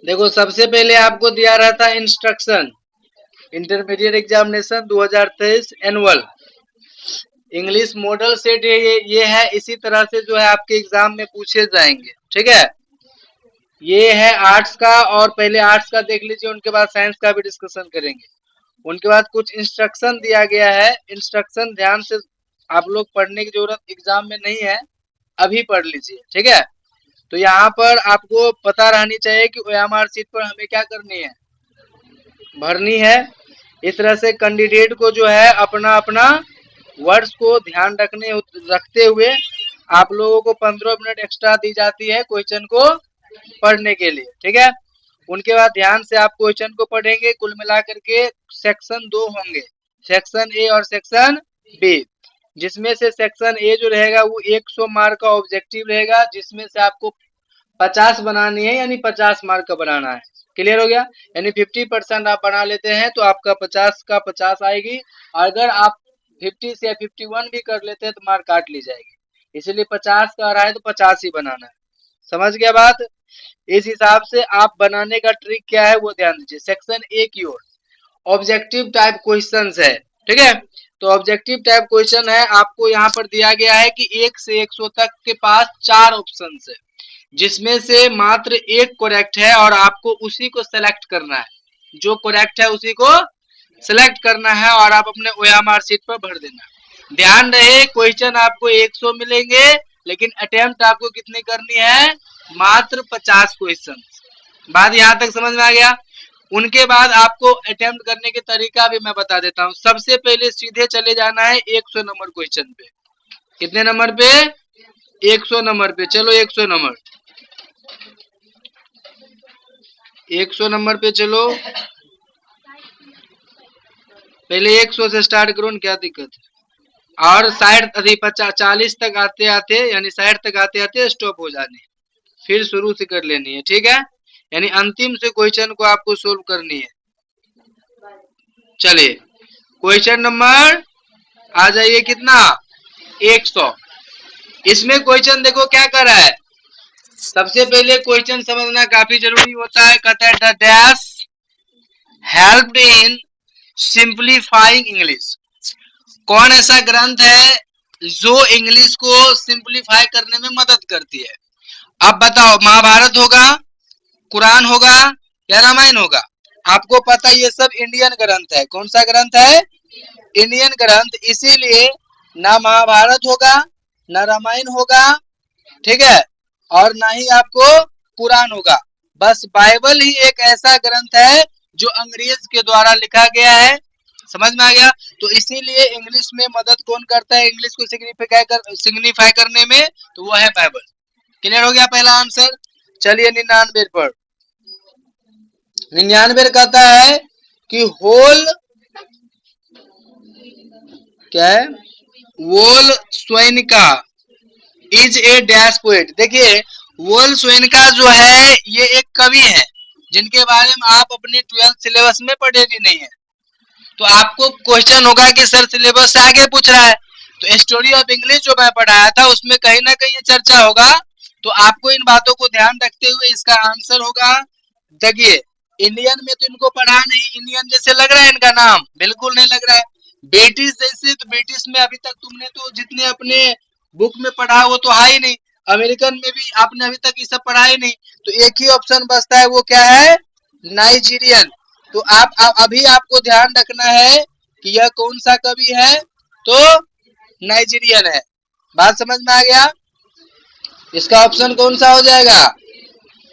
देखो सबसे पहले आपको दिया रहा था instruction, intermediate examination 2023 annual English model set, ये है। इसी तरह से जो है आपके एग्जाम में पूछे जाएंगे, ठीक है। ये है आर्ट्स का, और पहले आर्ट्स का देख लीजिए, उनके बाद साइंस का भी डिस्कशन करेंगे। उनके बाद कुछ इंस्ट्रक्शन दिया गया है, इंस्ट्रक्शन ध्यान से आप लोग पढ़ने की जरूरत एग्जाम में नहीं है, अभी पढ़ लीजिए, ठीक है। तो यहाँ पर आपको पता रहनी चाहिए कि ओएमआर सीट पर हमें क्या करनी है, भरनी है। इस तरह से कैंडिडेट को जो है अपना अपना वर्ड्स को ध्यान रखते हुए आप लोगों को 15 मिनट एक्स्ट्रा दी जाती है क्वेश्चन को पढ़ने के लिए, ठीक है। उनके बाद ध्यान से आप क्वेश्चन को पढ़ेंगे। कुल मिलाकर के सेक्शन 2 होंगे, सेक्शन ए और सेक्शन बी, जिसमें से सेक्शन ए जो रहेगा वो 100 मार्क का ऑब्जेक्टिव रहेगा, जिसमें से आपको 50 बनानी है, यानी 50 मार्क का बनाना है। क्लियर हो गया? यानी 50% आप बना लेते हैं तो आपका 50 का 50 आएगी। अगर आप 50 से 51 भी कर लेते हैं तो मार्क काट ली जाएगी। इसलिए 50 का आ रहा है तो 50 ही बनाना है। समझ गया बात? इस हिसाब से आप बनाने का ट्रिक क्या है वो ध्यान दीजिए। सेक्शन ए की ओर ऑब्जेक्टिव टाइप क्वेश्चंस है, ठीक है। तो ऑब्जेक्टिव टाइप क्वेश्चन है, आपको यहाँ पर दिया गया है कि 1 से 100 तक के पास 4 ऑप्शन है, जिसमें से मात्र एक करेक्ट है और आपको उसी को सेलेक्ट करना है। जो करेक्ट है उसी को सेलेक्ट करना है और आप अपने ओएमआर सीट पर भर देना। ध्यान रहे क्वेश्चन आपको 100 मिलेंगे, लेकिन अटेम्प्ट आपको कितनी करनी है, मात्र 50 क्वेश्चन। बात यहाँ तक समझ में आ गया? उनके बाद आपको अटेम्प्ट करने के तरीका भी मैं बता देता हूँ। सबसे पहले सीधे चले जाना है 100 नंबर क्वेश्चन पे। कितने नंबर पे? 100 नंबर पे। चलो 100 नंबर, 100 नंबर पे चलो। पहले 100 से स्टार्ट करो न, क्या दिक्कत है। और 60 अभी 50 40 तक आते आते, यानी 60 तक आते आते स्टॉप हो जानी है, फिर शुरू से कर लेनी है, ठीक है। यानी अंतिम से क्वेश्चन को आपको सोल्व करनी है। चलिए क्वेश्चन नंबर आ जाइए, कितना? 100। इसमें क्वेश्चन देखो क्या कर रहा है। सबसे पहले क्वेश्चन समझना काफी जरूरी होता है। कहता है the dash helped in simplifying English. कौन ऐसा ग्रंथ है जो इंग्लिश को सिंप्लीफाई करने में मदद करती है? अब बताओ, महाभारत होगा, कुरान होगा या रामायण होगा? आपको पता ये सब इंडियन ग्रंथ है। कौन सा ग्रंथ है? इंडियन ग्रंथ। इसीलिए ना महाभारत होगा, ना रामायण होगा, ठीक है, और ना ही आपको कुरान होगा। बस बाइबल ही एक ऐसा ग्रंथ है जो अंग्रेज के द्वारा लिखा गया है। समझ में आ गया? तो इसीलिए इंग्लिश में मदद कौन करता है इंग्लिश को सिग्निफाई करने में? तो वो है बाइबल। क्लियर हो गया पहला आंसर। चलिए 99 पर। 99 कहता है कि होल, क्या है, वोल स्वेनिका इज ए डैश पोएट। देखिए वोल स्वेनिका जो है ये एक कवि है, जिनके बारे में आप अपने 12th सिलेबस में पढ़े भी नहीं है। तो आपको क्वेश्चन होगा कि सर सिलेबस से आगे पूछ रहा है, तो स्टोरी ऑफ इंग्लिश जो मैं पढ़ाया था उसमें कहीं ना कहीं ये चर्चा होगा। तो आपको इन बातों को ध्यान रखते हुए इसका आंसर होगा, देखिए इंडियन में तो इनको पढ़ा नहीं, इंडियन जैसे लग रहा है इनका नाम, बिल्कुल नहीं लग रहा है। ब्रिटिश जैसे, तो ब्रिटिश में अभी तक तुमने तो जितने अपने बुक में पढ़ा वो तो है ही नहीं। अमेरिकन में भी आपने अभी तक ये सब पढ़ा ही नहीं। तो एक ही ऑप्शन बचता है, वो क्या है? नाइजीरियन। तो आप अभी आपको ध्यान रखना है कि यह कौन सा कवि है, तो नाइजीरियन है। बात समझ में आ गया? इसका ऑप्शन कौन सा हो जाएगा?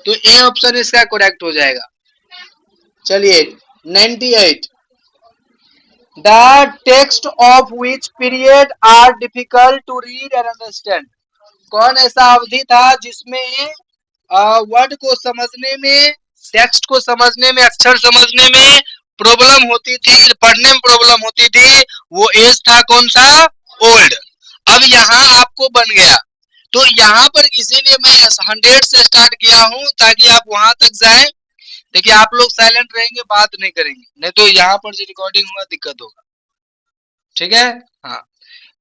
तो ए ऑप्शन इसका करेक्ट हो जाएगा। चलिए 98, the text of which period are difficult to read and understand. कौन ऐसा अवधि था जिसमें वर्ड को समझने में, टेक्स्ट को समझने में, अक्षर समझने में प्रॉब्लम होती थी, पढ़ने में प्रॉब्लम होती थी? वो एज था कौन सा? ओल्ड। अब यहाँ आपको बन गया, तो यहाँ पर इसीलिए मैं 100 से स्टार्ट किया हूँ ताकि आप वहां तक जाएं। देखिए आप लोग साइलेंट रहेंगे, बात नहीं करेंगे, नहीं तो यहाँ पर जो रिकॉर्डिंग होगा दिक्कत होगा, ठीक है। हाँ,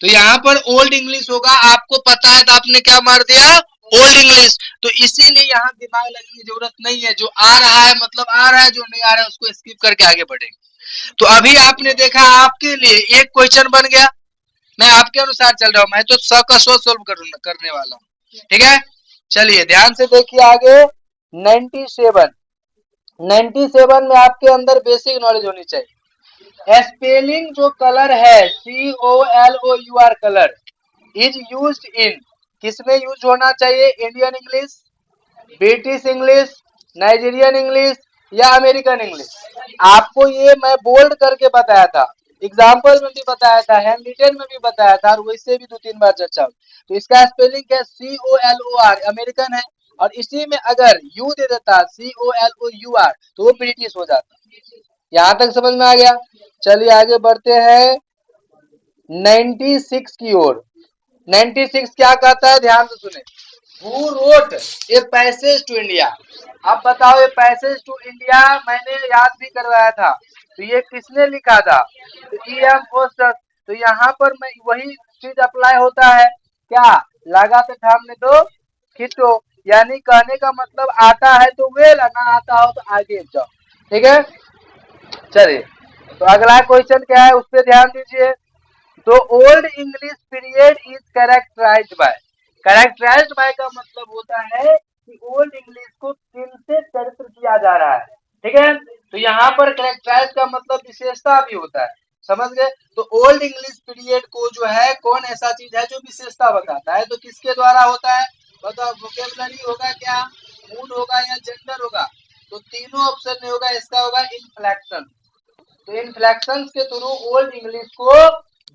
तो यहाँ पर ओल्ड इंग्लिश होगा। आपको पता है तो आपने क्या मार दिया? Old English. तो इसीलिए यहाँ दिमाग लगने की जरूरत नहीं है, जो आ रहा है मतलब आ रहा है, जो नहीं आ रहा है उसको स्किप करके आगे बढ़ेंगे। तो अभी आपने देखा आपके लिए एक क्वेश्चन बन गया, मैं आपके अनुसार चल रहा हूं, मैं तो 100 का 100 सोल्व करने वाला हूं, ठीक है। चलिए ध्यान से देखिए आगे। 97 97 में आपके अंदर बेसिक नॉलेज होनी चाहिए। स्पेलिंग जो कलर है COLOUR कलर इज यूज्ड इन, किसमें यूज होना चाहिए? Indian English, British English, Nigerian English या अमेरिकन इंग्लिश? आपको ये मैं बोल्ड करके बताया था, एग्जाम्पल में भी बताया था, हैंड रिटन में भी बताया था, और वैसे भी 2-3 बार चर्चा हुई। तो इसका स्पेलिंग है COLOR, अमेरिकन है, और इसी में अगर यू दे देता COLOUR तो वो ब्रिटिश हो जाता। यहां तक समझ में आ गया? चलिए आगे बढ़ते हैं 96 की ओर। 96 क्या कहता है, ध्यान से सुने। Who wrote a passage to India? अब बताओ, ये पैसेज टू इंडिया मैंने याद भी करवाया था, तो ये किसने लिखा था? तो EM फोस्टर। तो यहाँ पर मैं वही चीज अप्लाई होता है, क्या? लगा तो थामने दो खींचो, यानी कहने का मतलब आता है तो वेल, ना आता हो तो आगे जाओ, ठीक है। चलिए, तो अगला क्वेश्चन क्या है उस पर ध्यान दीजिए। तो old English period is characterised by, characterised by का मतलब होता है कि ओल्ड इंग्लिश को किन से चरित्र किया जा रहा है, ठीक है। तो यहाँ पर कैरेक्टराइज का मतलब विशेषता भी होता है, समझ गए। तो ओल्ड इंग्लिश पीरियड को जो है कौन ऐसा चीज है जो विशेषता बताता है, तो किसके द्वारा होता है बताओ? वोकेबलरी होगा क्या, मूड होगा या जेंडर होगा? तो तीनों ऑप्शन में होगा, इसका होगा इनफ्लेक्शन। तो इनफ्लेक्शन के थ्रू ओल्ड इंग्लिश को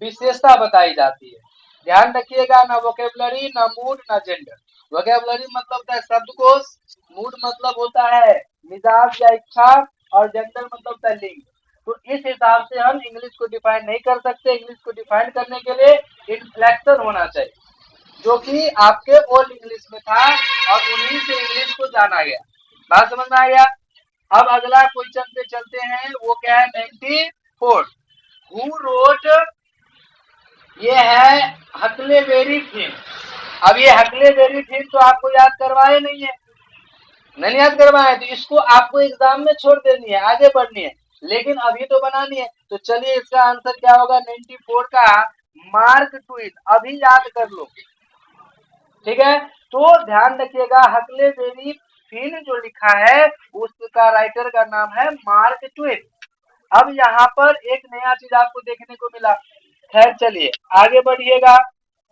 विशेषता बताई जाती है। ध्यान रखिएगा, ना वोकेबलरी, ना मूड, ना जेंडर। वोकेबलरी मतलब होता है शब्दकोश, मूड मतलब होता है मिजाज या इच्छा, और जेंडर मतलब होता है लिंग। तो इस हिसाब से हम इंग्लिश को डिफाइन नहीं कर सकते। इंग्लिश को डिफाइन करने के लिए इनफ्लेक्शन होना चाहिए, जो कि आपके ओल्ड इंग्लिश में था, और उन्हीं से इंग्लिश को जाना गया। बात समझ में आ गया? अब अगला क्वेश्चन पे चलते हैं, वो क्या है 94। हु रोट, ये है हकलेबेरी थीम। अब ये हकलेबेरी थीम तो आपको याद करवाए नहीं है, नहीं याद करवाए, तो इसको आपको एग्जाम में छोड़ देनी है, आगे बढ़नी है, लेकिन अभी तो बनानी है। तो चलिए इसका आंसर क्या होगा 94 का? Mark Twain. अभी याद कर लो, ठीक है। तो ध्यान रखिएगा, हकलेबेरी फिन जो लिखा है उसका राइटर का नाम है मार्क ट्वेन। अब यहाँ पर एक नया चीज आपको देखने को मिला। खैर चलिए आगे बढ़िएगा।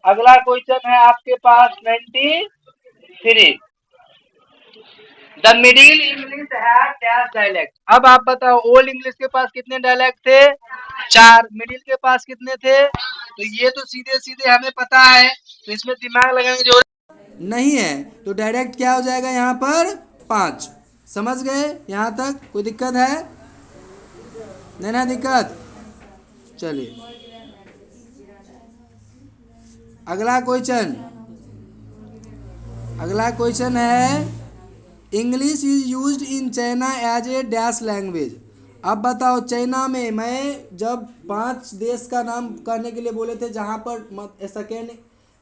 अगला क्वेश्चन है आपके पास 93। द मिडिल इंग्लिश है डैश डायलेक्ट। अब आप बताओ, ओल्ड इंग्लिश के पास कितने डायलेक्ट थे? 4। मिडिल के पास कितने थे? तो ये तो सीधे सीधे हमें पता है, तो इसमें दिमाग लगाने की जरूरत नहीं है। तो डायरेक्ट क्या हो जाएगा यहाँ पर? 5। समझ गए? यहाँ तक कोई दिक्कत है? नहीं ना दिक्कत? चलिए अगला क्वेश्चन। अगला क्वेश्चन है English is used in China as a dash language. अब बताओ, चाइना में मैं जब 5 देश का नाम कहने के लिए बोले थे जहाँ पर सेकेंड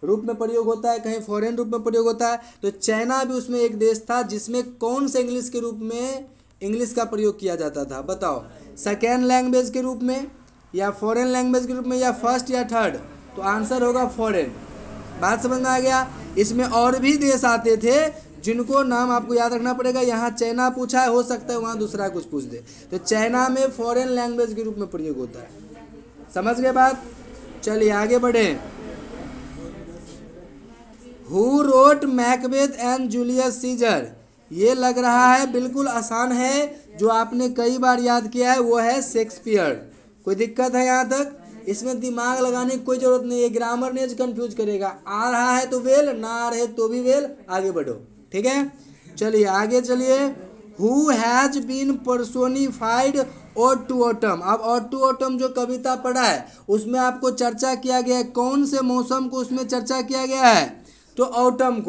रूप में प्रयोग होता है, कहीं फॉरेन रूप में प्रयोग होता है, तो चाइना भी उसमें एक देश था जिसमें कौन से इंग्लिश के रूप में इंग्लिश का प्रयोग किया जाता था? बताओ, सेकेंड लैंग्वेज के रूप में, या फॉरेन लैंग्वेज के रूप में, या फर्स्ट या थर्ड? तो आंसर होगा फॉरेन। बात समझ में आ गया? इसमें और भी देश आते थे जिनको नाम आपको याद रखना पड़ेगा। यहाँ चाइना पूछा है, हो सकता है वहाँ दूसरा कुछ पूछ दे। तो चाइना में फॉरेन लैंग्वेज के रूप में प्रयोग होता है। समझ गए बात? चलिए आगे बढ़े। Who wrote Macbeth and Julius Caesar? ये लग रहा है बिल्कुल आसान है, जो आपने कई बार याद किया है, वो है शेक्सपियर। कोई दिक्कत है यहाँ तक? इसमें दिमाग लगाने की कोई जरूरत नहीं है, ग्रामर ने कंफ्यूज करेगा। आ रहा है तो वेल, ना आ रहे तो भी वेल, आगे बढ़ो, ठीक है। चलिए आगे चलिए। Who has been personified ode to autumn? अब ओड टू ऑटम जो कविता पढ़ा है उसमें आपको चर्चा किया गया है, कौन से मौसम को उसमें चर्चा किया गया है? तो ऑटम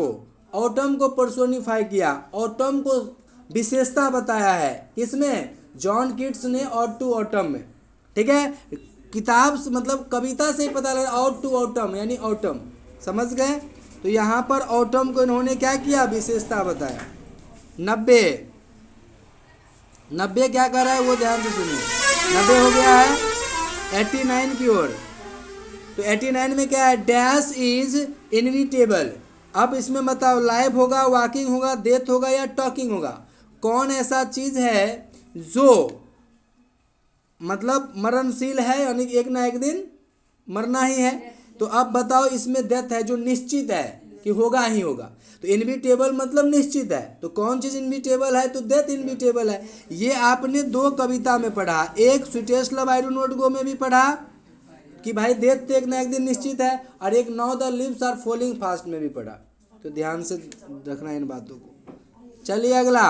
को पर्सोनिफाई किया, ऑटम को विशेषता बताया है। किसमें? जॉन किट्स ने ऑड टू ऑटम में, ठीक है। किताब से मतलब कविता से ही पता लगा, ऑड टू ऑटम यानी ऑटम। समझ गए? तो यहाँ पर ऑटम को इन्होंने क्या किया, विशेषता बताया। 90 90 क्या कर रहा है वो ध्यान से सुनिए। 90 हो गया है 89 की ओर। तो 89 में क्या है, डैश इज इनविटेबल। अब इसमें बताओ लाइव होगा, वॉकिंग होगा, डेथ होगा या टॉकिंग होगा। कौन ऐसा चीज है जो मतलब मरणशील है, यानी एक ना एक दिन मरना ही है। तो अब बताओ इसमें डेथ है जो निश्चित है कि होगा ही होगा। तो इनविटेबल मतलब निश्चित है। तो कौन चीज इनविटेबल है, तो डेथ इनविटेबल है। ये आपने दो कविता में पढ़ा, एक sweetest love I do not go में भी पढ़ा कि भाई डेथ तो एक ना एक दिन निश्चित है, और एक now the leaves are falling fast में भी पढ़ा। तो ध्यान से रखना इन बातों को। चलिए अगला,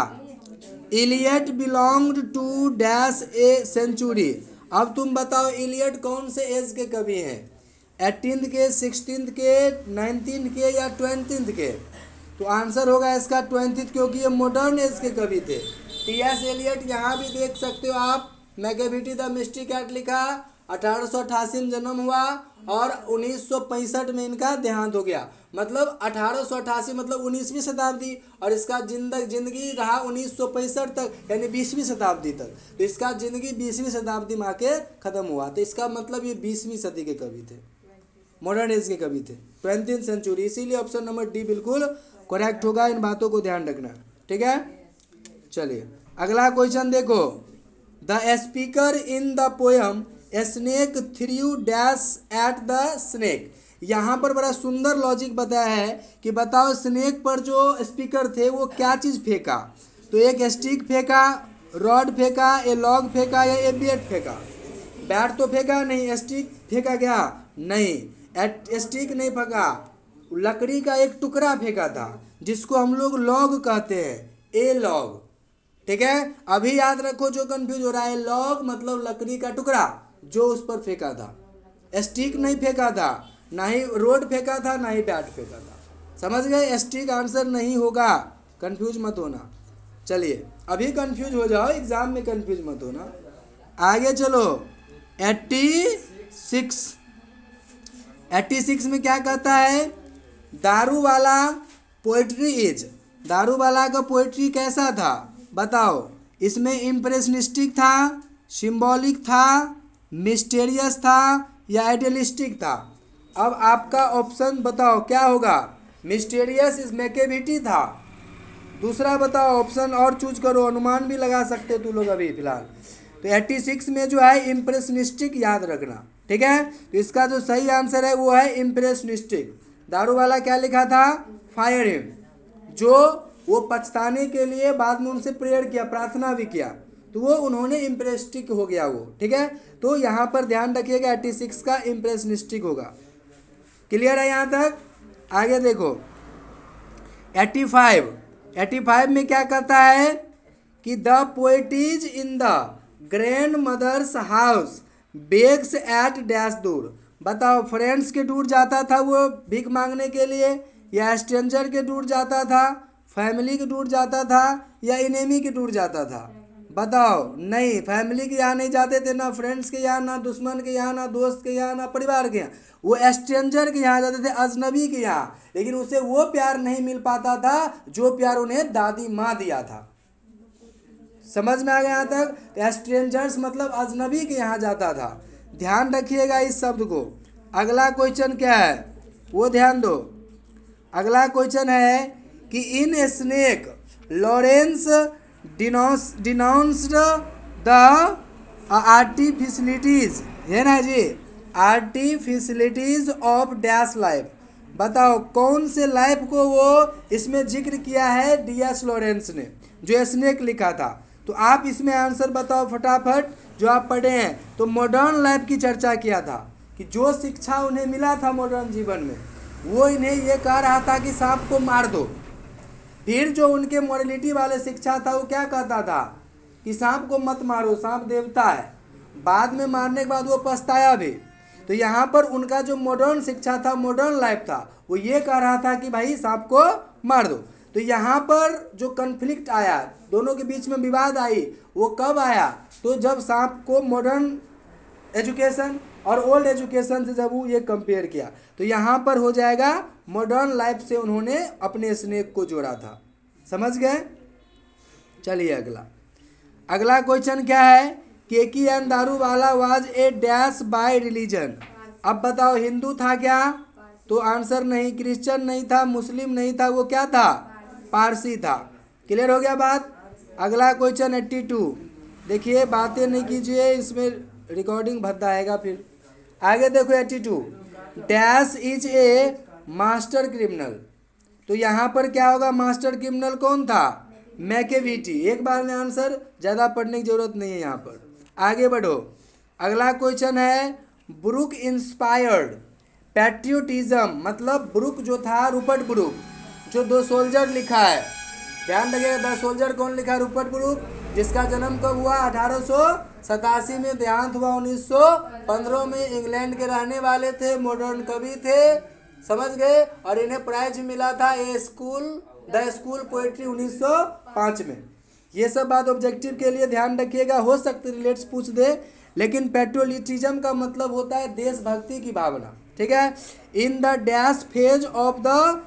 Eliot belonged to dash a century. अब तुम बताओ इलियट कौन से एज के कवि हैं, 18th के, 16th के, 19th के या 20th के। तो आंसर होगा इसका 20th, क्योंकि ये मॉडर्न एज के कवि थे। टी.एस. एलियट यहाँ भी देख सकते हो आप, मैकेविटी द मिस्ट्री कैट लिखा, 1888 में जन्म हुआ और 1965 में इनका देहांत हो गया। मतलब 1888 मतलब 19वीं शताब्दी, और इसका जिंदगी रहा 1965 तक, यानी 20वीं शताब्दी तक। तो इसका जिंदगी 20वीं शताब्दी में आके खत्म हुआ। तो इसका मतलब ये 20वीं सदी के कवि थे, मॉडर्न एज के कवि थे, 20th सेंचुरी। इसीलिए ऑप्शन नंबर डी बिल्कुल करेक्ट होगा। इन बातों को ध्यान रखना, ठीक है। चलिए अगला क्वेश्चन देखो, the speaker in the poem snake through dash at the snake. यहाँ पर बड़ा सुंदर लॉजिक बताया है कि बताओ स्नेक पर जो स्पीकर थे वो क्या चीज़ फेंका। तो एक स्टिक फेंका, रॉड फेंका, ए लॉग फेंका या ए बैट फेंका। बैट तो फेंका नहीं, स्टिक फेंका क्या, नहीं स्टिक नहीं फेंका, लकड़ी का एक टुकड़ा फेंका था जिसको हम लोग लॉग कहते हैं, ए लॉग, ठीक है। अभी याद रखो जो कंफ्यूज हो रहा है, लॉग मतलब लकड़ी का टुकड़ा जो उस पर फेंका था। स्टिक नहीं फेंका था, ना ही रोड फेंका था, ना ही बैट फेंका था। समझ गए, स्टिक आंसर नहीं होगा, कंफ्यूज मत होना। चलिए अभी कंफ्यूज हो जाओ, एग्जाम में कंफ्यूज मत होना। आगे चलो, 86 में क्या कहता है, दारू वाला पोएट्री इज। दारू वाला का पोएट्री कैसा था बताओ। इसमें इम्प्रेशनिस्टिक था, सिंबॉलिक था, मिस्टेरियस था या आइडियलिस्टिक था। अब आपका ऑप्शन बताओ क्या होगा। मिस्टेरियस इस मैकेविटी था। दूसरा बताओ ऑप्शन और चूज करो, अनुमान भी लगा सकते तू लोग अभी फिलहाल। तो 86 में जो है इम्प्रेशनिस्टिक याद रखना, ठीक है। तो इसका जो सही आंसर है वो है इम्प्रेशनिस्टिक। दारू वाला क्या लिखा था, फायर हिम, जो वो पछताने के लिए बाद में उनसे प्रेयर किया, प्रार्थना भी किया, तो वो उन्होंने इम्प्रेस्टिक हो गया वो, ठीक है। तो यहाँ पर ध्यान रखिएगा 86 का इम्प्रेशनिस्टिक होगा। क्लियर है यहाँ तक। आगे देखो 85 में क्या कहता है कि the poet is in the grandmother's house begs at dash door. बताओ फ्रेंड्स के दूर जाता था वो भीख मांगने के लिए, या स्ट्रेंजर के दूर जाता था, फैमिली के दूर जाता था या इनेमी के दूर जाता था। बताओ, नहीं फैमिली के यहाँ नहीं जाते थे, ना फ्रेंड्स के यहाँ, ना दुश्मन के यहाँ, ना दोस्त के यहाँ, ना परिवार के यहाँ। वो स्ट्रेंजर के यहाँ जाते थे, अजनबी के यहाँ। लेकिन उसे वो प्यार नहीं मिल पाता था जो प्यार उन्हें दादी माँ दिया था। समझ में आ गया यहाँ तक। स्ट्रेंजर्स मतलब अजनबी के यहाँ जाता था। ध्यान रखिएगा इस शब्द को। अगला क्वेश्चन क्या है वो ध्यान दो। अगला क्वेश्चन है कि इन स्नेक लॉरेंस डिनाउंस्ड द आर्टिफिशलिटीज, है ना जी, आर्टिफिशलिटीज ऑफ डैश लाइफ। बताओ कौन से लाइफ को वो इसमें जिक्र किया है डी.एस. लॉरेंस ने, जो स्नेक लिखा था। तो आप इसमें आंसर बताओ फटाफट जो आप पढ़े हैं। तो मॉडर्न लाइफ की चर्चा किया था कि जो शिक्षा उन्हें मिला था मॉडर्न जीवन में, वो इन्हें ये कह रहा था कि सांप को मार दो। फिर जो उनके मॉरलिटी वाले शिक्षा था वो क्या कहता था कि सांप को मत मारो, सांप देवता है। बाद में मारने के बाद वो पछताया भी। तो यहाँ पर उनका जो मॉडर्न शिक्षा था, मॉडर्न लाइफ था, वो ये कह रहा था कि भाई सांप को मार दो। तो यहाँ पर जो कन्फ्लिक्ट आया, दोनों के बीच में विवाद आई, वो कब आया, तो जब सांप को मॉडर्न एजुकेशन और ओल्ड एजुकेशन से जब वो ये कंपेयर किया, तो यहाँ पर हो जाएगा मॉडर्न लाइफ से उन्होंने अपने स्नेक को जोड़ा था। समझ गए? चलिए अगला क्वेश्चन क्या है, Keki and Daruwala was a dash by religion. अब बताओ हिंदू था क्या? तो आंसर नहीं, क्रिश्चियन नहीं था, मुस्लिम नहीं था, वो क्या था? पारसी था। क्लियर हो गया बात? अगला क्वेश्चन 82, देखिए बातें नहीं कीजिए, इसमें रिकॉर्डिंग भद्दा आएगा फिर। आगे देखो 82, dash is a master criminal. तो यहाँ पर क्या होगा, मास्टर क्रिमिनल कौन था? मैकेविटी। एक बार में आंसर, ज़्यादा पढ़ने की जरूरत नहीं है यहाँ पर। आगे बढ़ो, अगला क्वेश्चन है ब्रुक इंस्पायर्ड पैट्रियोटिज्म, मतलब ब्रुक जो था, रूपर्ट ब्रुक, जो दो सोल्जर लिखा है, ध्यान रखिएगा, द सोल्जर कौन लिखा है? रूपर्ट ब्रुक, जिसका जन्म कब हुआ? 1887 में, देहांत हुआ 1915 में। इंग्लैंड के रहने वाले थे, मॉडर्न कवि थे, समझ गए। और इन्हें प्राइज मिला था द स्कूल पोएट्री 1905 में। ये सब बात ऑब्जेक्टिव के लिए ध्यान रखिएगा, हो सकते रिलेट्स पूछ दे, लेकिन पैट्रियोटिज्म का मतलब होता है देशभक्ति की भावना, ठीक है। In the dash phase of the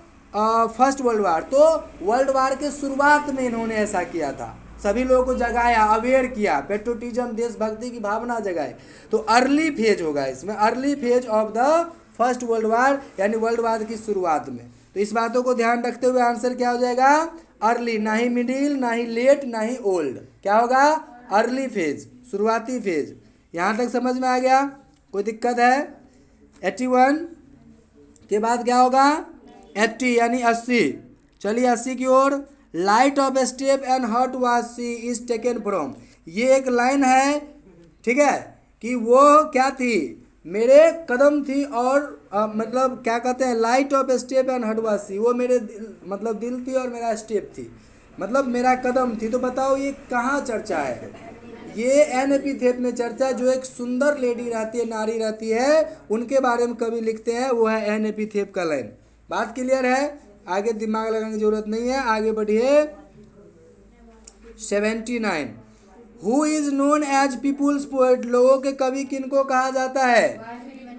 first world war, तो वर्ल्ड वार के शुरुआत में इन्होंने ऐसा किया था, सभी लोगों को जगाया, अवेयर किया, पैट्रियोटिज्म देशभक्ति की भावना जगाए। तो अर्ली फेज होगा इसमें, early phase of the first world war, यानी वर्ल्ड वार की शुरुआत में। तो इस बातों को ध्यान रखते हुए आंसर क्या हो जाएगा? अर्ली, ना ही मिडिल, ना ही लेट, ना ही ओल्ड, क्या होगा? अर्ली फेज, शुरुआती फेज। यहाँ तक समझ में आ गया? कोई दिक्कत है? 81 के बाद क्या होगा? 80 यानी 80। चलिए 80 की ओर। Light of step and hurt was she is taken from, ये एक लाइन है, ठीक है, कि वो क्या थी? मेरे कदम थी, और मतलब क्या कहते हैं, light of step and hurt was she, वो मेरे मतलब दिल थी और मेरा स्टेप थी, मतलब मेरा कदम थी। तो बताओ ये कहाँ चर्चा है? ये एन एपिथेट में चर्चा, जो एक सुंदर लेडी रहती है, नारी रहती है, उनके बारे में कवि लिखते हैं, वो है एन एपिथेट का लाइन। बात क्लियर है? आगे दिमाग लगाने की जरूरत नहीं है, आगे बढ़िए। 79, who is known as people's poet, लोगों के कवि किनको कहा जाता है?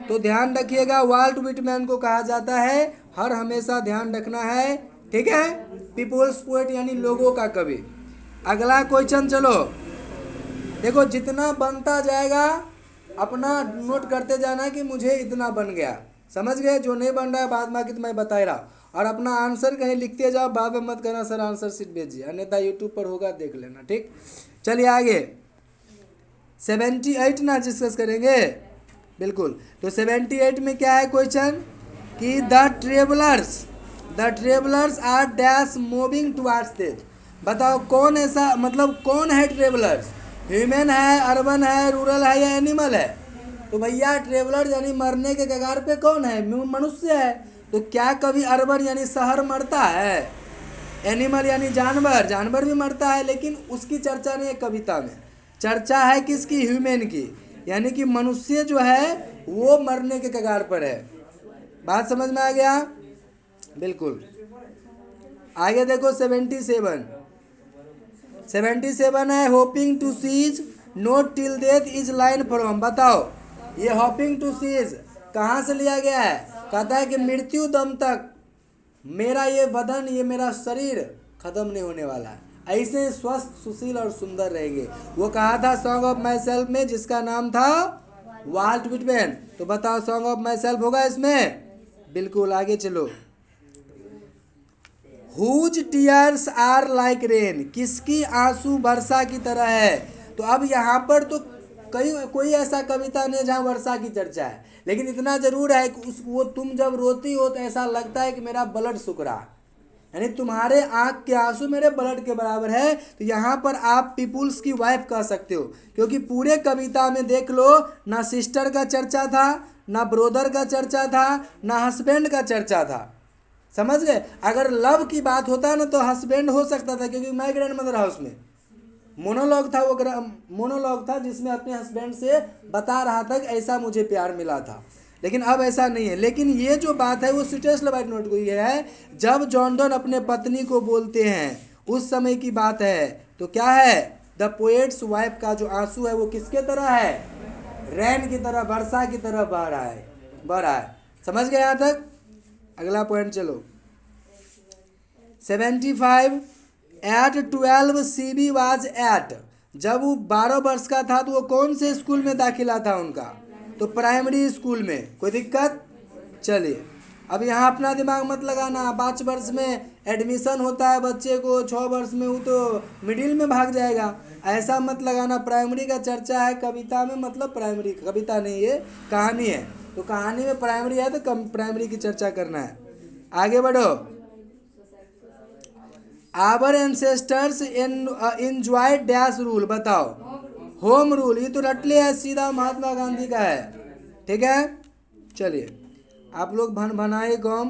तो ध्यान रखिएगा, वाल्ट विटमैन को कहा जाता है, हर हमेशा ध्यान रखना है, ठीक है। पीपुल्स पोएट यानी लोगों का कवि। अगला क्वेश्चन चलो, देखो जितना बनता जाएगा अपना नोट करते जाना कि मुझे इतना बन गया, समझ गए? जो नहीं बन रहा है बाद में कि मैं बता ही रहा, और अपना आंसर कहीं लिखते जाओ, बाद में मत करना सर आंसर शीट भेजिए, अन्यथा यूट्यूब पर होगा देख लेना, ठीक। चलिए आगे 78 ना डिस्कस करेंगे, बिल्कुल। तो 78 में क्या है क्वेश्चन, कि the travellers are dash moving towards death. बताओ कौन ऐसा, मतलब कौन है ट्रेवलर्स? ह्यूमन है, अर्बन है, रूरल है, या एनिमल है? तो भैया ट्रेवलर यानी मरने के कगार पे कौन है? मनुष्य है। तो क्या कभी अर्बन यानी शहर मरता है? एनिमल यानी जानवर भी मरता है, लेकिन उसकी चर्चा नहीं है कविता में, चर्चा है किसकी? ह्यूमन की, यानी कि मनुष्य जो है वो मरने के कगार पर है। बात समझ में आ गया? बिल्कुल। आगे देखो 77 है, hoping to cease not till death is line from. बताओ ये होपिंग टू सीज कहाँ से लिया गया है? कहता है कि मृत्यु दम तक मेरा ये बदन, ये मेरा शरीर खत्म नहीं होने वाला है, ऐसे स्वस्थ, सुशील और सुंदर रहेंगे। वो कहा था सॉन्ग ऑफ माई सेल्फ में, जिसका नाम था वाल्ट विटमैन। तो बताओ सॉन्ग ऑफ माई सेल्फ होगा इसमें? बिल्कुल। आगे चलो, whose tears are like rain, किसकी आंसू वर्षा की तरह है। तो अब यहाँ पर तो कोई ऐसा कविता नहीं जहाँ वर्षा की चर्चा है, लेकिन इतना जरूर है कि वो तुम जब रोती हो तो ऐसा लगता है कि मेरा ब्लड सूख रहा, यानी तुम्हारे आंख के आंसू मेरे ब्लड के बराबर है। तो यहाँ पर आप पीपुल्स की वाइफ कह सकते हो, क्योंकि पूरे कविता में देख लो, ना सिस्टर का चर्चा था, ना ब्रोदर का चर्चा था, ना हस्बैंड का चर्चा था, समझ गए? अगर लव की बात होता ना तो हस्बैंड हो सकता था, क्योंकि माय ग्रैंडमदर हाउस में मोनोलॉग था, वो मोनोलॉग था जिसमें अपने हस्बैंड से बता रहा था कि ऐसा मुझे प्यार मिला था, लेकिन अब ऐसा नहीं है। लेकिन ये जो बात है वो स्वीटेस्ट लव नोट हुई है, जब जॉन डन अपने पत्नी को बोलते हैं उस समय की बात है। तो क्या है? द पोएट्स वाइफ का जो आंसू है वो किसके तरह है? रैन की तरह, वर्षा की तरह बह रहा है, बह रहा है। समझ गए यहाँ तक? अगला पॉइंट चलो। 75 एट 12 CB वाज एट, जब वो 12 वर्ष का था तो वो कौन से स्कूल में दाखिला था उनका? तो प्राइमरी स्कूल में। कोई दिक्कत? चलिए, अब यहाँ अपना दिमाग मत लगाना। 5 वर्ष में एडमिशन होता है बच्चे को, 6 वर्ष में वो तो मिडिल में भाग जाएगा, ऐसा मत लगाना। प्राइमरी का चर्चा है कविता में, मतलब प्राइमरी, कविता नहीं है, कहानी है, तो कहानी में प्राइमरी है तो प्राइमरी की चर्चा करना है। आगे बढ़ो। Our ancestors enjoy dash rule, बताओ। होम रूल, ये तो रटले है, सीधा महात्मा गांधी का है। ठीक है, चलिए आप लोग बनाए गम।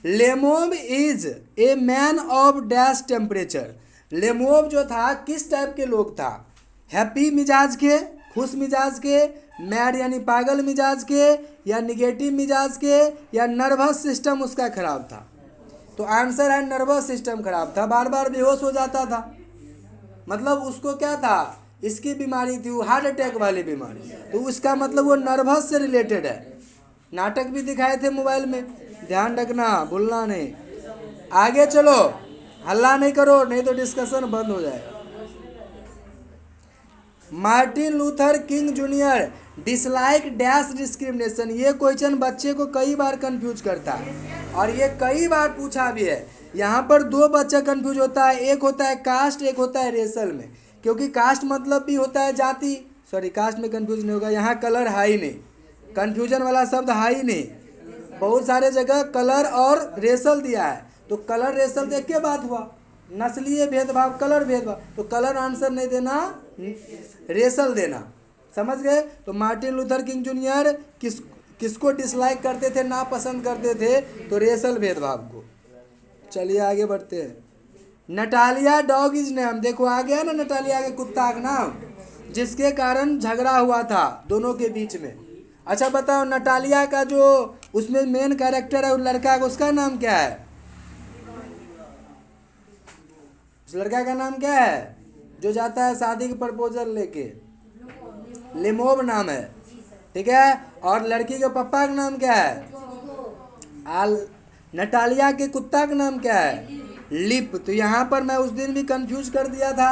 लेमोब is a man of dash temperature, लेमोब जो था किस टाइप के लोग था? हैप्पी मिजाज के, खुश मिजाज के, मैड यानी पागल मिजाज के, या निगेटिव मिजाज के, या नर्वस सिस्टम उसका खराब था? तो आंसर है नर्वस सिस्टम खराब था, बार बार बेहोश हो जाता था। मतलब उसको क्या था? इसकी बीमारी थी, वो हार्ट अटैक वाली बीमारी, तो उसका मतलब वो नर्वस से रिलेटेड है। नाटक भी दिखाए थे मोबाइल में, ध्यान रखना, भूलना नहीं। आगे चलो, हल्ला नहीं करो नहीं तो डिस्कशन बंद हो जाएगा। Martin Luther King junior dislike dash discrimination, ये क्वेश्चन बच्चे को कई बार कंफ्यूज करता है और ये कई बार पूछा भी है। यहाँ पर 2 बच्चा कंफ्यूज होता है, एक होता है कास्ट, एक होता है रेसल में, क्योंकि कास्ट मतलब भी होता है जाति। सॉरी, कास्ट में कंफ्यूज नहीं होगा, यहाँ कलर है ही नहीं, कंफ्यूजन वाला शब्द है ही नहीं। बहुत सारे जगह कलर और रेसल दिया है, तो कलर रेसल देख के बात हुआ, नस्लीय भेदभाव, कलर भेदभाव, तो कलर आंसर नहीं देना, रेसल देना। समझ गए? तो मार्टिन लूथर किंग जूनियर किसको डिसलाइक करते थे, ना पसंद करते थे? तो रेसल भेदभाव को। चलिए आगे बढ़ते हैं। नटालिया डॉग इज नेम, देखो आ गया ना नटालिया के कुत्ता का नाम, जिसके कारण झगड़ा हुआ था दोनों के बीच में। अच्छा बताओ, नटालिया का जो उसमें मेन कैरेक्टर है, उस लड़का का, उसका नाम क्या है? उस लड़का का नाम क्या है जो जाता है शादी के प्रपोजल लेके? लेमोब नाम है, ठीक है। और लड़की के पापा का नाम क्या है? नटालिया के कुत्ता का नाम क्या है? लिप। तो यहाँ पर मैं उस दिन भी कंफ्यूज कर दिया था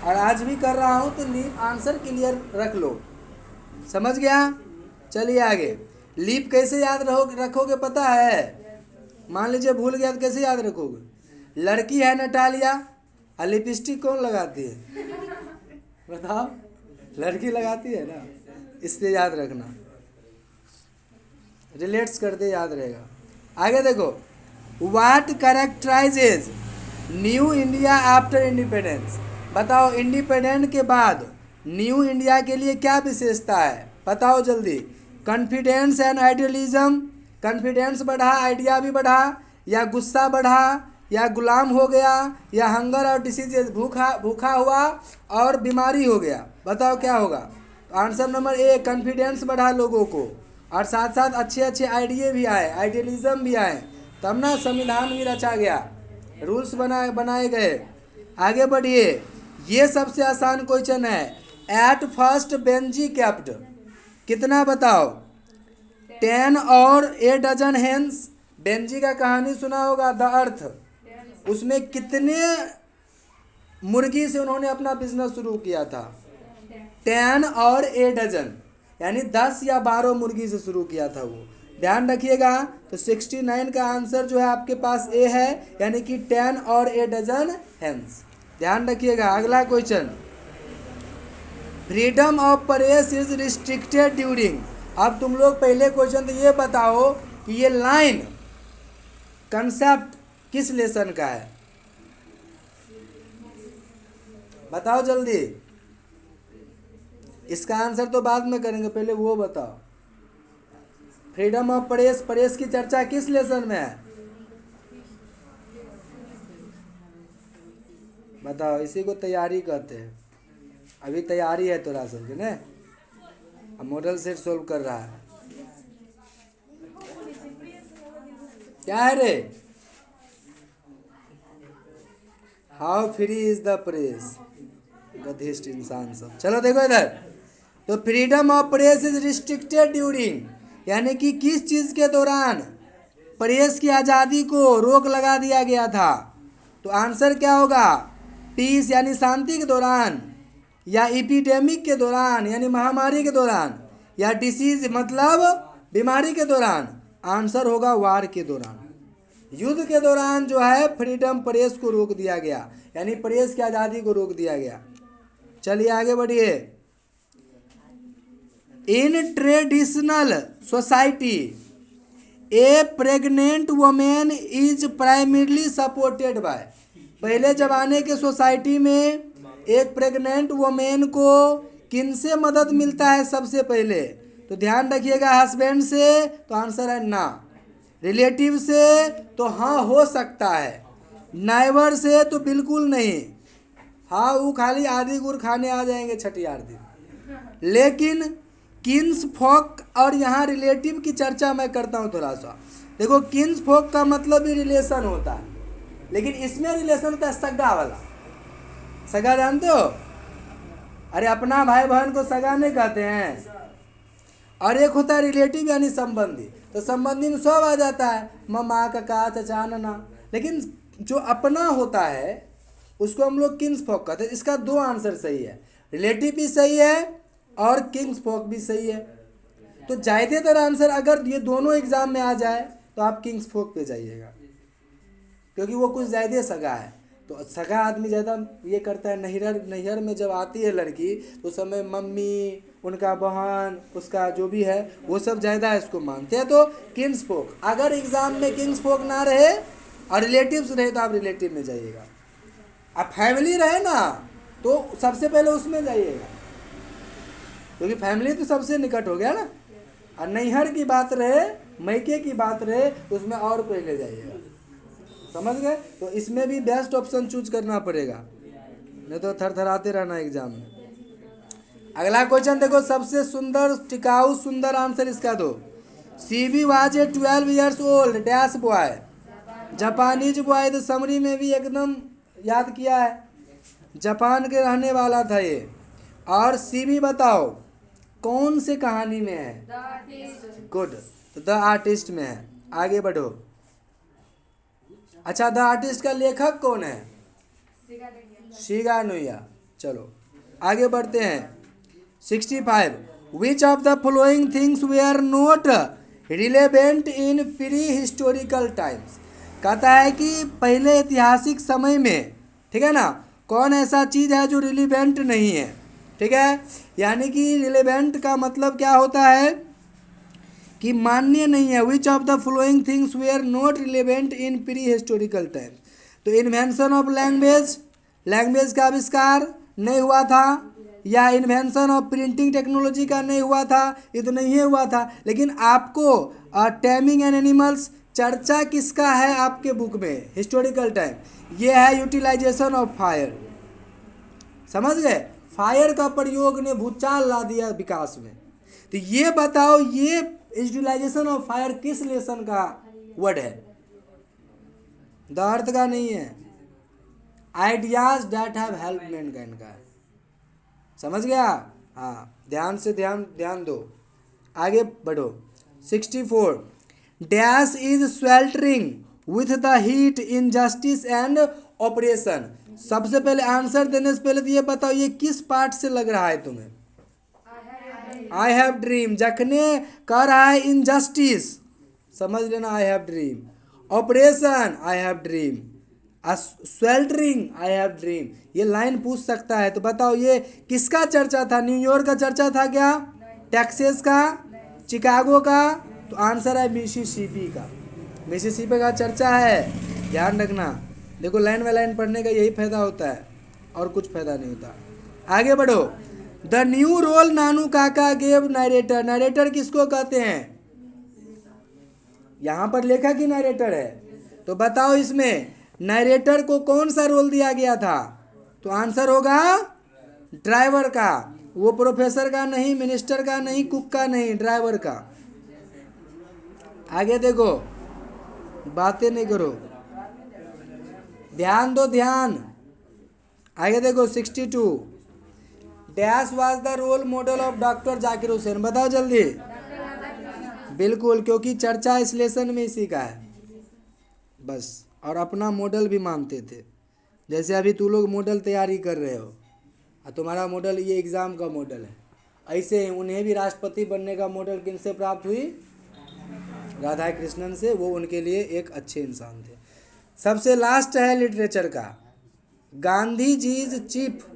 और आज भी कर रहा हूँ, तो लिप आंसर क्लियर रख लो। समझ गया? चलिए आगे। लिप कैसे याद रखोगे पता है? मान लीजिए भूल गया तो कैसे याद रखोगे? लड़की है नटालिया और लिपस्टिक कौन लगाती है? बताओ, लड़की लगाती है ना, इसलिए याद रखना, रिलेट्स करते याद रहेगा। आगे देखो, what कैरेक्टराइजेज new India after independence, बताओ इंडिपेंडेंस के बाद न्यू इंडिया के लिए क्या विशेषता है? बताओ जल्दी। कॉन्फिडेंस एंड आइडियलिज्म, कॉन्फिडेंस बढ़ा, आइडिया भी बढ़ा, या गुस्सा बढ़ा, या गुलाम हो गया, या हंगर और डिसीजेज, भूखा हुआ और बीमारी हो गया? बताओ क्या होगा? तो आंसर नंबर ए, कॉन्फिडेंस बढ़ा लोगों को, और साथ साथ अच्छे अच्छे आइडिया भी आए, आइडियलिज्म भी आए, तब ना संविधान भी रचा गया, रूल्स बनाए गए। आगे बढ़िए, ये सबसे आसान क्वेश्चन है। एट फर्स्ट बेंजी कैप्ट, कितना बताओ? 10 और ए डजन हेन्स, बेंजी का कहानी सुना होगा, द अर्थ, उसमें कितने मुर्गी से उन्होंने अपना बिजनेस शुरू किया था? 10 और ए डजन, यानी 10 या 12 मुर्गी से शुरू किया था वो। ध्यान रखिएगा, तो 69 का आंसर जो है आपके पास ए है, यानी कि 10 और ए डजन हेन्स। ध्यान रखिएगा। अगला question, freedom of press is restricted during, अब तुम लोग पहले क्वेश्चन तो ये बताओ कि ये लाइन कंसेप्ट किस लेसन का है? बताओ जल्दी, इसका आंसर तो बाद में करेंगे, पहले वो बताओ। फ्रीडम ऑफ प्रेस, प्रेस की चर्चा किस लेसन में है? बताओ, इसी को तैयारी कहते हैं। अभी तैयारी है तोरा सबके ने, अब मॉडल सेट सोल्व कर रहा है। क्या है रे? How free is the press, गधिष्ठ इंसान सब। चलो देखो इधर, तो freedom of press is restricted during, यानी कि किस चीज़ के दौरान प्रेस की आज़ादी को रोक लगा दिया गया था। तो आंसर क्या होगा, पीस यानी शांति के दौरान, या इपिडेमिक के दौरान यानी महामारी के दौरान, या डिसीज मतलब बीमारी के दौरान। आंसर होगा वार के दौरान, युद्ध के दौरान जो है फ्रीडम प्रेस को रोक दिया गया, यानी प्रेस की आज़ादी को रोक दिया गया। चलिए आगे बढ़िए। In traditional society A pregnant women is primarily supported by, पहले ज़माने के सोसाइटी में एक प्रेग्नेंट वुमेन को किन से मदद मिलता है सबसे पहले, तो ध्यान रखिएगा, हस्बैंड से तो आंसर है ना, रिलेटिव से तो हाँ हो सकता है, नाइबर से तो बिल्कुल नहीं, हाँ वो खाली आदि गुड़ खाने आ जाएंगे छठियार दिन। लेकिन किन्स फोक और यहाँ रिलेटिव की चर्चा मैं करता हूँ थोड़ा सा। देखो किन्स फोक का मतलब ही रिलेशन होता है, लेकिन इसमें रिलेशन होता है सगा वाला। सगा जानते हो, अरे अपना भाई बहन को सगा नहीं कहते हैं। और एक होता है रिलेटिव यानी संबंधी, तो संबंधी में सब आ जाता है, मामा काका चाचा नाना। लेकिन जो अपना होता है उसको हम लोग किन्स फोक कहते हैं। इसका दो आंसर सही है, रिलेटिव भी सही है और किंग्स फोक भी सही है। तो ज़्यादातर आंसर अगर ये दोनों एग्जाम में आ जाए तो आप किंग्स फोक पे जाइएगा, क्योंकि वो कुछ ज़्यादा सगा है। तो सगा आदमी ज़्यादा ये करता है, नैहर में जब आती है लड़की तो उस समय मम्मी, उनका बहन, उसका जो भी है वो सब ज़्यादा इसको मानते हैं। तो किंग्स फोक, अगर एग्ज़ाम में किंग्स फोक ना रहे और रिलेटिव्स रहे तो आप रिलेटिव में जाइएगा। अब फैमिली रहे ना तो सबसे पहले उसमें जाइएगा, क्योंकि फैमिली तो सबसे निकट हो गया ना। और नैहर की बात रहे, मैके की बात रहे, उसमें और पहले जाइएगा, समझ गए। तो इसमें भी बेस्ट ऑप्शन चूज करना पड़ेगा, नहीं तो थरथराते रहना एग्जाम में। अगला क्वेश्चन देखो, सबसे सुंदर टिकाऊ सुंदर आंसर इसका दो। CB was a 12 years old dash boy, Japanese boy. तो समरी में भी एकदम याद किया है, जापान के रहने वाला था ये। और सीबी बताओ कौन से कहानी में है, गुड, तो द आर्टिस्ट में है। आगे बढ़ो। अच्छा, द आर्टिस्ट का लेखक कौन है, शिगा नोया। चलो आगे बढ़ते हैं। 65 which of the following things were not relevant in pre historical times. कहता है कि पहले ऐतिहासिक समय में, ठीक है ना, कौन ऐसा चीज़ है जो रिलेवेंट नहीं है, ठीक है। यानी कि रिलेवेंट का मतलब क्या होता है कि मान्य नहीं है। Which of the following things were not relevant in pre historical time. तो इन्वेंशन ऑफ लैंग्वेज, लैंग्वेज का आविष्कार नहीं हुआ था, या इन्वेंशन ऑफ प्रिंटिंग टेक्नोलॉजी का नहीं हुआ था, ये तो नहीं हुआ था। लेकिन आपको टेमिंग एंड एनिमल्स चर्चा किसका है आपके बुक में हिस्टोरिकल टाइम, ये है यूटिलाइजेशन ऑफ फायर। समझ गए, फायर का प्रयोग ने भूचाल ला दिया विकास में। तो ये बताओ, ये यूटिलाइजेशन ऑफ फायर किस लेसन का वर्ड है, द अर्थ का नहीं है, ideas that have help mankind का है। समझ गया, हाँ, ध्यान से ध्यान दो। आगे बढ़ो। 64 dash is sweltering with the heat injustice and operation. सबसे पहले आंसर देने से पहले तो ये बताओ, ये किस पार्ट से लग रहा है तुम्हें, आई हैव ड्रीम। जखने कह रहा है इनजस्टिस, समझ लेना आई have dream. Operation I have dream, sweltering I have dream. ये लाइन पूछ सकता है। तो बताओ ये किसका चर्चा था, न्यूयॉर्क का चर्चा था क्या, टेक्सास का, चिकागो का। तो आंसर है मिसिसिपी का, मिसिसिपी का चर्चा है, ध्यान रखना। देखो लाइन बाय लाइन पढ़ने का यही फायदा होता है, और कुछ फायदा नहीं होता। आगे बढ़ो। द न्यू रोल नानू काका गेव नरेटर। नरेटर किसको कहते हैं, यहाँ पर लेखक ही नरेटर है। तो बताओ इसमें नरेटर को कौन सा रोल दिया गया था। तो आंसर होगा ड्राइवर का, वो प्रोफेसर का नहीं, मिनिस्टर का नहीं, कुक का नहीं, ड्राइवर का। आगे देखो, बातें नहीं करो, ध्यान दो ध्यान। आगे देखो 62 dash was the role model of doctor Zakir Hussain, बताओ जल्दी। बिल्कुल, क्योंकि चर्चा इस लेसन में इसी का है बस, और अपना मॉडल भी मानते थे। जैसे अभी तू लोग मॉडल तैयारी कर रहे हो और तुम्हारा मॉडल ये एग्ज़ाम का मॉडल है, ऐसे ही उन्हें भी राष्ट्रपति बनने का मॉडल किन से प्राप्त हुई? राधा कृष्णन से। वो उनके लिए एक अच्छे इंसान थे। सबसे लास्ट है लिटरेचर का, Gandhi ji's chief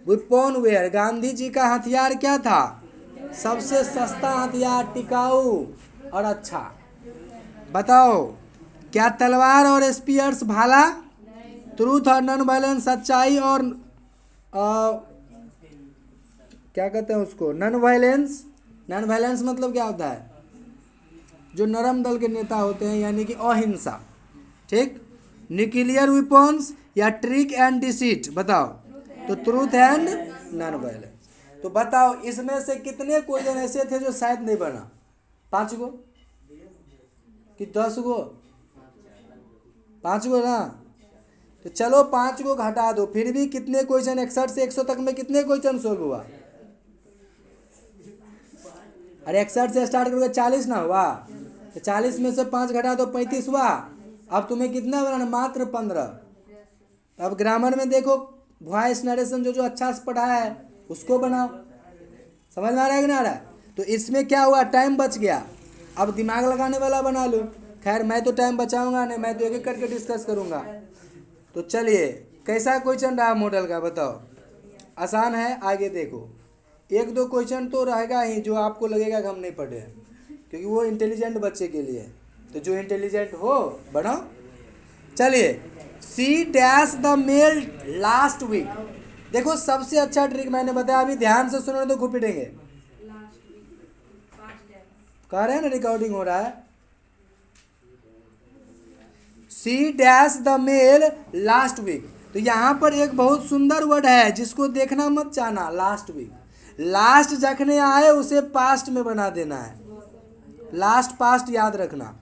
weapon were. Gandhi ji का हथियार क्या था? सबसे सस्ता हथियार, टिकाऊ और अच्छा। बताओ, क्या तलवार और स्पीयर्स? भाला? ट्रूथ और नॉन वायलेंस, सच्चाई और क्या कहते हैं उसको? Non violence. नॉन वायलेंस मतलब क्या होता है? जो नरम दल के नेता होते हैं, यानी कि अहिंसा। ठीक। न्यूक्लियर वेपन्स या ट्रिक एंड डिसीट? बताओ। तो ट्रूथ एंड नॉन वायलेंस। तो बताओ, इसमें से कितने क्वेश्चन ऐसे थे जो शायद नहीं बना? 5 गो कि 10 गो? 5 गो ना। तो चलो 5 को घटा दो, फिर भी कितने क्वेश्चन? 61 से 100 तक में कितने क्वेश्चन सोल्व हुआ? अरे 61 से स्टार्ट करोगे 40 ना हुआ, तो 40 में से 5 घटा दो 35 हुआ। अब तुम्हें कितना बनाना? मात्र 15। अब ग्रामर में देखो, वॉइस नरेशन जो जो अच्छा से पढ़ा है उसको बनाओ। समझ में आ रहा है कि नहीं आ रहा है? तो इसमें क्या हुआ? टाइम बच गया। अब दिमाग लगाने वाला बना लो। खैर मैं तो टाइम बचाऊंगा नहीं, मैं तो एक एक करके डिस्कस करूंगा। तो चलिए, कैसा क्वेश्चन रहा मॉडल का? बताओ। आसान है, आगे देखो। 1-2 क्वेश्चन तो रहेगा ही जो आपको लगेगा कि हम नहीं पढ़े हैं, क्योंकि वो इंटेलिजेंट बच्चे के लिए है। तो जो इंटेलिजेंट हो बढ़ो। चलिए, see dash the mail last week. देखो, सबसे अच्छा ट्रिक मैंने बताया, अभी ध्यान से सुनो तो खूब पिटेंगे। कह रहे हैं ना, रिकॉर्डिंग हो रहा है। See dash the mail last week. तो यहाँ पर एक बहुत सुंदर वर्ड है जिसको देखना मत चाहना, लास्ट वीक। लास्ट जखने आए उसे पास्ट में बना देना है। लास्ट पास्ट याद रखना,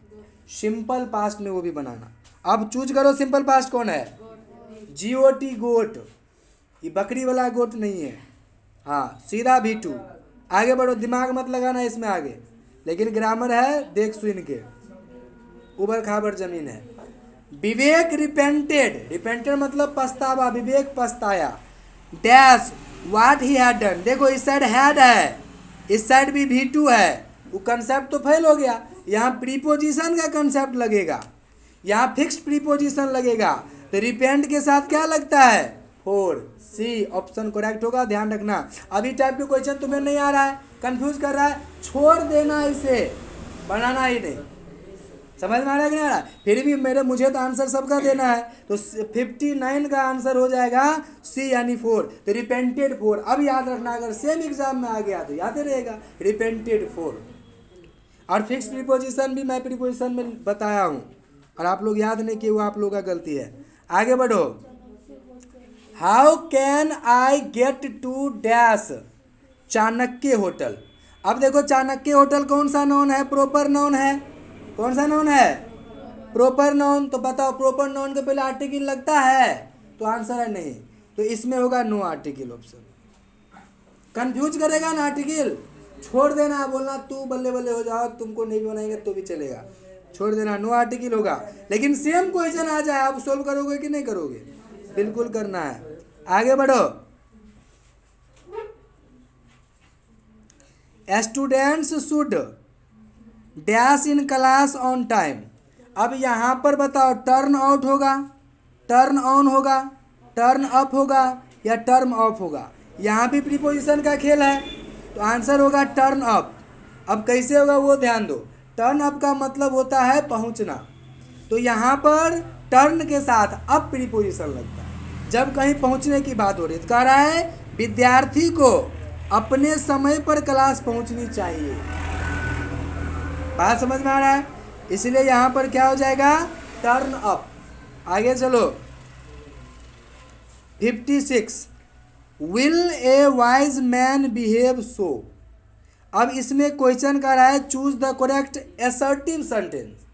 सिंपल पास्ट में वो भी बनाना। अब चूज करो, सिंपल पास्ट कौन है? GOT, गोट। ये बकरी वाला गोट नहीं है। हाँ, सीधा V2। आगे बढ़ो, दिमाग मत लगाना इसमें आगे, लेकिन ग्रामर है देख सुन के, उबर खाबर जमीन है। विवेक रिपेंटेड। रिपेंटेड मतलब पछतावा, विवेक पछताया। Dash what he had done. देखो, इस साइड हैड है, इस साइड भी V2 है। वो कंसेप्ट तो फेल हो गया। यहाँ प्रीपोजिशन का कंसेप्ट लगेगा, यहाँ फिक्स्ड प्रीपोजिशन लगेगा। तो रिपेंट के साथ क्या लगता है? 4। सी ऑप्शन करेक्ट होगा, ध्यान रखना। अभी टाइप के क्वेश्चन तुम्हें नहीं आ रहा है, कंफ्यूज कर रहा है, छोड़ देना, इसे बनाना ही नहीं। समझ में आ रहा है कि नहीं आ रहा? फिर भी मुझे तो आंसर सबका देना है। तो 59 का आंसर हो जाएगा सी, यानी 4। तो रिपेंटेड 4। अब याद रखना, अगर सेम एग्जाम में आ गया तो याद रहेगा, रिपेंटेड 4। और फिक्स प्रीपोजिशन भी मैं प्रीपोजिशन में बताया हूँ, और आप लोग याद नहीं किए, वो आप लोगों का गलती है। आगे बढ़ो। How can I get to dash Chanakya hotel. अब देखो, चाणक्य होटल कौन सा नाउन है? प्रॉपर नाउन है। कौन सा नाउन है? Proper noun. तो बताओ, प्रॉपर नाउन के पहले आर्टिकल लगता है? तो आंसर है नहीं। तो इसमें होगा नो आर्टिकल ऑप्शन। कंफ्यूज करेगा ना आर्टिकल, छोड़ देना, बोलना तू बल्ले बल्ले हो जाओ, तुमको नहीं भी बनाएंगे तो भी चलेगा, छोड़ देना, नो आर्टिकल होगा। लेकिन सेम क्वेश्चन आ जाए, आप सोल्व करोगे कि नहीं करोगे? बिल्कुल करना है। आगे बढ़ो। Students should dash in class on time. अब यहाँ पर बताओ, टर्न आउट होगा, टर्न ऑन होगा, टर्न अप होगा या टर्न ऑफ होगा? यहाँ भी प्रीपोजिशन का खेल है, तो आंसर होगा टर्न अप। अब कैसे होगा वो ध्यान दो। टर्न अप का मतलब होता है पहुँचना, तो यहाँ पर टर्न के साथ अप प्रीपोजिशन लगता है जब कहीं पहुँचने की बात हो रही है। तो कह रहा है विद्यार्थी को अपने समय पर क्लास पहुँचनी चाहिए। बात समझ में आ रहा है? इसलिए यहाँ पर क्या हो जाएगा? Turn up. आगे चलो। 56 will a wise man behave सो। अब इसमें क्वेश्चन कर रहा है choose the correct assertive sentence.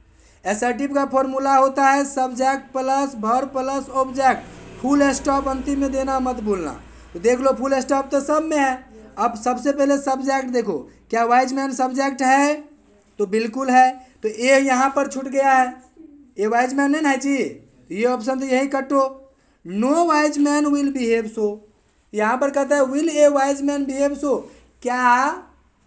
Assertive का फॉर्मूला होता है subject plus verb plus object, full stop अंतिम में देना मत भूलना। तो देख लो फुल स्टॉप तो सब में है। अब सबसे पहले सब्जेक्ट देखो, क्या वाइज मैन सब्जेक्ट है? तो बिल्कुल है। तो ए यहाँ पर छूट गया है, ए वाइज मैन नहीं ना जी, तो ये ऑप्शन तो यही कटो। No wise man will behave so, यहाँ पर कहता है will a wise man behave so, क्या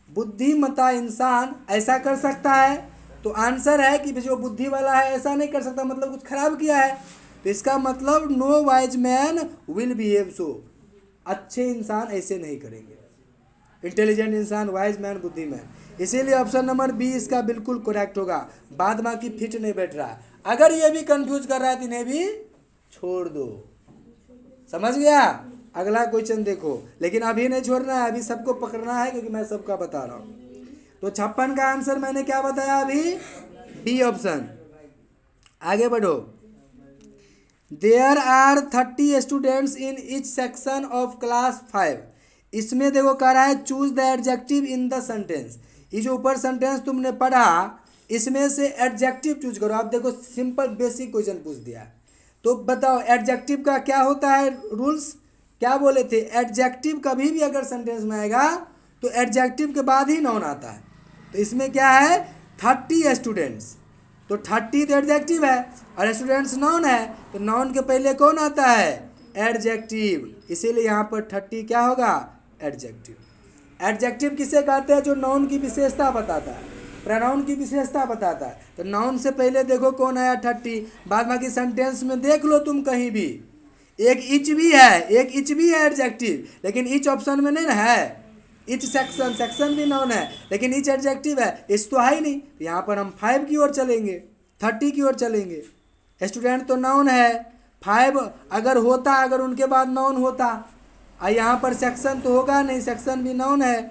बुद्धिमता इंसान ऐसा कर सकता है? तो आंसर है कि जो बुद्धि वाला है ऐसा नहीं कर सकता, मतलब कुछ खराब किया है। तो इसका मतलब no wise man will behave so, अच्छे इंसान ऐसे नहीं करेंगे, इंटेलिजेंट इंसान, वाइज मैन, बुद्धिमान। इसीलिए ऑप्शन नंबर बी इसका बिल्कुल करेक्ट होगा। बाद बाकी फिट नहीं बैठ रहा है। अगर ये भी कंफ्यूज कर रहा है तो इन्हें भी छोड़ दो। समझ गया? अगला क्वेश्चन देखो, लेकिन अभी नहीं छोड़ना है, अभी सबको पकड़ना है क्योंकि मैं सबका बता रहा हूँ। तो 56 का आंसर मैंने क्या बताया अभी? B option. आगे बढ़ो। There are 30 students in each section of class 5। इसमें देखो कह रहा है choose the adjective in the sentence. ये जो ऊपर सेंटेंस तुमने पढ़ा इसमें से एडजेक्टिव चूज करो। आप देखो सिंपल बेसिक क्वेश्चन पूछ दिया, तो बताओ एडजेक्टिव का क्या होता है रूल्स? क्या बोले थे? एडजेक्टिव कभी भी अगर सेंटेंस में आएगा तो एडजेक्टिव के बाद ही नाउन आता है। तो इसमें क्या है? 30 स्टूडेंट्स, तो 30 तो एडजेक्टिव है और स्टूडेंट्स नाउन है, तो नाउन के पहले कौन आता है? एडजेक्टिव। इसीलिए यहाँ पर 30 क्या होगा? एडजेक्टिव। एडजेक्टिव किसे कहते हैं? जो नाउन की विशेषता बताता है, प्रोनाउन की विशेषता बताता है। तो नाउन से पहले देखो कौन आया? 30। बाद बाकी सेंटेंस में देख लो तुम कहीं भी, एक इच भी है, एक इच भी है एडजेक्टिव, लेकिन इच ऑप्शन में नहीं ना है। इच सेक्शन, सेक्शन भी नाउन है लेकिन इच एडजेक्टिव है, इस तो है ही नहीं। तो यहाँ पर हम 5 की ओर चलेंगे, 30 की ओर चलेंगे। स्टूडेंट तो नाउन है, 5 अगर होता, अगर उनके बाद नाउन होता, और यहाँ पर सेक्शन तो होगा नहीं, सेक्शन भी नाउन है।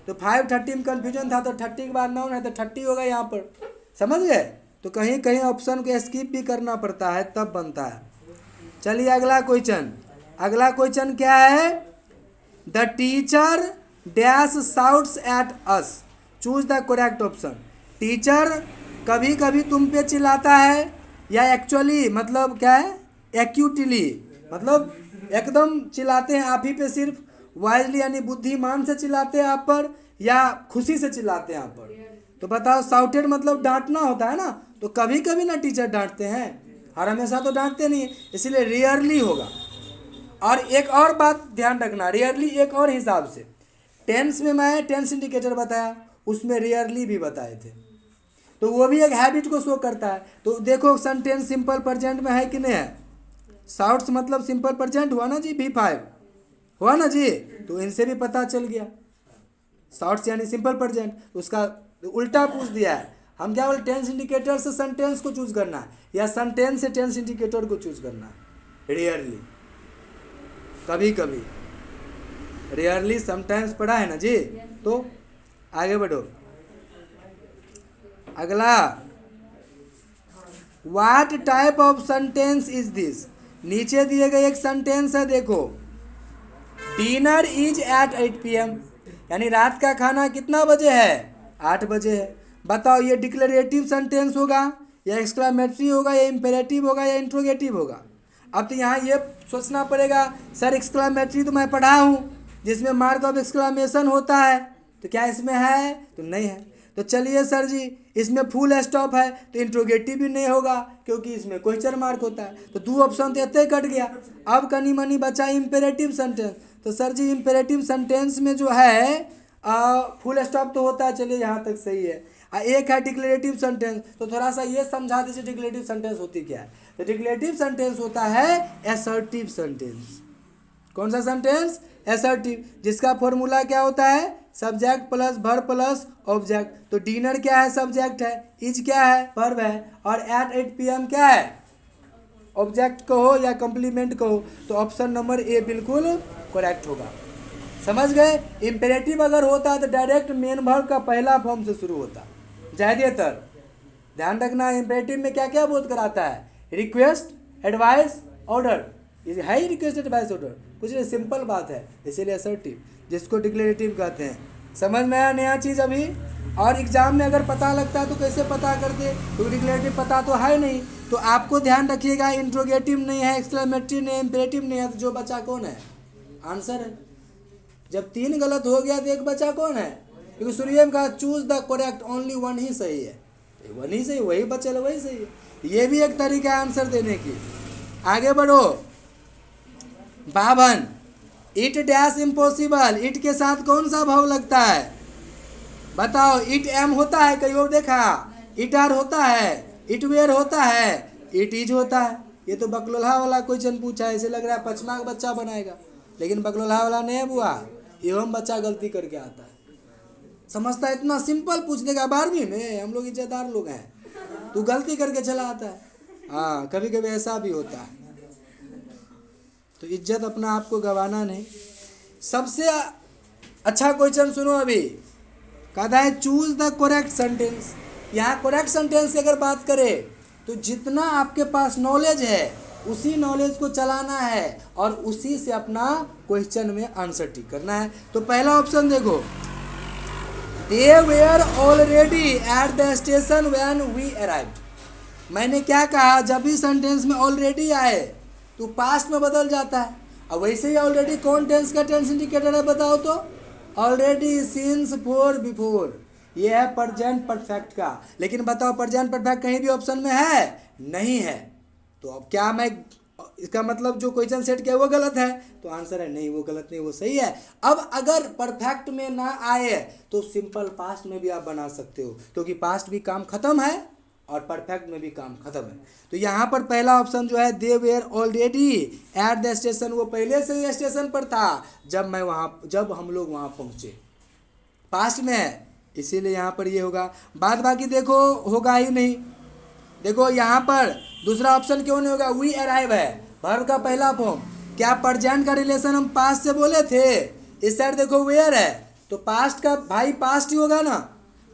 तो 5 30 में कन्फ्यूजन था, तो 30 के बाद नाउन है तो 30 होगा यहाँ पर। समझ गए? तो कहीं कहीं ऑप्शन को स्किप भी करना पड़ता है तब बनता है। चलिए अगला क्वेश्चन। अगला क्वेश्चन क्या है? The teacher dash shouts at us, choose the correct option. Teacher कभी कभी तुम पे चिल्लाता है, या एक्चुअली मतलब क्या है? एक्यूटली, मतलब एकदम चिल्लाते हैं आप ही पे, सिर्फ वाइजली यानी बुद्धिमान से चिल्लाते हैं आप पर, या खुशी से चिल्लाते हैं आप पर? तो बताओ, साउटेड मतलब डांटना होता है ना, तो कभी कभी ना टीचर डांटते हैं और हमेशा तो डांटते नहीं है, इसलिए रेयरली होगा। और एक और बात ध्यान रखना, रेयरली एक और हिसाब से, टेंस में मैं टेंस इंडिकेटर बताया, उसमें रेयरली भी बताए थे, तो वो भी एक हैबिट को शो करता है। तो देखो सेंटेंस सिंपल प्रेजेंट में है कि नहीं है? साउट्स मतलब सिंपल प्रेजेंट हुआ ना जी, V5 हुआ ना जी, तो इनसे भी पता चल गया। साउट्स यानी सिंपल प्रेजेंट, उसका उल्टा पूछ दिया है। हम क्या बोले? टेंस इंडिकेटर से सेंटेंस को चूज करना है, या सेंटेंस से टेंस इंडिकेटर को चूज करना है। रेयरली, कभी कभी, रेयरली समटाइम्स पढ़ा है ना जी। तो आगे बढ़ो। अगला, what type of sentence is this? नीचे दिए गए एक सेंटेंस है, देखो, डिनर इज एट 8 PM, यानी रात का खाना कितना बजे है? 8 बजे है। बताओ ये डिक्लेरेटिव सेंटेंस होगा, या एक्सक्लामेटरी होगा, या इम्पेरेटिव होगा, या इंट्रोगेटिव होगा? अब तो यहाँ ये सोचना पड़ेगा, सर एक्सक्लामेटरी तो मैं पढ़ा हूँ जिसमें मार्क ऑफ एक्सक्लामेशन होता है, तो क्या इसमें है? तो नहीं है। तो चलिए सर जी, इसमें फुल स्टॉप है तो इंट्रोगेटिव भी नहीं होगा क्योंकि इसमें क्वेश्चन मार्क होता है। तो 2 ऑप्शन तो इतने कट गया। अब कनी मनी बचा इम्पेरेटिव सेंटेंस। तो सर जी इम्पेरेटिव सेंटेंस में जो है फुल स्टॉप तो होता है, चलिए यहाँ तक सही है। एक है डिक्लेरेटिव सेंटेंस, तो थोड़ा सा ये समझा दीजिए डिक्लेरेटिव सेंटेंस होती क्या है? तो डिक्लेरेटिव सेंटेंस होता है असर्टिव सेंटेंस। कौन सा सेंटेंस? असर्टिव, जिसका फॉर्मूला क्या होता है? Subject plus verb plus object. तो डिनर क्या है? सब्जेक्ट है, इज क्या है? वर्ब है, और एट 8 PM क्या है? ऑब्जेक्ट कहो या कंप्लीमेंट कहो। तो ऑप्शन नंबर ए बिल्कुल करेक्ट होगा। समझ गए? इंपेरेटिव अगर होता है तो डायरेक्ट मेन वर्ब का पहला फॉर्म से शुरू होता, ज़्यादातर। ध्यान रखना, इंपेरेटिव में क्या क्या बोध कराता है? Request, advice, order. ये है ही रिक्वेस्ट, एडवाइस, ऑर्डर, कुछ नहीं, सिंपल बात है। इसीलिए असर्टिव, जिसको डिक्लेरेटिव कहते हैं। समझ में आया नया चीज़ अभी? और एग्जाम में अगर पता लगता है तो कैसे पता करते? तो डिक्लेरेटिव पता तो है नहीं, तो आपको ध्यान रखिएगा इंट्रोगेटिव नहीं है, एक्सक्लेमेटरी नहीं है, इंपेरेटिव नहीं है, तो जो बचा कौन है? आंसर है। जब 3 गलत हो गया तो एक बचा कौन है, क्योंकि सूर्य में कहा चूज द करेक्ट ओनली 1 ही सही है, 1 ही सही, वही बचल वही सही है। ये भी एक तरीका है आंसर देने की। आगे बढ़ो। 52 इट डैश इम्पॉसिबल, इट के साथ कौन सा भाव लगता है बताओ। इट एम होता है, कहीं और देखा, इट आर होता है, इट वेयर होता है, इट इज होता है। ये तो बकलोल्हा वाला क्वेश्चन पूछा है, इसे लग रहा है 5वां का बच्चा बनाएगा, लेकिन बकलोल्हा वाला नहीं है बुआ, एवं बच्चा गलती करके आता है। समझता है इतना सिंपल पूछ देगा, 12वीं में हम लोग इज्जतदार लोग हैं, तू गलती करके चला आता है। हाँ कभी कभी ऐसा भी होता है, तो इज्जत अपना आपको गंवाना नहीं। सबसे अच्छा क्वेश्चन सुनो अभी, कहता है चूज द करेक्ट सेंटेंस। यहाँ करेक्ट सेंटेंस की अगर बात करें तो जितना आपके पास नॉलेज है उसी नॉलेज को चलाना है और उसी से अपना क्वेश्चन में आंसर टिक करना है। तो पहला ऑप्शन देखो, they were already at the station when we arrived. मैंने क्या कहा, जब भी सेंटेंस में ऑलरेडी आए तो पास्ट में बदल जाता है। अब वैसे ही ऑलरेडी कौन टेंस का टेंस इंडिकेटर है बताओ तो, ऑलरेडी, सिंस, फॉर, बिफोर, ये है प्रेजेंट परफेक्ट का। लेकिन बताओ प्रेजेंट परफेक्ट कहीं भी ऑप्शन में है नहीं है, तो अब क्या मैं इसका मतलब जो क्वेश्चन सेट किया वो गलत है, तो आंसर है नहीं वो गलत नहीं वो सही है। अब अगर परफेक्ट में ना आए तो सिंपल पास्ट में भी आप बना सकते हो, क्योंकि पास्ट भी काम खत्म है और परफेक्ट में भी काम खत्म है। तो यहाँ पर पहला ऑप्शन जो है, they were already at the station, वो पहले से ही स्टेशन पर था जब हम लोग वहाँ पहुँचे, पास्ट में है, इसीलिए यहाँ पर ये होगा। बाद बाकी देखो होगा ही नहीं। देखो यहाँ पर दूसरा ऑप्शन क्यों नहीं होगा, वी अराइव है, वर्ब का पहला फॉर्म। क्या प्रेजेंट का रिलेशन हम पास्ट से बोले थे, इस साइड देखो वेयर है, तो पास्ट का भाई पास्ट ही होगा ना,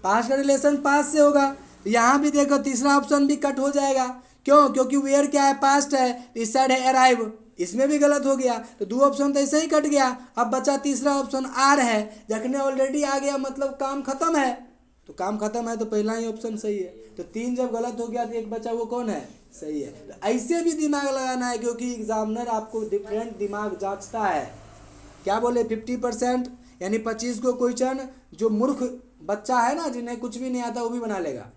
पास्ट का रिलेशन पास्ट से होगा। यहाँ भी देखो तीसरा ऑप्शन भी कट हो जाएगा, क्यों, क्योंकि वेयर क्या है, पास्ट है, इस साइड है अराइव, इसमें भी गलत हो गया, तो 2 ऑप्शन तो ऐसे ही कट गया। अब बचा तीसरा ऑप्शन आर है, जखने ऑलरेडी आ गया मतलब काम खत्म है, तो काम खत्म है तो पहला ही ऑप्शन सही है। तो 3 जब गलत हो गया तो एक बचा वो कौन है, सही है। तो ऐसे भी दिमाग लगाना है, क्योंकि एग्जामिनर आपको डिफरेंट दिमाग जांचता है। क्या बोले 50% यानी 25 को क्वेश्चन जो मूर्ख बच्चा है ना, जिन्हें कुछ भी नहीं आता वो भी बना लेगा।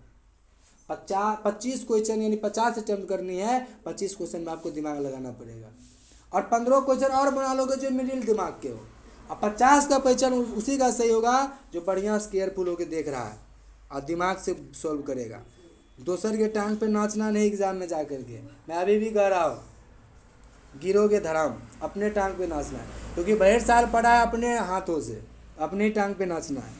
25 क्वेश्चन यानी 50 अटेम्प्ट करनी है, 25 क्वेश्चन में आपको दिमाग लगाना पड़ेगा, और 15 क्वेश्चन और बना लोगे जो मिडिल दिमाग के हो। अब 50 का क्वेश्चन उसी का सही होगा जो बढ़िया से केयरफुल होकर देख रहा है और दिमाग से सॉल्व करेगा। दोसर के टांग पे नाचना नहीं एग्जाम में जा करके, मैं अभी भी कह रहा हूँ, गिरोगे धड़ाम, अपने टांग पे नाचना है, क्योंकि 62 साल पढ़ा है अपने हाथों से, अपने ही टांग पे नाचना है।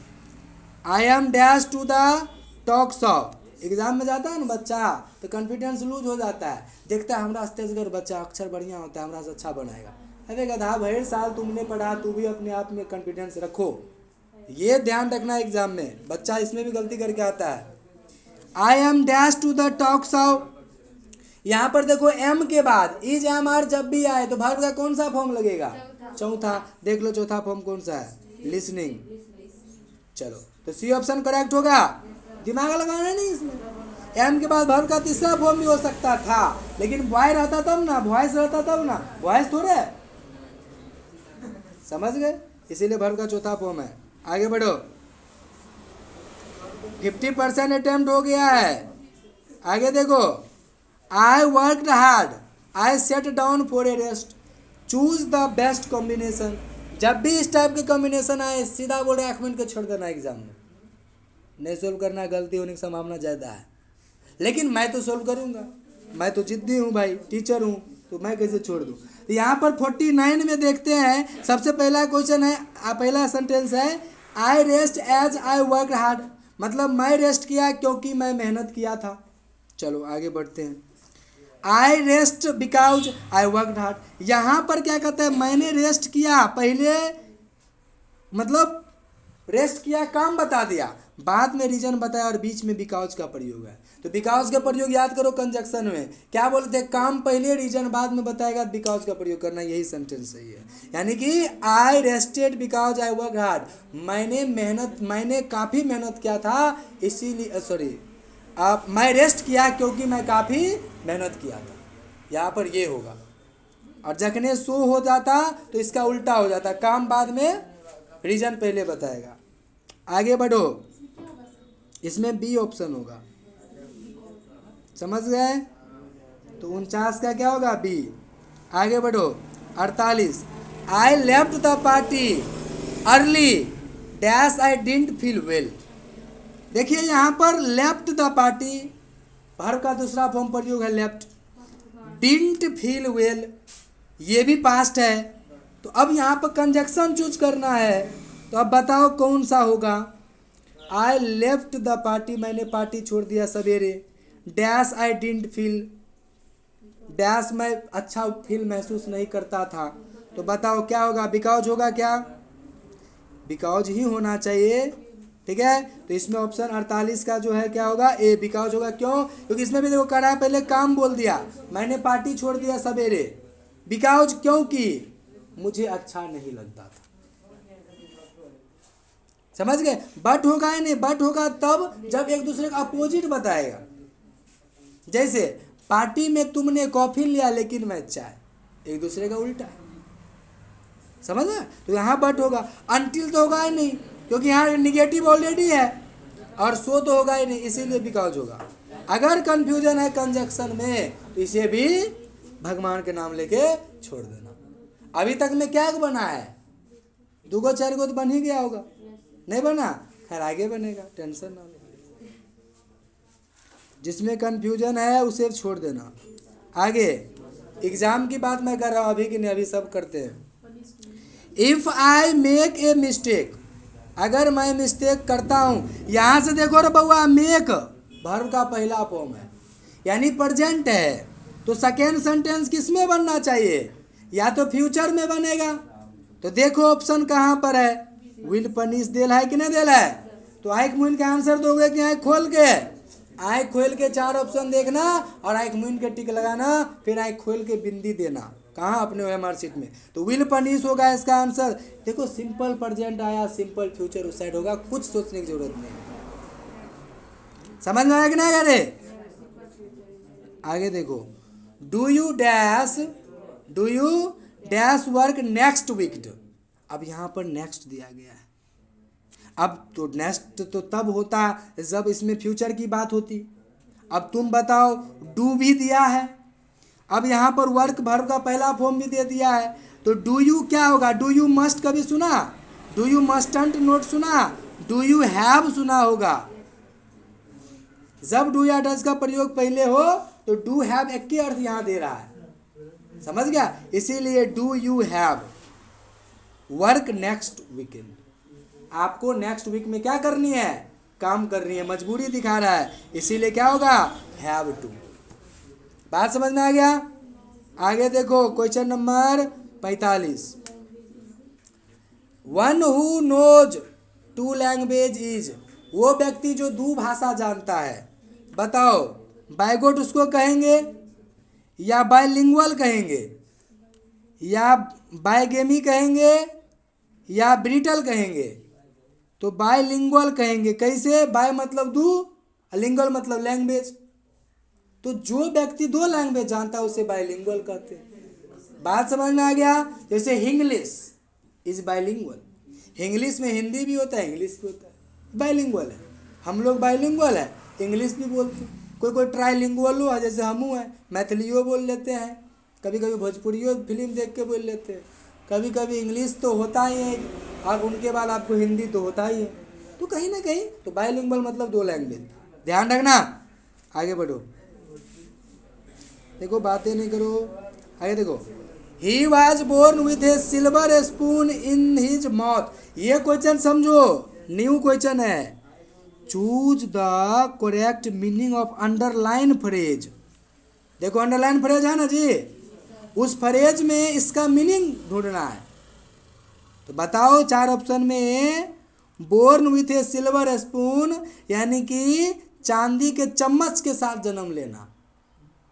I am dash to the talk shop. Exam में जाता है ना बच्चा तो कॉन्फिडेंस लूज हो जाता है, देखता है हमरा से तेजगर बच्चा, अक्षर बढ़िया होता है, हमरा से अच्छा बनाएगा। अरे गधा, 62 साल तुमने पढ़ा, तू भी अपने आप में कॉन्फिडेंस रखो, ये ध्यान रखना एग्जाम में। बच्चा इसमें भी गलती करके आता है। I am dash to the talk shop, यहाँ पर देखो एम के बाद इज एम आर जब भी आए तो वर्ब का कौन सा फॉर्म लगेगा, चौथा। देख लो चौथा फॉर्म कौन सा है, लिसनिंग। चलो तो सी ऑप्शन करेक्ट होगा, दिमाग लगाना नहीं इसमें। एम के बाद वर्ब का तीसरा फॉर्म भी हो सकता था, लेकिन बॉय रहता तब ना, वॉइस रहता तब ना, वॉइस थोड़े, समझ गए, इसीलिए वर्ब का चौथा फॉर्म है। आगे बढ़ो, 50% अटेम्प्ट हो गया है। आगे देखो, I worked hard, I set down for a rest, choose the best combination. जब भी इस टाइप के कॉम्बिनेशन आए सीधा बोल रहे आँख के छोड़ देना, एग्जाम में नहीं सोल्व करना, गलती होने की संभावना ज़्यादा है। लेकिन मैं तो सोल्व करूँगा, मैं तो जिद्दी हूँ भाई, टीचर हूँ, तो मैं कैसे छोड़ दूँ। तो यहाँ पर 49 में देखते हैं, सबसे पहला क्वेश्चन है, पहला सेंटेंस है I rest as I work hard, मतलब मैं रेस्ट किया क्योंकि मैं मेहनत किया था। चलो आगे बढ़ते हैं। आई rest because I work hard, यहाँ पर क्या कहता है, मैंने रेस्ट किया, पहले मतलब रेस्ट किया काम बता दिया, बाद में रीजन बताया और बीच में बिकॉज का प्रयोग है। तो बिकॉज का प्रयोग याद करो कंजक्शन में, क्या बोलते हैं, काम पहले रीजन बाद में बताएगा, बिकॉज का प्रयोग करना, यही सेंटेंस सही है। यानी कि I rested because I work hard, मैंने काफ़ी मेहनत किया था, इसीलिए मैं रेस्ट किया क्योंकि मैं काफ़ी मेहनत किया था, यहाँ पर ये होगा। और जखने सो हो जाता तो इसका उल्टा हो जाता, काम बाद में, रीजन पहले बताएगा। आगे बढ़ो, इसमें बी ऑप्शन होगा, समझ गए? तो 49 का क्या होगा? बी। आगे बढ़ो, 48, I left the party early dash I didn't feel well. देखिए यहाँ पर लेफ्ट द पार्टी, वर्ब का दूसरा फॉर्म प्रयोग है लेफ्ट, डिडंट फील वेल ये भी पास्ट है। तो अब यहाँ पर कंजक्शन चूज करना है, तो अब बताओ कौन सा होगा? आई लेफ्ट द पार्टी, मैंने पार्टी छोड़ दिया सवेरे, dash I didn't feel, dash मैं अच्छा फील महसूस नहीं करता था। तो बताओ क्या होगा? बिकॉज होगा क्या? बिकॉज ही होना चाहिए, ठीक है। तो इसमें ऑप्शन 48 का जो है क्या होगा? ए, बिकॉज होगा। क्यों? क्योंकि इसमें भी देखो करा है, पहले काम बोल दिया, मैंने पार्टी छोड़ दिया सवेरे, बिकॉज क्योंकि मुझे अच्छा नहीं लगता था, समझ गए? बट होगा या नहीं? बट होगा तब जब एक दूसरे का अपोजिट बताएगा। जैसे पार्टी में तुमने कॉफी लिया लेकिन मैं चाय, एक दूसरे का उल्टा है, समझ गए? तो यहाँ बट होगा। अनटिल तो होगा ही नहीं, क्योंकि यहाँ निगेटिव ऑलरेडी है, और सो तो होगा ही नहीं, इसीलिए बिकॉज होगा। अगर कंफ्यूजन है कंजक्शन में तो इसे भी भगवान के नाम लेके छोड़ देना। अभी तक में क्या बना है? 2 4 तो बन ही गया होगा, नहीं बना? खैर आगे बनेगा, टेंशन ना लो। जिसमें कंफ्यूजन है उसे छोड़ देना। आगे एग्जाम की बात मैं कर रहा हूँ, अभी की नहीं, अभी सब करते हैं। If I make a mistake, अगर मैं मिस्टेक करता हूँ, यहाँ से देखो रे बउआ, मेक वर्ब का पहला फॉर्म है, यानी प्रेजेंट है, तो सेकेंड सेंटेंस किस में बनना चाहिए? या तो फ्यूचर में बनेगा। तो देखो ऑप्शन कहाँ पर है, विल पनिश देल है कि नहीं देल है? तो आँख मूंद के आंसर दोगे कि आँख खोल के? आँख खोल के 4 ऑप्शन देखना और आँख मूंद के टिक लगाना, फिर आँख खोल के बिंदी देना। कहाँ? अपने ओएमआर शीट में। तो विल पनिश होगा इसका आंसर। देखो सिंपल प्रेजेंट आया, सिंपल फ्यूचर उस साइड होगा, कुछ सोचने की जरूरत नहीं। समझ में आया कि नहीं आया रे? आगे देखो, do you dash work next week. अब यहाँ पर नेक्स्ट दिया गया है। अब तो नेक्स्ट तो तब होता जब इसमें फ्यूचर की बात होती। अब तुम बताओ, डू भी दिया है, अब यहाँ पर वर्क वर्ब का पहला फॉर्म भी दे दिया है, तो डू यू क्या होगा? डू यू मस्ट कभी सुना? डू यू मस्टंट नोट सुना? डू यू हैव सुना होगा। जब डू या डज का प्रयोग पहले हो तो डू हैव एक ही अर्थ यहाँ दे रहा है, समझ गया? इसीलिए do you have work next weekend. आपको नेक्स्ट वीक में क्या करनी है? काम करनी है, मजबूरी दिखा रहा है, इसीलिए क्या होगा? Have to. बात समझ में आ गया? आगे देखो question number 45, one who knows 2 language is, वो व्यक्ति जो 2 भाषा जानता है। बताओ बायगोट उसको कहेंगे या बायलिंगुअल कहेंगे या बायगेमी कहेंगे या ब्रिटल कहेंगे? तो बायलिंगुअल कहेंगे। कैसे? बाय मतलब 2, लिंगुअल मतलब लैंग्वेज। तो जो व्यक्ति 2 लैंग्वेज जानता है उसे बायलिंगुअल कहते हैं। बात समझ में आ गया? जैसे इंग्लिश इज बायलिंगुअल, इंग्लिश में हिंदी भी होता है इंग्लिश भी होता है, बायलिंगुअल है। हम लोग बायलिंगुअल है, इंग्लिश भी बोलते हैं। कोई ट्राइलिंगुअल हो, जैसे हमू हैं, मैथिलियो बोल लेते हैं, कभी कभी भोजपुरियो फिल्म देख के बोल लेते हैं, कभी कभी इंग्लिश तो होता ही है और उनके बाद आपको हिंदी तो होता ही है। तो कहीं ना कहीं तो बायलिंगुअल मतलब 2 लैंग्वेज, ध्यान रखना। आगे बढ़ो, देखो बातें नहीं करो। आगे देखो, he was born with a silver spoon in his mouth. ये क्वेश्चन समझो, न्यू क्वेश्चन है। Choose the correct meaning of underline phrase. देखो अंडरलाइन फ्रेज है ना जी, उस फ्रेज में इसका मीनिंग ढूंढना है। तो बताओ 4 ऑप्शन में, born with a silver spoon यानी कि चांदी के चम्मच के साथ जन्म लेना,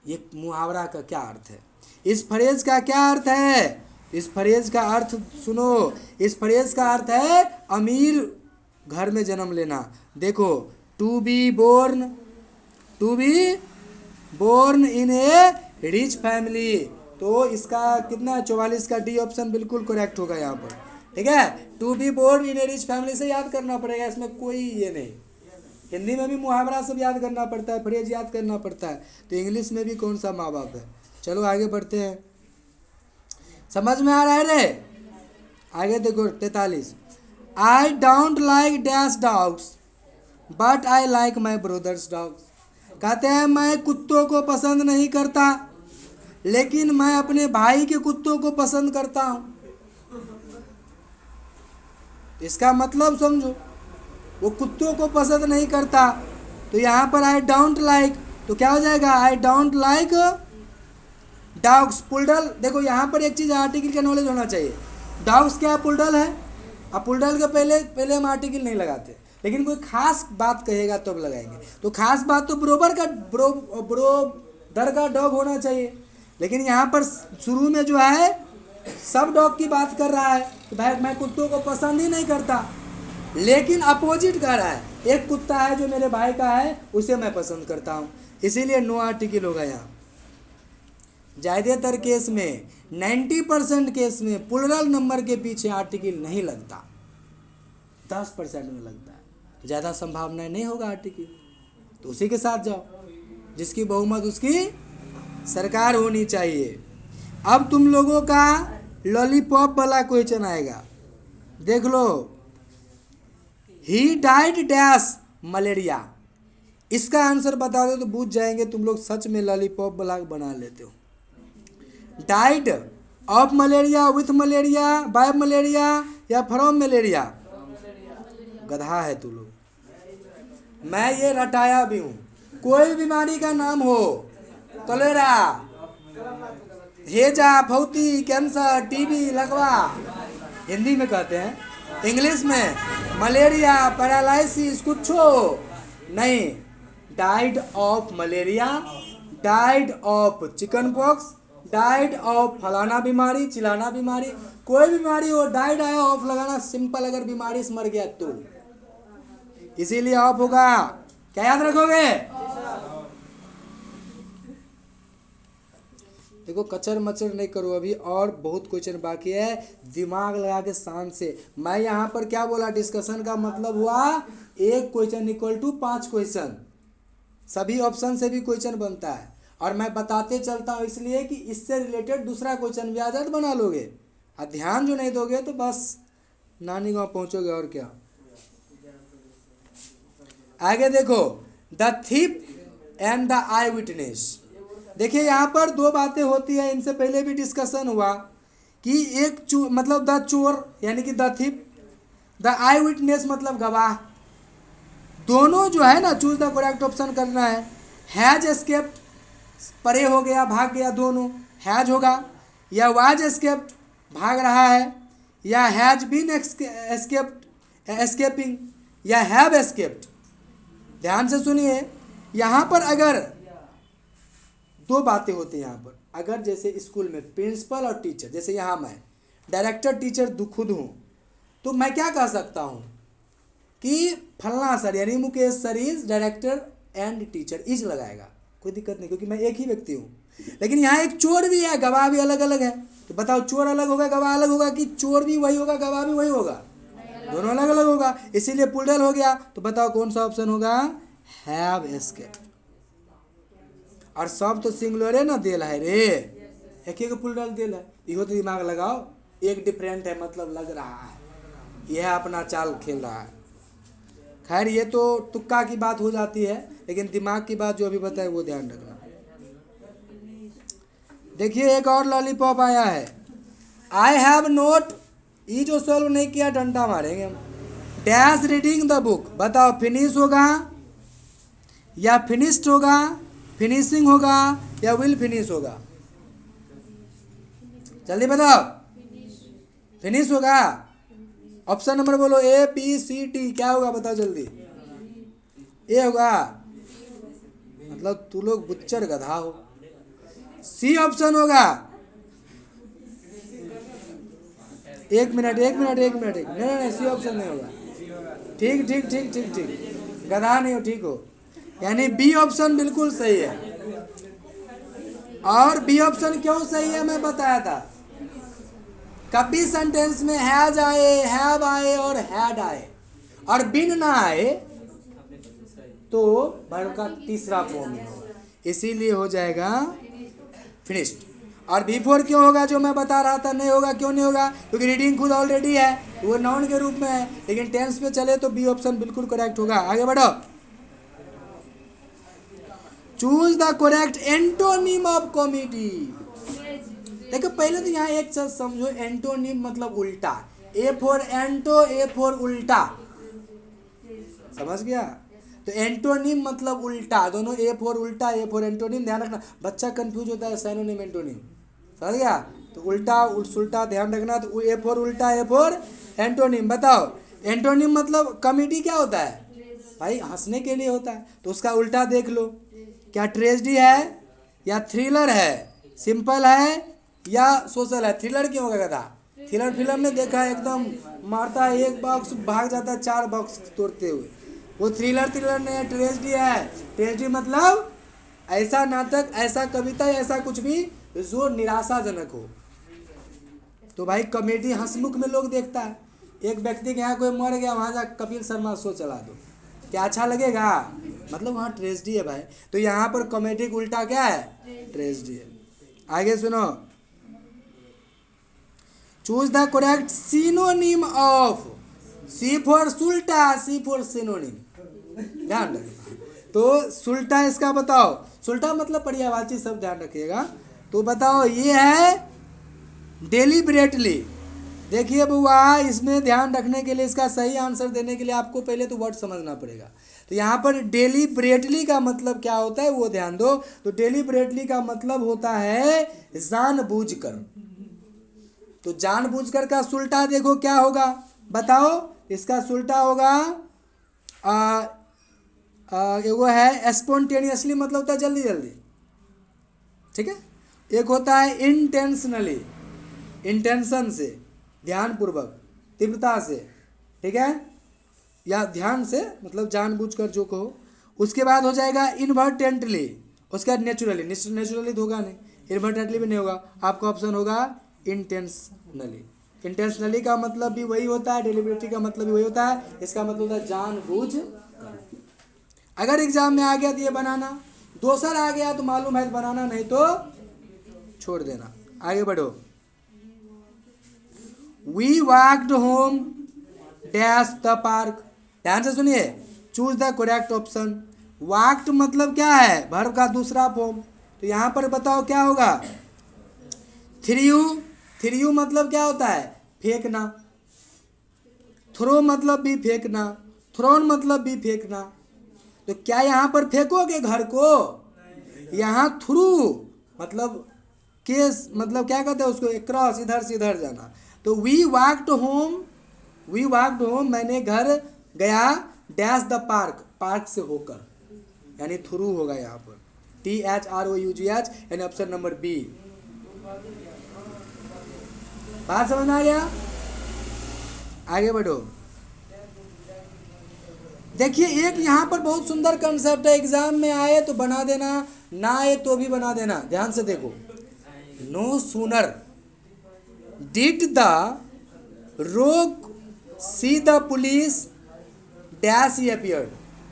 ये मुहावरा का क्या अर्थ है? इस फ्रेज का क्या अर्थ है? इस फ्रेज का अर्थ सुनो, इस फ्रेज का अर्थ है अमीर घर में जन्म लेना। देखो, to be born in a rich family, तो इसका कितना 44 का डी ऑप्शन बिल्कुल करेक्ट होगा यहाँ पर। ठीक है, to be born in a rich family से याद करना पड़ेगा, इसमें कोई ये नहीं। हिंदी में भी मुहावरा सब याद करना पड़ता है, फ्रेज याद करना पड़ता है, तो इंग्लिश में भी कौन सा माँ बाप है। चलो आगे बढ़ते हैं, समझ में आ रहा है रे। आगे देखो 43, I don't like dash dogs but I like my brothers dogs. कहते हैं मैं कुत्तों को पसंद नहीं करता लेकिन मैं अपने भाई के कुत्तों को पसंद करता हूँ। इसका मतलब समझो, वो कुत्तों को पसंद नहीं करता, तो यहाँ पर आई डोंट लाइक, तो क्या हो जाएगा, आई डोंट लाइक डॉग्स। पुलडल देखो यहाँ पर एक चीज़ आर्टिकल का नॉलेज होना चाहिए। डॉग्स क्या पुलडल है, अब पुलडल के पहले हम आर्टिकल नहीं लगाते, लेकिन कोई खास बात कहेगा तब लगाएंगे। तो खास बात तो बरोबर का ब्रोदर का डॉग होना चाहिए, लेकिन यहाँ पर शुरू में जो है सब डॉग की बात कर रहा है कि भाई मैं कुत्तों को पसंद ही नहीं करता, लेकिन अपोजिट कर रहा है, एक कुत्ता है जो मेरे भाई का है उसे मैं पसंद करता हूँ, इसीलिए नो आर्टिकल होगा यहाँ। ज़्यादातर केस में 90% केस में प्लुरल नंबर के पीछे आर्टिकल नहीं लगता, 10% में लगता है, तो ज़्यादा संभावना नहीं होगा आर्टिकल, तो उसी के साथ जाओ, जिसकी बहुमत उसकी सरकार होनी चाहिए। अब तुम लोगों का लॉलीपॉप वाला क्वेश्चन आएगा, देख लो। ही डाइड डैश मलेरिया, इसका आंसर बता दो तो बूझ जाएंगे तुम लोग सच में लॉलीपॉप वाला बना लेते हो। Died of malaria, with malaria, by malaria या फ्रॉम मलेरिया। गधा है तू लोग, मैं ये रटाया भी हूँ। कोई बीमारी का नाम हो, कलेरा, हेजा, फौती, कैंसर, टीबी, लकवा, हिंदी में कहते हैं, इंग्लिश में मलेरिया, पैरालाइसिस, कुछ नहीं। Died of malaria, died of chicken pox, died of फलाना बीमारी, चिलाना बीमारी, कोई बीमारी हो डाइड आया ऑफ लगाना सिंपल, अगर बीमारी से मर गया तो, इसीलिए ऑफ होगा। क्या याद रखोगे? देखो कचर मचर नहीं करो, अभी और बहुत क्वेश्चन बाकी है, दिमाग लगा के शांत से। मैं यहाँ पर क्या बोला, डिस्कशन का मतलब हुआ एक क्वेश्चन इक्वल टू 5 क्वेश्चन, सभी ऑप्शन से भी क्वेश्चन बनता है, और मैं बताते चलता हूँ इसलिए कि इससे रिलेटेड दूसरा क्वेश्चन भी आजाद बना लोगे, और ध्यान जो नहीं दोगे तो बस नानी गाँव पहुँचोगे और क्या। आगे देखो, the thief and the I witness. देखिए यहाँ पर दो बातें होती है, इनसे पहले भी डिस्कशन हुआ कि एक मतलब द चोर यानी कि the thief, the I witness मतलब गवाह, दोनों जो है ना चूज द करेक्ट ऑप्शन करना है। हैज एस्केप्ड, परे हो गया, भाग गया, दोनों हैज होगा, या वाज एस्केप्ड, भाग रहा है, या हैज बीन एस्केप्ड, एस्केपिंग, या हैव एस्केप्ड। ध्यान से सुनिए, यहाँ पर अगर दो बातें होती हैं यहाँ पर, अगर जैसे स्कूल में प्रिंसिपल और टीचर, जैसे यहाँ मैं डायरेक्टर टीचर खुद हूँ, तो मैं क्या कह सकता हूँ कि फलना सर यानी Mukesh sir is director and teacher, is लगाएगा, कोई दिक्कत नहीं, क्योंकि मैं एक ही व्यक्ति हूँ। लेकिन यहाँ एक चोर भी है, गवाह भी अलग अलग है, तो बताओ चोर अलग होगा गवाह अलग होगा, कि चोर भी वही होगा गवाह भी वही होगा? दोनों अलग अलग होगा, इसीलिए पुलडल हो गया। तो बताओ कौन सा ऑप्शन होगा? Have escaped. और सब तो सिंगुलर ना देल है रे, एक एक पुलडल देल है, इहो तो दिमाग लगाओ, एक डिफरेंट है मतलब लग रहा है, यह अपना चाल खेल रहा है। खैर ये तो तुक्का की बात हो जाती है, लेकिन दिमाग की बात जो अभी बताए वो ध्यान रखना। देखिए एक और लॉलीपॉप आया है, आई हैव नोट, ये जो सॉल्व नहीं किया डंडा मारेंगे हम। डैश रीडिंग द बुक, बताओ फिनिश होगा या फिनिश्ड होगा, फिनिशिंग होगा या विल फिनिश होगा? जल्दी बताओ। फिनिश होगा। ऑप्शन नंबर बोलो, ए बी सी डी, क्या होगा बताओ जल्दी। ए होगा, मतलब तू लोग बुच्चर गधा हो। सी ऑप्शन होगा, एक मिनट नहीं, सी ऑप्शन नहीं होगा। ठीक, गधा नहीं हो, ठीक हो, यानी बी ऑप्शन बिल्कुल सही है। और बी ऑप्शन क्यों सही है मैं बताया था। कभी सेंटेंस में हैज आए, हैव आए और हैड आए और बिन ना आए तो वर्ब का तीसरा फॉर्म ही होगा, इसीलिए हो जाएगा फिनिश्ड। और बिफोर क्यों होगा, जो मैं बता रहा था नहीं होगा। क्यों नहीं होगा, क्योंकि रीडिंग खुद ऑलरेडी है, वो नाउन के रूप में है, लेकिन टेंस पे चले तो बी ऑप्शन बिल्कुल करेक्ट होगा। आगे बढ़ो। Choose the correct antonym of comedy. देखो पहले तो यहाँ एक चीज समझो, एंटोनिम मतलब उल्टा। ए फॉर एंटो, ए फॉर उल्टा, समझ गया। तो एंटोनिम मतलब उल्टा, दोनों ए फॉर उल्टा, ए फॉर एंटोनिम। ध्यान रखना, बच्चा कंफ्यूज होता है साइनोनिम एंटोनिम, समझ गया। तो उल्टा उल्टा ध्यान रखना। तो ए फॉर उल्टा, ए फॉर एंटोनिम। बताओ एंटोनिम मतलब कॉमेडी क्या होता है भाई, हंसने के लिए होता है, तो उसका उल्टा देख लो। क्या ट्रेजेडी है या थ्रिलर है, सिंपल है या सोशल है। थ्रिलर क्यों होगा कहता, थ्रिलर फिल्म ने देखा है, एकदम मारता है, एक बॉक्स भाग जाता है 4 बॉक्स तोड़ते हुए, वो थ्रिलर नहीं है, ट्रेजेडी है। ट्रेजेडी मतलब ऐसा नाटक, ऐसा कविता, ऐसा कुछ भी जो निराशाजनक हो। तो भाई कॉमेडी हंसमुख में लोग देखता है। एक व्यक्ति के यहाँ कोई मर गया, वहाँ जा कपिल शर्मा शो चला दो, क्या अच्छा लगेगा, मतलब वहाँ ट्रेजेडी है भाई। तो यहाँ पर कॉमेडी का उल्टा क्या है, ट्रेजेडी है। आगे सुनो, choose the correct synonym of, C for सुल्टा, सी फॉर सिनोनिम। ध्यान रखना, तो सुल्टा इसका बताओ, सुल्टा मतलब पर्यायवाची सब ध्यान रखिएगा। तो बताओ ये है डेलिबरेटली। देखिए बुआ, इसमें ध्यान रखने के लिए, इसका सही आंसर देने के लिए आपको पहले तो वर्ड समझना पड़ेगा। तो यहाँ पर डेलिबरेटली का मतलब क्या होता है वो ध्यान दो। तो डेलिबरेटली का मतलब होता है जानबूझकर। तो जानबूझकर का सुल्टा देखो क्या होगा, बताओ। इसका सुल्टा होगा वो है स्पॉन्टेनियसली, मतलब होता है जल्दी जल्दी, ठीक है। एक होता है इंटेंशनली, इंटेंशन से, ध्यानपूर्वक, तीव्रता से, ठीक है, या ध्यान से, मतलब जानबूझकर जो कहो। उसके बाद हो जाएगा इनवर्टेंटली, उसके बाद नेचुरली, नेचुरली तो होगा नहीं, इनवर्टेंटली भी नहीं होगा। आपका ऑप्शन होगा इंटेंशनली। इंटेंशनली का मतलब भी वही होता है, डेलिबरेटली का मतलब भी वही होता है। इसका मतलब होता है जानबूझ। अगर एग्जाम में आ गया तो ये बनाना, दोसर आ गया तो मालूम है तो बनाना, नहीं तो छोड़ देना। आगे बढ़ो। We walked home dash the park. ध्यान से सुनिए, choose the correct option. Walked मतलब क्या है, वर्ब का दूसरा फॉर्म। तो यहाँ पर बताओ क्या होगा, थ्रू। थ्रू मतलब क्या होता है, फेंकना। थ्रो मतलब भी फेंकना, थ्रोन मतलब भी फेंकना। तो क्या यहाँ पर फेंकोगे घर को, यहाँ थ्रू मतलब केस, मतलब क्या कहते हैं उसको, क्रॉस, इधर से इधर जाना। तो we walked home, we walked home मैंने घर गया, डैश द पार्क, पार्क से होकर, यानी थ्रू होगा यहाँ पर, THROUGH, यानी ऑप्शन नंबर बी। बात समझ में आ गया। आगे बढ़ो। देखिए एक यहाँ पर बहुत सुंदर कंसेप्ट है, एग्जाम में आए तो बना देना, ना आए तो भी बना देना। ध्यान से देखो, नो सूनर डिड द रोग see the police dash he appeared.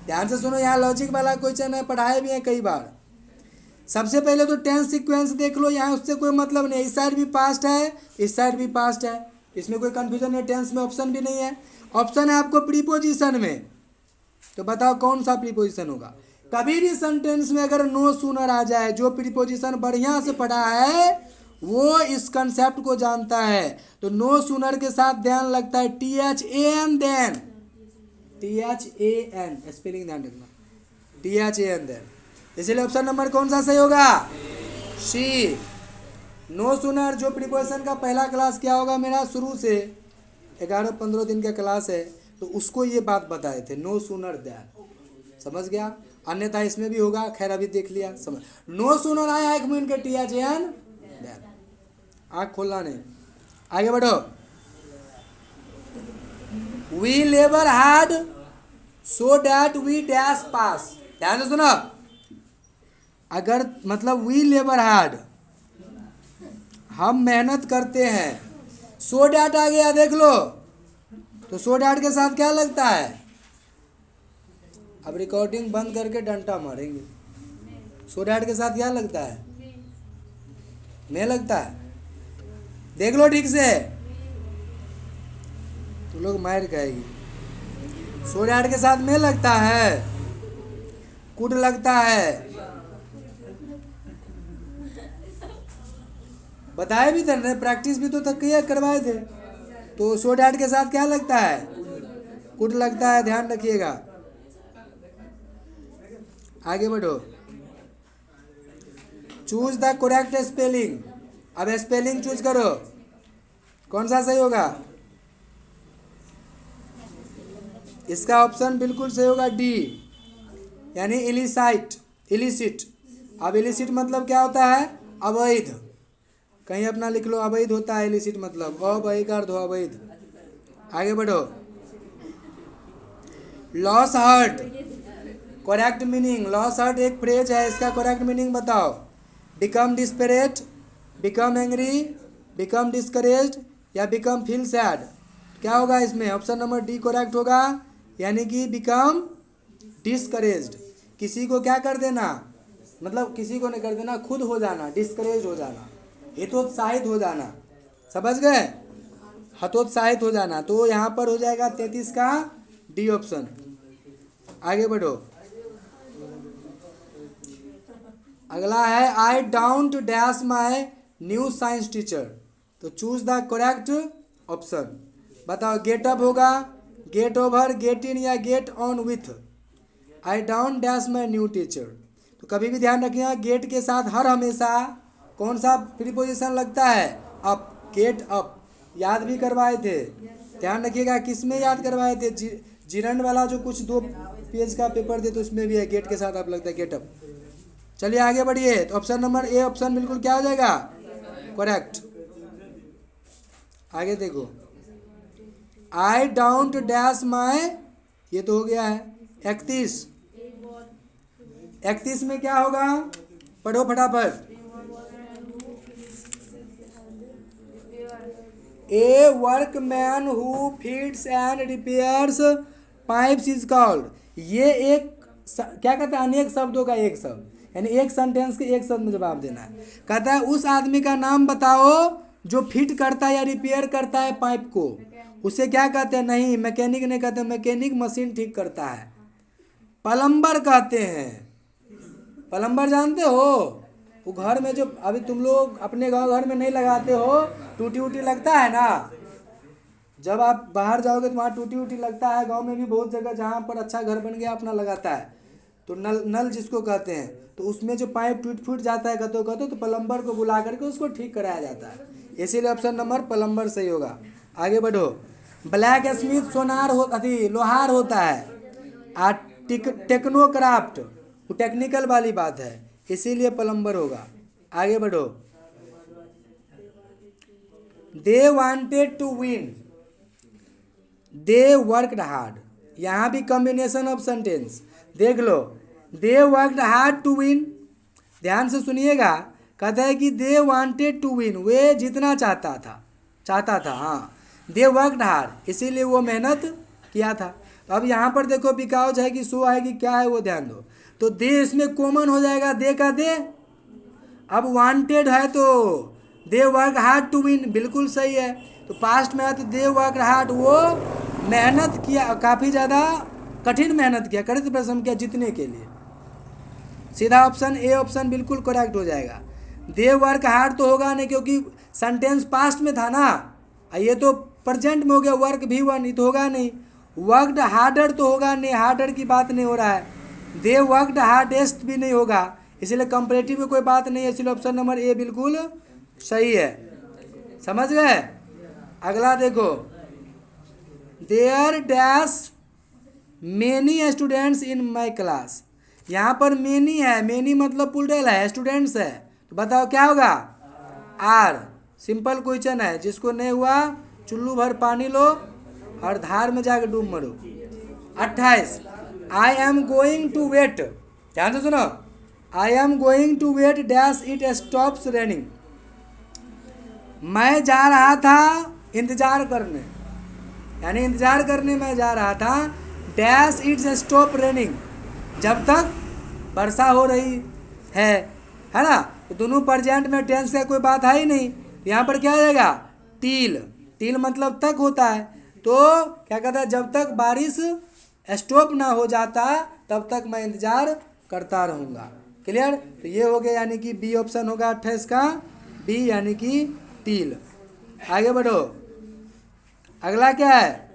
ध्यान से सुनो, यहाँ लॉजिक वाला क्वेश्चन है, पढ़ाए भी है कई बार। सबसे पहले तो टेंस सीक्वेंस देख लो, यहाँ उससे कोई मतलब नहीं, इस साइड भी पास्ट है, इस साइड भी पास्ट है, इसमें कोई कंफ्यूजन नहीं। टेंस में ऑप्शन भी नहीं है, ऑप्शन है आपको प्रीपोजिशन में। तो बताओ कौन सा प्रीपोजिशन होगा। कभी भी सेंटेंस में अगर नो सूनर आ जाए, जो प्रीपोजिशन बढ़िया से पढ़ा है वो इस कंसेप्ट को जानता है। तो नो सूनर के साथ ध्यान लगता है THAN, देन THAN, स्पेलिंग ध्यान रखना, THAN देन। इसलिए ऑप्शन नंबर कौन सा सही होगा, सी। नो सूनर जो प्रीपोजिशन का पहला क्लास क्या होगा मेरा, शुरू से 11-15 दिन का क्लास है, तो उसको ये बात बताए थे, नो सूनर दैट, समझ गया। अन्यथा इसमें भी होगा, खैर अभी देख लिया, समझ। नो सूनर आया एक मिनट के THAN दैट, आँख खोलना नहीं। आगे बढ़ो। We labour hard so that we dash pass. ध्यान से सुनो, अगर मतलब वी लेबर हार्ड, हम मेहनत करते हैं। सो डैट आ गया, देख लो। तो सो डैट के साथ क्या लगता है? अब रिकॉर्डिंग बंद करके डंडा मारेंगे। सो डैट के साथ क्या लगता है? मैं लगता है। देख लो ठीक से, तो लोग मार खाएगी। सो डैट के साथ में लगता है, कुड लगता है। बताए भी थे, प्रैक्टिस भी तो किया करवाए थे। तो सो डैट के साथ क्या लगता है? कुड लगता है, ध्यान रखिएगा। आगे बढ़ो। Choose the correct spelling. अब स्पेलिंग चूज करो, कौन सा सही होगा? इसका ऑप्शन बिल्कुल सही होगा डी, यानी इलिसाइट, इलिसिट। अब इलिसिट मतलब क्या होता है? अवैध। कहीं अपना लिख लो, अवैध होता है इलिसिट मतलब, अवैध का अर्थ हो अवैध। आगे बढ़ो। Lose heart, correct meaning. Lose heart एक फ्रेज है, इसका करेक्ट मीनिंग बताओ। Become desperate, become angry, become discouraged या बिकम फील सैड। क्या होगा इसमें? ऑप्शन नंबर डी करेक्ट होगा, यानी कि बिकम डिस्करेज्ड। किसी को क्या कर देना, मतलब किसी को नहीं कर देना, खुद हो जाना, डिस्करेज हो जाना, हतोत्साहित हो जाना। समझ गए? हतोत्साहित हो जाना। तो यहाँ पर हो जाएगा 33 का डी ऑप्शन। आगे बढ़ो। अगला है I don't dash my new science teacher. तो चूज द करेक्ट ऑप्शन। बताओ, गेट अप होगा, गेट ओवर, गेट इन या get on with. I don't dash my new teacher. तो कभी भी ध्यान रखिएगा, गेट के साथ हर हमेशा कौन सा प्रीपोजिशन लगता है? Up, get up. याद भी करवाए थे, ध्यान रखिएगा। किस में याद करवाए थे? जिरंड वाला जो कुछ 2 पेज का पेपर दे तो उसमें भी है, गेट के साथ आप लगता है गेट अप। चलिए आगे बढ़िए। तो ऑप्शन नंबर ए ऑप्शन बिल्कुल क्या हो जाएगा? करेक्ट। आगे देखो। आई डाउंट डैश माई, ये तो हो गया है। 31, 31 में क्या होगा? पढ़ो फटाफट। A workman who feeds and repairs pipes is called. ये एक क्या कहता है? अनेक शब्दों का एक शब्द, यानी एक सेंटेंस के एक शब्द में जवाब देना है। कहता है उस आदमी का नाम बताओ जो फिट करता है या रिपेयर करता है पाइप को। उसे क्या कहते हैं? नहीं, मैकेनिक नहीं कहते, मैकेनिक मशीन ठीक करता है, प्लम्बर कहते हैं। प्लम्बर जानते हो? वो घर में जो अभी तुम लोग अपने गांव घर में नहीं लगाते हो, टूटी उटी लगता है ना, जब आप बाहर जाओगे तो वहाँ टूटी उटी लगता है। गांव में भी बहुत जगह जहाँ पर अच्छा घर बन गया अपना लगाता है, तो नल, नल जिसको कहते हैं, तो उसमें जो पाइप टूट फूट जाता है कहते तो प्लम्बर को बुला करके उसको ठीक कराया जाता है। इसीलिए ऑप्शन नंबर प्लम्बर सही होगा। आगे बढ़ो। ब्लैक स्मिथ सोनार हो अथी लोहार होता है। टेक्नोक्राफ्ट वो टेक्निकल वाली बात है, इसीलिए प्लम्बर होगा। आगे बढ़ो। They wanted to win, they worked hard. यहाँ भी कॉम्बिनेशन ऑफ सेंटेंस देख लो। They worked hard to win, ध्यान से सुनिएगा। कहता है कि दे वांटेड टू विन, वे जीतना चाहता था। हाँ, दे वर्कड हार्ड, इसीलिए वो मेहनत किया था। तो अब यहाँ पर देखो बिकॉज है कि सो है कि क्या है, वो ध्यान दो। तो दे इसमें कॉमन हो जाएगा, दे का दे। अब वांटेड है तो they work hard to win, बिल्कुल सही है। तो पास्ट में है तो दे वर्क हार्ड, वो मेहनत किया, काफ़ी ज़्यादा कठिन मेहनत किया, कठिन परिश्रम किया जीतने के लिए। सीधा ऑप्शन ए ऑप्शन बिल्कुल करेक्ट हो जाएगा। दे वर्क हार्ड तो होगा नहीं, क्योंकि सेंटेंस पास्ट में था ना, ये तो प्रेजेंट में हो गया। वर्क भी हुआ नहीं तो होगा नहीं। वर्कड हार्डर तो होगा नहीं, हार्डर की बात नहीं हो रहा है। दे वर्कड हार्डेस्ट भी नहीं होगा, इसलिए कंपैरेटिव में कोई बात नहीं है, इसलिए ऑप्शन नंबर ए बिल्कुल सही है। समझ गए? अगला देखो। There dash many students in my class. यहाँ पर मेनी है, मेनी मतलब पुलरल है, स्टूडेंट्स है, तो बताओ क्या होगा? आर। सिंपल क्वेश्चन है, जिसको नहीं हुआ चुल्लू भर पानी लो और धार में जाकर डूब मरो। 28 I am going to wait, ध्यान से सुनो। I am going to wait dash it stops raining. मैं जा रहा था इंतज़ार करने, यानी इंतज़ार करने मैं जा रहा था डैश इट्स स्टॉप रेनिंग, जब तक वर्षा हो रही है ना। तो दोनों प्रेजेंट में टेंस का कोई बात है ही नहीं। यहाँ पर क्या आ जाएगा, टील। टील मतलब तक होता है, तो क्या कहता है, जब तक बारिश स्टॉप ना हो जाता तब तक मैं इंतज़ार करता रहूँगा। क्लियर। तो ये हो गया, यानी कि बी ऑप्शन होगा 28 का, बी यानी कि टील। आगे बढ़ो, अगला क्या है,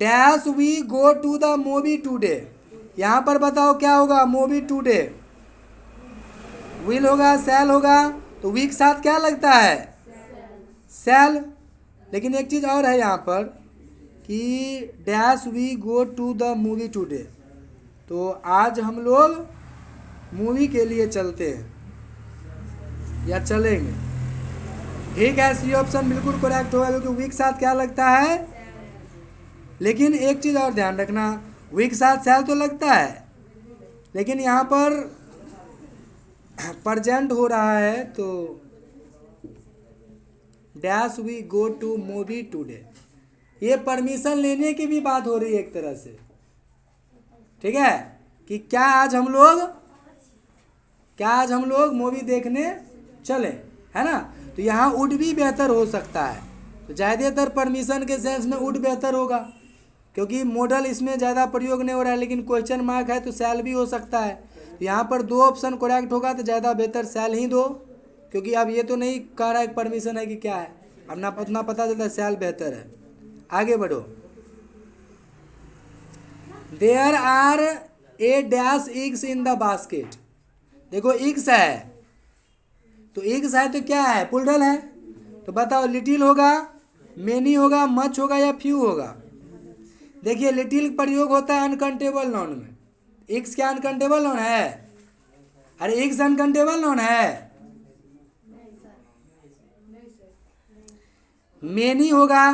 dash we go to the movie today. यहाँ पर बताओ क्या होगा, मूवी टूडे विल होगा, सेल होगा, तो वी के साथ क्या लगता है, सेल। लेकिन एक चीज़ और है यहाँ पर कि dash we go to the movie today, तो आज हम लोग मूवी के लिए चलते हैं या चलेंगे। ठीक है, सी ऑप्शन बिल्कुल करेक्ट होगा, क्योंकि वी के साथ क्या लगता है। लेकिन एक चीज़ और ध्यान रखना, वी के साथ सेल तो लगता है, लेकिन यहाँ पर प्रेजेंट हो रहा है, तो dash we go to movie today, ये परमिशन लेने की भी बात हो रही है एक तरह से। ठीक है, कि क्या आज हम लोग मूवी देखने चले, है ना। तो यहाँ वुड भी बेहतर हो सकता है, तो ज़्यादातर परमिशन के सेंस में वुड बेहतर होगा, क्योंकि मॉडल इसमें ज़्यादा प्रयोग नहीं हो रहा है। लेकिन क्वेश्चन मार्क है तो सेल भी हो सकता है। तो यहाँ पर दो ऑप्शन करेक्ट होगा, तो ज़्यादा बेहतर सेल ही दो, क्योंकि अब ये तो नहीं कह रहा है परमिशन है कि क्या है, अब अपना पता चलता है सेल बेहतर है। आगे बढ़ो, there are a dash eggs in the basket. देखो इग्स है, तो इग्स है तो क्या है, पुलडल है। तो बताओ लिटिल होगा, मेनी होगा, मच होगा या फ्यू होगा। देखिए लिटिल प्रयोग होता है अनकाउंटेबल नाउन में, इग्स क्या अनकाउंटेबल नाउन है, अरे इग्स अनकाउंटेबल नाउन है। मेनी होगा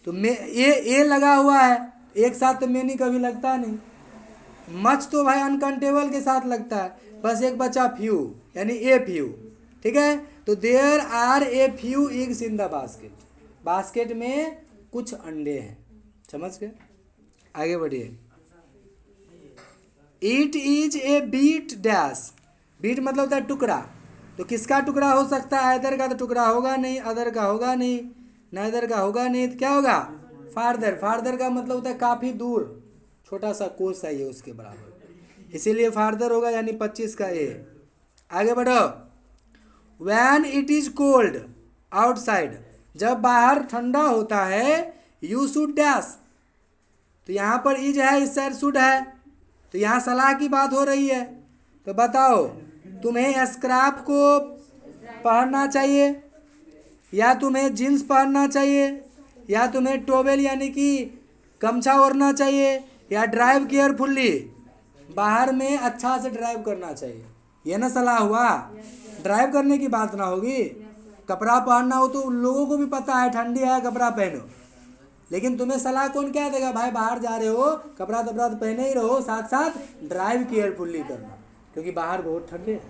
तो ए लगा हुआ है, एक साथ तो मेनी कभी लगता नहीं। मच तो भाई अनकाउंटेबल के साथ लगता है, बस एक बचा फ्यू, यानी ए फ्यू। ठीक है, तो there are a few eggs in the basket, basket में कुछ अंडे हैं। समझ गए, आगे बढ़िए। It is a beat dash, beat मतलब होता है टुकड़ा, तो किसका टुकड़ा हो सकता है, इधर का तो टुकड़ा होगा नहीं, अदर का होगा नहीं, नैदर का होगा नहीं, तो क्या होगा, फार्दर। फार्दर का मतलब होता है काफ़ी दूर, छोटा सा कोस है ये उसके बराबर, इसीलिए फार्दर होगा, यानी 25 का ए। आगे बढ़ो, when it is cold outside, जब बाहर ठंडा होता है, यू शुड डैश, तो यहाँ पर इज है, इस साइड शुड है, तो यहाँ सलाह की बात हो रही है। तो बताओ तुम्हें स्क्राफ को पहनना चाहिए, या तुम्हें जीन्स पहनना चाहिए, या तुम्हें टोवेल यानी कि गमछा ओढ़ना चाहिए, या ड्राइव केयरफुल्ली, बाहर में अच्छा से ड्राइव करना चाहिए। ये ना सलाह हुआ, ड्राइव करने की बात ना होगी। कपड़ा पहनना हो तो उन लोगों को भी पता है ठंडी है कपड़ा पहनो, लेकिन तुम्हें सलाह कौन क्या देगा, भाई बाहर जा रहे हो कपड़ा तपड़ा तो पहने ही रहो, साथ साथ ड्राइव केयरफुल्ली करना, क्योंकि बाहर बहुत ठंडे है।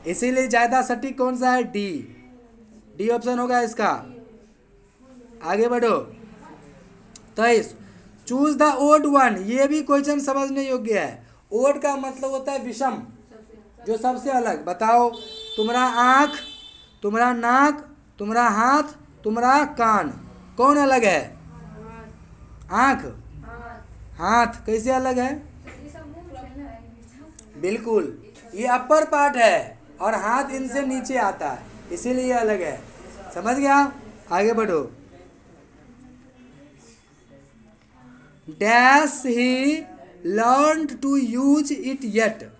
इसीलिए ज़्यादा सटीक कौन सा है, डी, डी ऑप्शन होगा इसका। आगे बढ़ो, 23, चूज द ओड वन, ये भी क्वेश्चन समझने योग्य है। ओड का मतलब होता है विषम, जो सबसे अलग। बताओ तुम्हारा आँख, तुम्हारा नाक, तुम्हारा हाथ, तुम्हारा कान, कौन अलग है, आँख, हाथ कैसे अलग है, बिल्कुल ये अपर पार्ट है और हाथ इनसे नीचे आता है, इसीलिए ये अलग है। समझ गया, आगे बढ़ो। Dash he learn to use it yet,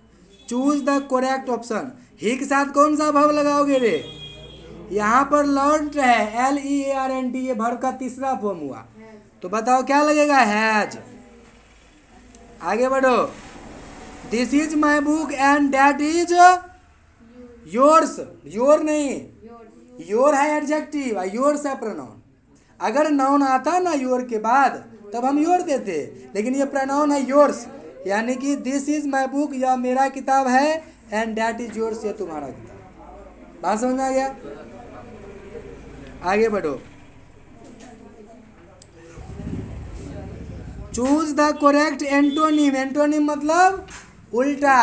choose the correct option. He के साथ कौन सा वर्ब लगाओगे रे, यहाँ पर लर्न है, LEARNT, ये वर्ब का तीसरा फॉर्म हुआ, तो बताओ क्या लगेगा, हैज। आगे बढ़ो, this is my book and that is yours, your नहीं, योर है एडजेक्टिव, योर्स है प्रोनाउन। अगर नाउन आता ना योर के बाद तब हम योर देते, लेकिन ये प्रोनाउन है योर्स, यानी कि दिस इज माई बुक, यह मेरा किताब है, एंड दैट इज योर्स, ये तुम्हारा किताब। बात समझ में आ गया? आगे बढ़ो। Choose the correct antonym. Antonym मतलब उल्टा।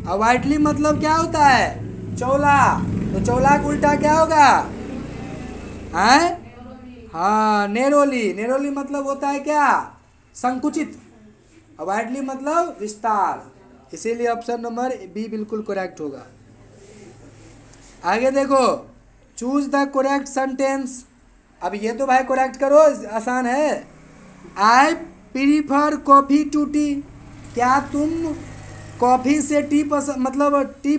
अवॉइडली मतलब क्या होता है? चौला। तो चौला का उल्टा क्या होगा? है? हाँ, नेरोली। नेरोली मतलब होता है क्या? संकुचित। अवॉइडली मतलब विस्तार। इसीलिए ऑप्शन नंबर बी बिल्कुल करेक्ट होगा। आगे देखो, चूज द करेक्ट सेंटेंस। अब ये तो भाई करेक्ट करो, आसान है। I prefer coffee to tea. क्या तुम कॉफ़ी से टी पसंद मतलब टी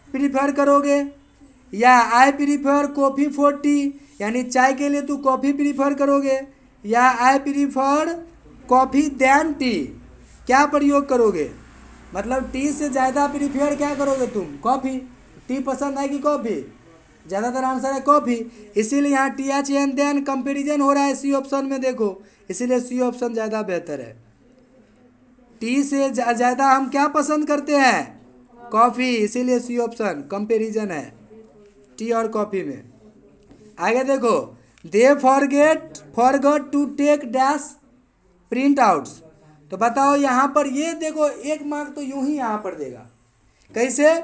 प्रीफर करोगे? या I prefer coffee for tea, यानी चाय के लिए तू कॉफ़ी प्रीफर करोगे? या I prefer coffee than tea, क्या प्रयोग करोगे? मतलब टी से ज़्यादा प्रीफर क्या करोगे तुम? कॉफ़ी। टी पसंद है कि कॉफ़ी? ज़्यादातर आंसर है कॉफ़ी। इसीलिए यहाँ T H N then comparison हो रहा है सी ऑप्शन में, देखो। इसीलिए सी ऑप्शन ज़्यादा बेहतर है। टी से ज़्यादा हम क्या पसंद करते हैं? कॉफ़ी। इसीलिए सी ऑप्शन कंपेरिजन है टी और कॉफ़ी में। आगे देखो, they forgot to take dash printouts. तो बताओ यहाँ पर, ये देखो एक मार्क तो यूं ही यहाँ पर देगा। कैसे?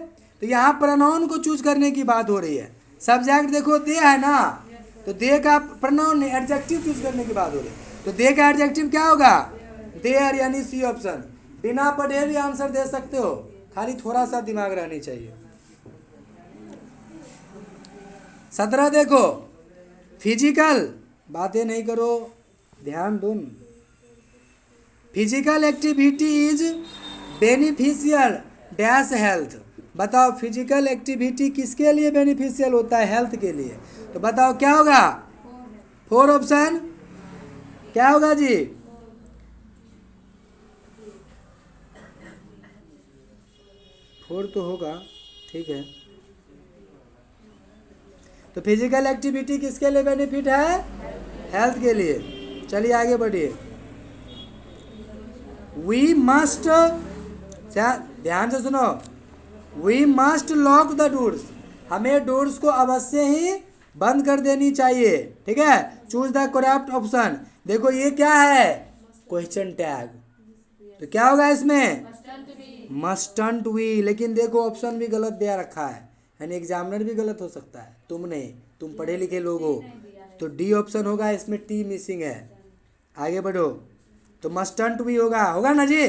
तो यहाँ प्रोनाउन को चूज करने की बात हो रही है। सब्जेक्ट देखो दे है ना, तो दे का प्रोनाउन एडजेक्टिव चूज करने की बात हो रही है। तो दे का एडजेक्टिव क्या होगा? देयर, यानी सी ऑप्शन। बिना पढ़े भी आंसर दे सकते हो, खाली थोड़ा सा दिमाग रहनी चाहिए। 17 देखो, फिजिकल बातें नहीं करो, ध्यान दो। Physical activity is beneficial dash health. बताओ फिजिकल एक्टिविटी किसके लिए बेनिफिशियल होता है? हेल्थ के लिए। तो बताओ क्या होगा? 4 ऑप्शन क्या होगा जी? फोर तो होगा, ठीक है। तो फिजिकल एक्टिविटी किसके लिए बेनिफिट है? हेल्थ के लिए। चलिए आगे बढ़िए। वी मस्ट, ध्यान से सुनो, we must lock the doors. हमें डोर्स को अवश्य ही बंद कर देनी चाहिए, ठीक है। Choose the correct option. देखो ये क्या है? Question tag. तो क्या होगा इसमें? Mustn't we. लेकिन देखो ऑप्शन भी गलत दिया रखा है, यानी एग्जामिनर भी गलत हो सकता है। तुम पढ़े लिखे लोग हो, तो डी ऑप्शन होगा, इसमें टी मिसिंग है। आगे बढ़ो, तो मस्टंट भी होगा ना जी।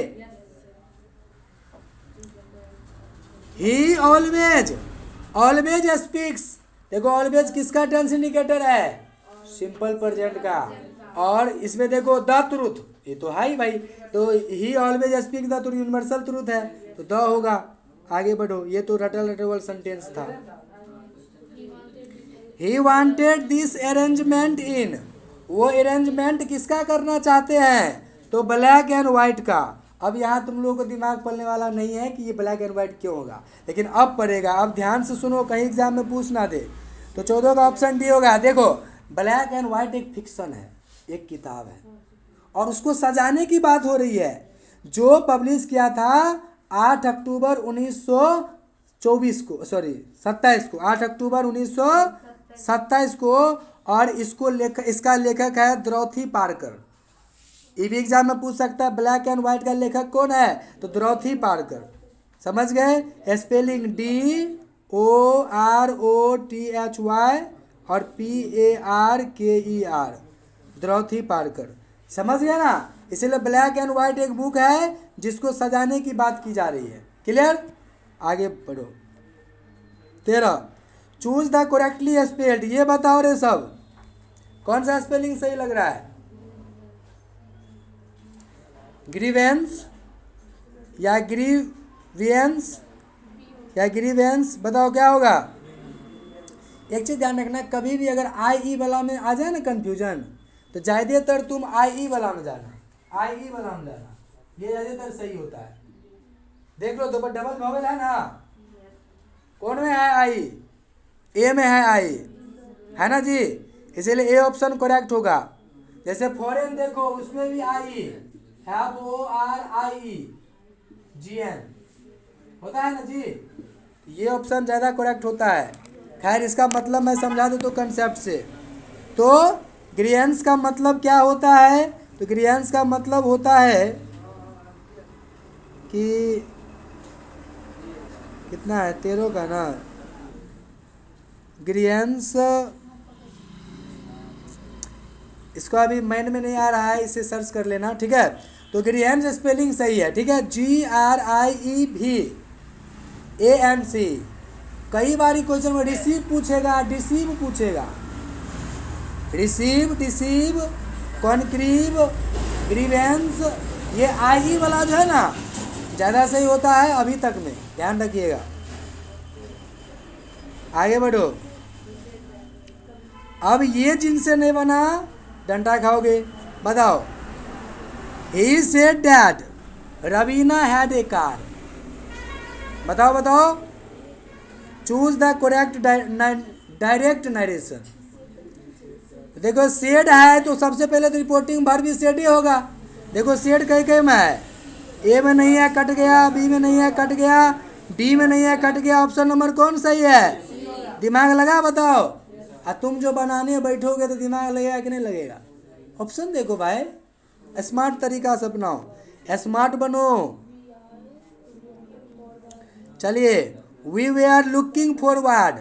He always speaks. देखो ऑलवेज किसका टेंस इंडिकेटर है? सिंपल प्रेजेंट का। और इसमें देखो द ट्रूथ, ये तो है ही भाई। तो ही always speak the truth, universal truth है, तो द होगा। आगे बढ़ो, ये तो रटल सेंटेंस था। ही वांटेड दिस अरेंजमेंट इन, वो अरेंजमेंट किसका करना चाहते हैं? तो ब्लैक एंड व्हाइट का। अब यहाँ तुम लोगों को दिमाग पड़ने वाला नहीं है कि ये ब्लैक एंड व्हाइट क्यों होगा, लेकिन अब पड़ेगा। अब ध्यान से सुनो, कहीं एग्जाम में पूछ ना दे। तो 14 का ऑप्शन डी होगा। देखो ब्लैक एंड व्हाइट एक फिक्शन है, एक किताब है, और उसको सजाने की बात हो रही है, जो पब्लिश किया था 8 अक्टूबर 1924 को, सॉरी 27 को, 8 अक्टूबर 1927 को। और इसका लेखक है डोरोथी पार्कर। ये भी एग्जाम में पूछ सकता है, ब्लैक एंड व्हाइट का लेखक कौन है? तो डोरोथी पार्कर। समझ गए? स्पेलिंग DOROTHY और PARKER, डोरोथी पार्कर। समझ गए ना? इसीलिए ब्लैक एंड व्हाइट एक बुक है जिसको सजाने की बात की जा रही है। क्लियर? आगे बढ़ो। 13, चूज द करेक्टली स्पेल्ड। ये बताओ रे सब, कौन सा स्पेलिंग सही लग रहा है? ग्रीवेंस या ग्रीवियंस या ग्रीवेंस, बताओ क्या होगा? एक चीज ध्यान रखना, कभी भी अगर आई वाला में आ जाए ना कंफ्यूजन, तो ज़्यादातर तुम आई वाला में जाना, आई वाला में जाना, ये ज़्यादातर सही होता है। देख लो तो डबल वॉवेल है ना, कौन में है? आई, ए में है आई, है ना जी। इसीलिए ए ऑप्शन करेक्ट होगा। जैसे फॉरेन देखो, उसमें भी आई, ORIEGN होता है ना जी। ये ऑप्शन ज़्यादा करेक्ट होता है। खैर इसका मतलब मैं समझा दूँ तो कंसेप्ट से। तो ग्रेडियंस का मतलब क्या होता है? तो ग्रेडियंस का मतलब होता है कि कितना है 13 का ना ग्रेडियंस, इसको अभी माइंड में नहीं आ रहा है, इसे सर्च कर लेना, ठीक है। तो ग्रेडियंस स्पेलिंग सही है, ठीक है, GRIEVANC। कई बार क्वेश्चन में रिसीव पूछेगा, डिसीव पूछेगा, रिसीव, डिसीव, कॉन्क्रीव, ग्रीवेंस, ये आई वाला जो है ना ज़्यादा सही होता है अभी तक में, ध्यान रखिएगा। आगे बढ़ो। अब ये जिनसे नहीं बना डंडा खाओगे। बताओ। He said that Raveena had a car. बताओ बताओ। Choose the correct direct narration. देखो सेड है तो सबसे पहले तो रिपोर्टिंग वर्ब भी सेड ही होगा। देखो सेड कई कई में है, ए में नहीं है कट गया, बी में नहीं है कट गया, डी में नहीं है कट गया। ऑप्शन नंबर कौन सही है? दिमाग लगा बताओ। तुम जो बनाने बैठोगे तो दिमाग लगेगा कि नहीं लगेगा? ऑप्शन देखो भाई, स्मार्ट तरीका से अपनाओ, स्मार्ट बनो। चलिए, we we are looking forward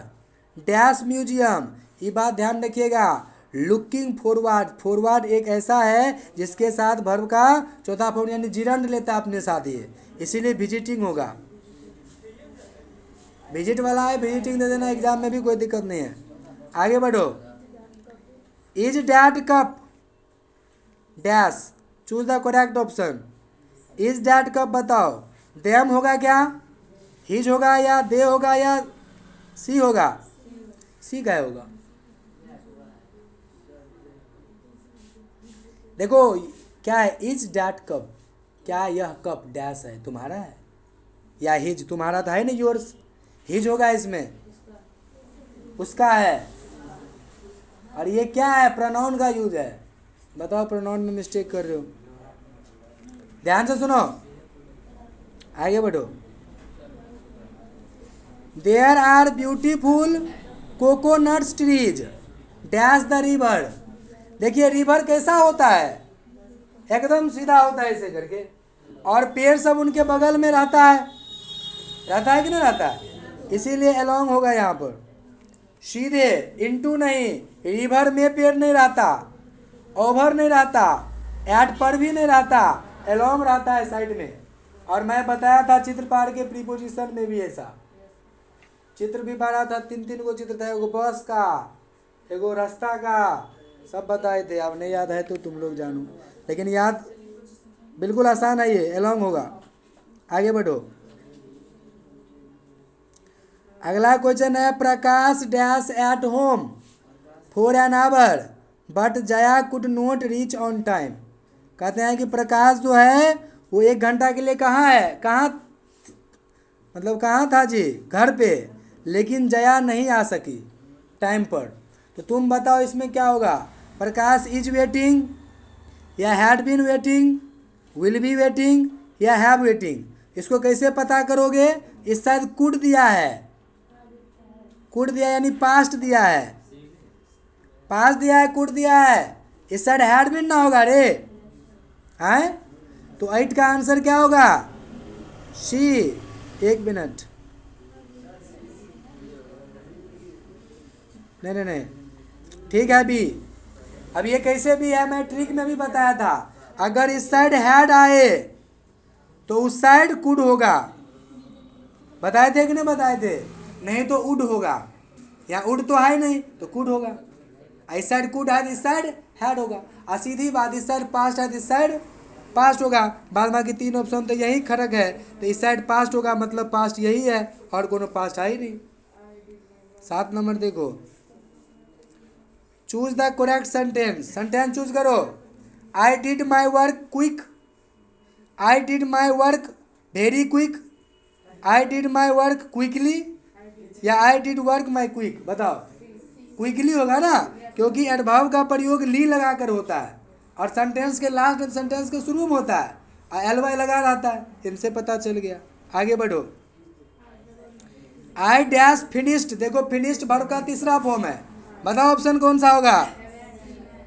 dash museum. ये बात ध्यान रखिएगा, लुकिंग फॉरवर्ड, फॉरवर्ड एक ऐसा है जिसके साथ वर्ब का चौथा फॉर्म यानी जिरंड लेता है अपने साथ ही, इसीलिए विजिटिंग होगा। विजिट वाला है, विजिटिंग दे देना एग्जाम में भी, कोई दिक्कत नहीं है। आगे बढ़ो। Is that cup dash, choose the correct option. Is that cup बताओ, देम होगा क्या, हिज होगा या दे होगा या सी होगा? सी का होगा। देखो क्या है, इज डैट कप, क्या यह कप डैश है तुम्हारा है या हिज? तुम्हारा तो है नहीं, योर्स, हिज होगा इसमें, उसका है। और ये क्या है, प्रोनाउन का यूज है। बताओ प्रोनाउन में मिस्टेक कर रहे हो, ध्यान से सुनो, आगे बढ़ो। There are beautiful coconuts trees dash the river. देखिए रिवर कैसा होता है, एकदम सीधा होता है ऐसे करके, और पेड़ सब उनके बगल में रहता है कि नहीं रहता है? इसीलिए अलोंग होगा यहाँ पर, सीधे, इनटू नहीं। रिवर में पेड़ नहीं रहता, ओवर नहीं रहता, एट पर भी नहीं रहता, अलोंग रहता है साइड में। और मैं बताया था चित्रपाठ के प्रीपोजिशन में भी ऐसा चित्र भी बना था, 3 गो चित्र था, एगो बस का, एगो रास्ता का, सब बताए थे। अब नहीं याद है तो तुम लोग जानो, लेकिन याद बिल्कुल आसान है, ये अलोंग होगा। आगे बढ़ो। अगला क्वेश्चन है, Prakash dash at home for an hour but Jaya could not reach on time. कहते हैं कि प्रकाश जो है वो 1 घंटा के लिए कहाँ है, कहाँ मतलब कहाँ था जी, घर पे, लेकिन जया नहीं आ सकी टाइम पर। तो तुम बताओ इसमें क्या होगा, प्रकाश इज वेटिंग या had been waiting, will be waiting या हैव वेटिंग? इसको कैसे पता करोगे? इस साइड कुड दिया है, कुड दिया यानी पास्ट दिया है, पास्ट दिया है, कुड दिया है, इस साइड हैड बीन ना होगा रे, हैं? तो 8 का आंसर क्या होगा? शी। 1 मिनट, नहीं, ठीक है बी। अब ये कैसे भी है, मैं ट्रिक में भी बताया था, अगर इस साइड हैड आए तो उस साइड कुड होगा। बताए थे कि नहीं बताए थे? नहीं तो उड होगा, या उड तो है नहीं तो कुड होगा। इस साइड कुड है, इस साइड हैड होगा। और सीधी बात, इस साइड पास्ट है, इस साइड पास्ट होगा। बाद बाकी 3 ऑप्शन तो यही फर्क है, तो इस साइड पास्ट होगा, मतलब पास्ट यही है, और कोनो पास्ट है ही नहीं। 7 नंबर देखो, choose the correct sentence. Sentence choose करो। I did my work quick, I did my work very quick, I did my work quickly, या I did work my quick? बताओ। क्विकली होगा ना, क्योंकि एडवर्ब का प्रयोग ली लगाकर होता है, और सेंटेंस के लास्ट सेंटेंस के शुरू में होता है, और एल वाई लगा रहता है। इनसे पता चल गया। आगे बढ़ो। आई डैश फिनिश्ड, देखो फिनिश्ड वर्ब का तीसरा फॉर्म है, बताओ ऑप्शन कौन सा होगा?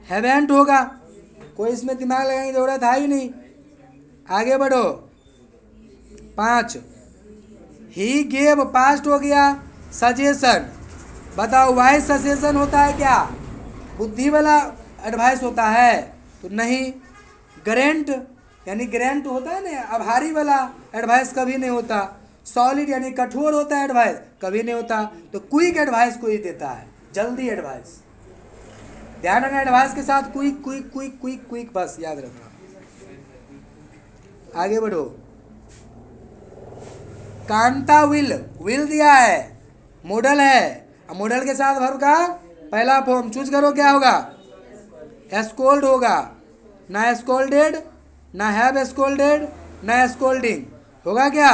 हैवेंट होगा, कोई इसमें दिमाग लगाने की जरूरत है ही नहीं। आगे बढ़ो। 5, ही गेव पास्ट हो गया, सजेशन, बताओ वाइज सजेशन होता है क्या? बुद्धि वाला एडवाइस होता है? तो नहीं। ग्रेंट यानी ग्रेंट होता है ना, आभारी वाला एडवाइस कभी नहीं होता। सॉलिड यानी कठोर होता है एडवाइस, कभी नहीं होता। तो क्विक एडवाइस कोई देता है, जल्दी एडवाइस। ध्यान रखना, एडवाइस के साथ quick quick quick quick quick, बस याद रखना। आगे बढ़ो। कांता विल, विल दिया है, मॉडल है, अब मॉडल के साथ वर्ब का पहला फॉर्म चूज करो, क्या होगा? स्कोल्ड होगा, ना स्कोल्डेड, ना हैव स्कोल्डेड, ना स्कोल्डिंग, होगा क्या?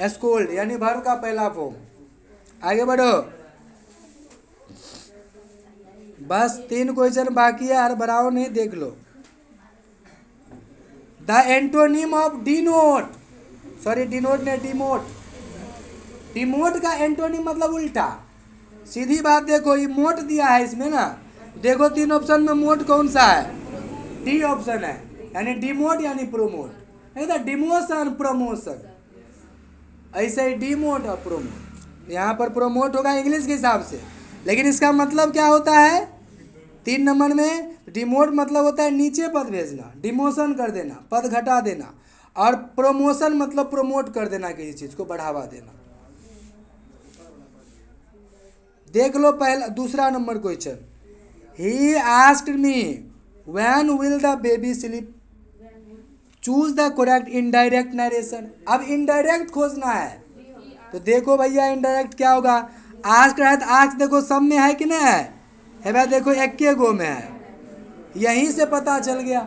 स्कोल्ड यानी वर्ब का पहला फॉर्म। आगे बढ़ो। बस 3 क्वेश्चन बाकी है, यार बढ़ाओ नहीं, देख लो। The antonym of denote, sorry denote ने डिमोट, डिमोट का एंटोनिम मतलब उल्टा, सीधी बात। देखो ये मोट दिया है इसमें ना, देखो 3 ऑप्शन में मोट कौन सा है? डी ऑप्शन है, यानी डिमोट यानी प्रोमोट, नहीं था डिमोशन प्रमोशन, ऐसे ही डिमोट और प्रोमोट। यहाँ पर प्रोमोट होगा इंग्लिश के हिसाब से, लेकिन इसका मतलब क्या होता है? 3 नंबर में डिमोट मतलब होता है नीचे पद भेजना, डिमोशन कर देना, पद घटा देना, और प्रोमोशन मतलब प्रोमोट कर देना, किसी चीज़ को बढ़ावा देना। देख लो पहला, दूसरा number question. He asked me when will the baby sleep, choose the correct indirect narration. अब इनडायरेक्ट खोजना है, तो देखो भैया इनडायरेक्ट क्या होगा? आस्क है तो आस्क देखो सब में है कि नहीं है भाई? देखो एक के गो में है, यहीं से पता चल गया।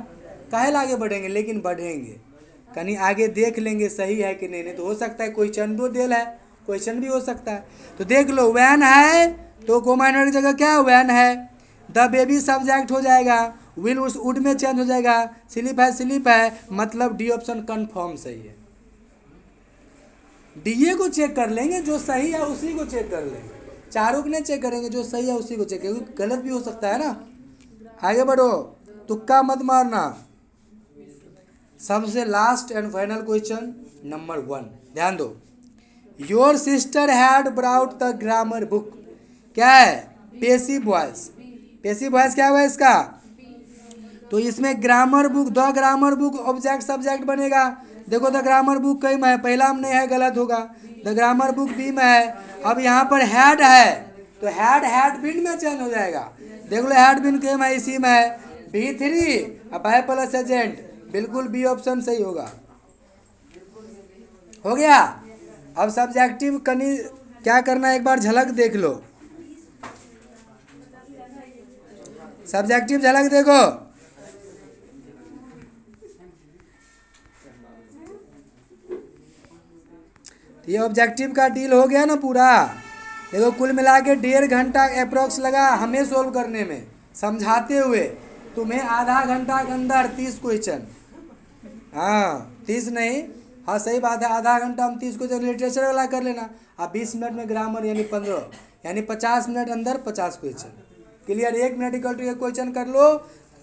काहे आगे बढ़ेंगे, लेकिन बढ़ेंगे कहीं आगे देख लेंगे सही है कि नहीं, नहीं तो हो सकता है क्वेश्चन दो देल है, क्वेश्चन भी हो सकता है। तो देख लो वैन है तो कोमाइनर की जगह क्या वैन है, द बेबी सब्जेक्ट हो जाएगा, विल उस वुड में चेंज हो जाएगा, स्लीप है स्लीप है, मतलब डी ऑप्शन कंफर्म सही है। डीए को चेक कर लेंगे, जो सही है उसी को चेक कर लेंगे, चारों को नहीं चेक करेंगे, जो सही है उसी को चेक करेंगे, गलत भी हो सकता है ना। आगे बढ़ो, तुक्का मत मारना। सबसे last and final question number 1, ध्यान दो। Your sister had brought the grammar book, क्या है? Passive voice. पेसिव वॉइस क्या हुआ इसका? तो इसमें grammar book, the grammar book object subject बनेगा। देखो द ग्रामर बुक कई में है, पहला में नहीं है, गलत होगा। द ग्रामर बुक बी में है। अब यहाँ पर हैड है तो हैड बीन में चेंज हो जाएगा। देख लो हैड बीन के में इसी में है, B3 अब है प्लस एजेंट, बिल्कुल बी ऑप्शन सही होगा। हो गया। अब सब्जेक्टिव कनी क्या करना है, एक बार झलक देख लो, सब्जेक्टिव झलक देखो। ये ऑब्जेक्टिव का डील हो गया ना पूरा। देखो कुल मिला के 1.5 घंटा अप्रोक्स लगा हमें सोल्व करने में, समझाते हुए। तुम्हें आधा घंटा के अंदर 30 क्वेश्चन, हाँ 30 नहीं, हाँ सही बात है, आधा घंटा हम 30 क्वेश्चन लिटरेचर वाला कर लेना, अब 20 मिनट में ग्रामर यानी 15, यानी 50 मिनट अंदर 50 question clear. 1 minute equal to 1 question कर लो,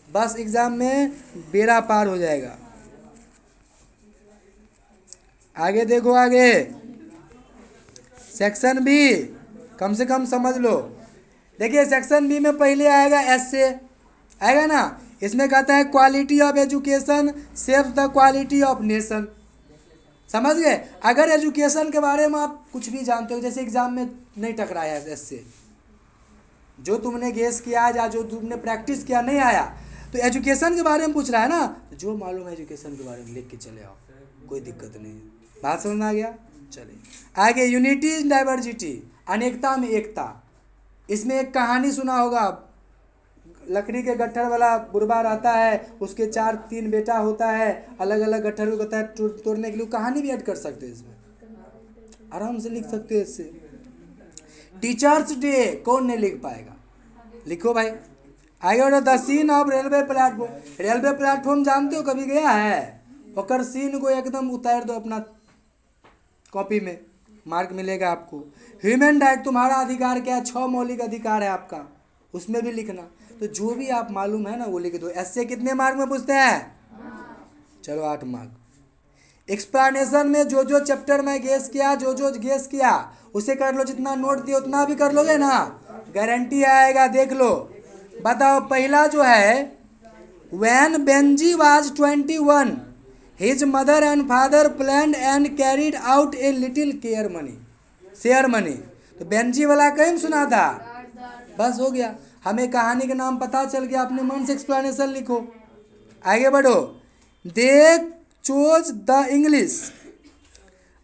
बस एग्जाम में बेड़ा पार हो जाएगा। आगे देखो, आगे सेक्शन बी कम से कम समझ लो। देखिए सेक्शन बी में पहले आएगा एस्से, आएगा ना। इसमें कहता है quality of education saves the quality of nation. समझ गए? अगर एजुकेशन के बारे में आप कुछ भी जानते हो, जैसे एग्जाम में नहीं टकराया एस्से, जो तुमने गेस किया या जो तुमने प्रैक्टिस किया नहीं आया, तो एजुकेशन के बारे में पूछ रहा है ना, तो जो मालूम है एजुकेशन के बारे में लिख के चले आओ, कोई दिक्कत नहीं है। बात समझ में आ गया? चलिए आगे, यूनिटी इन डाइवर्सिटी, अनेकता में एकता। इसमें एक कहानी सुना होगा, लकड़ी के गट्ठर वाला बुरबा रहता है, उसके 4-3 बेटा होता है, अलग अलग गट्ठर को कहता है तोड़ने के लिए। कहानी भी ऐड कर सकते हो इसमें, आराम से लिख सकते हो इससे। टीचर्स डे कौन नहीं लिख पाएगा, लिखो भाई। आगे बढ़ो, the scene of railway platform. Railway platform जानते हो, कभी गया है? ओकर सीन को एकदम उतार दो अपना कॉपी में, मार्क मिलेगा आपको। ह्यूमन राइट तुम्हारा अधिकार क्या है, 6 मौलिक अधिकार है आपका, उसमें भी लिखना। तो जो भी आप मालूम है ना वो लिख दो। ऐसे कितने मार्क में पूछते हैं? चलो 8 मार्क। एक्सप्लेनेशन में जो जो चैप्टर में गेस किया, जो जो गेस किया उसे कर लो, जितना नोट दिया उतना भी कर लोगे ना, गारंटी आएगा। देख लो, बताओ पहला जो है, When Benji was 21, his mother and father planned and carried out a little share money। तो बेंजी वाला कहीं सुना था? बस हो गया, हमें कहानी का नाम पता चल गया, अपने मन से एक्सप्लेनेशन लिखो। आगे बढ़ो। They chose the English,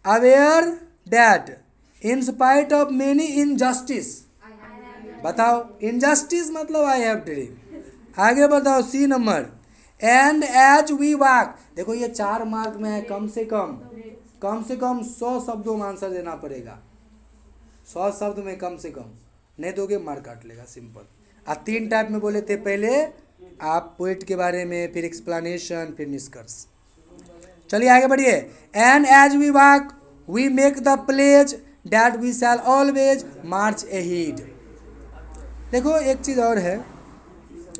aware that in spite of many injustice, बताओ इनजस्टिस मतलब आई हैव ड्रीम। आगे बताओ C number, and as we walk. देखो ये 4 मार्क में है, कम से कम 100 शब्दों में आंसर देना पड़ेगा। 100 शब्द में कम से कम, नहीं दोगे मार काट लेगा, सिंपल। आप 3 टाइप में बोले थे, पहले आप पोइट के बारे में, फिर एक्सप्लेनेशन, फिर निष्कर्ष। चलिए आगे बढ़िए। And as we walk we make the pledge that we shall always march ahead. देखो एक चीज़ और है,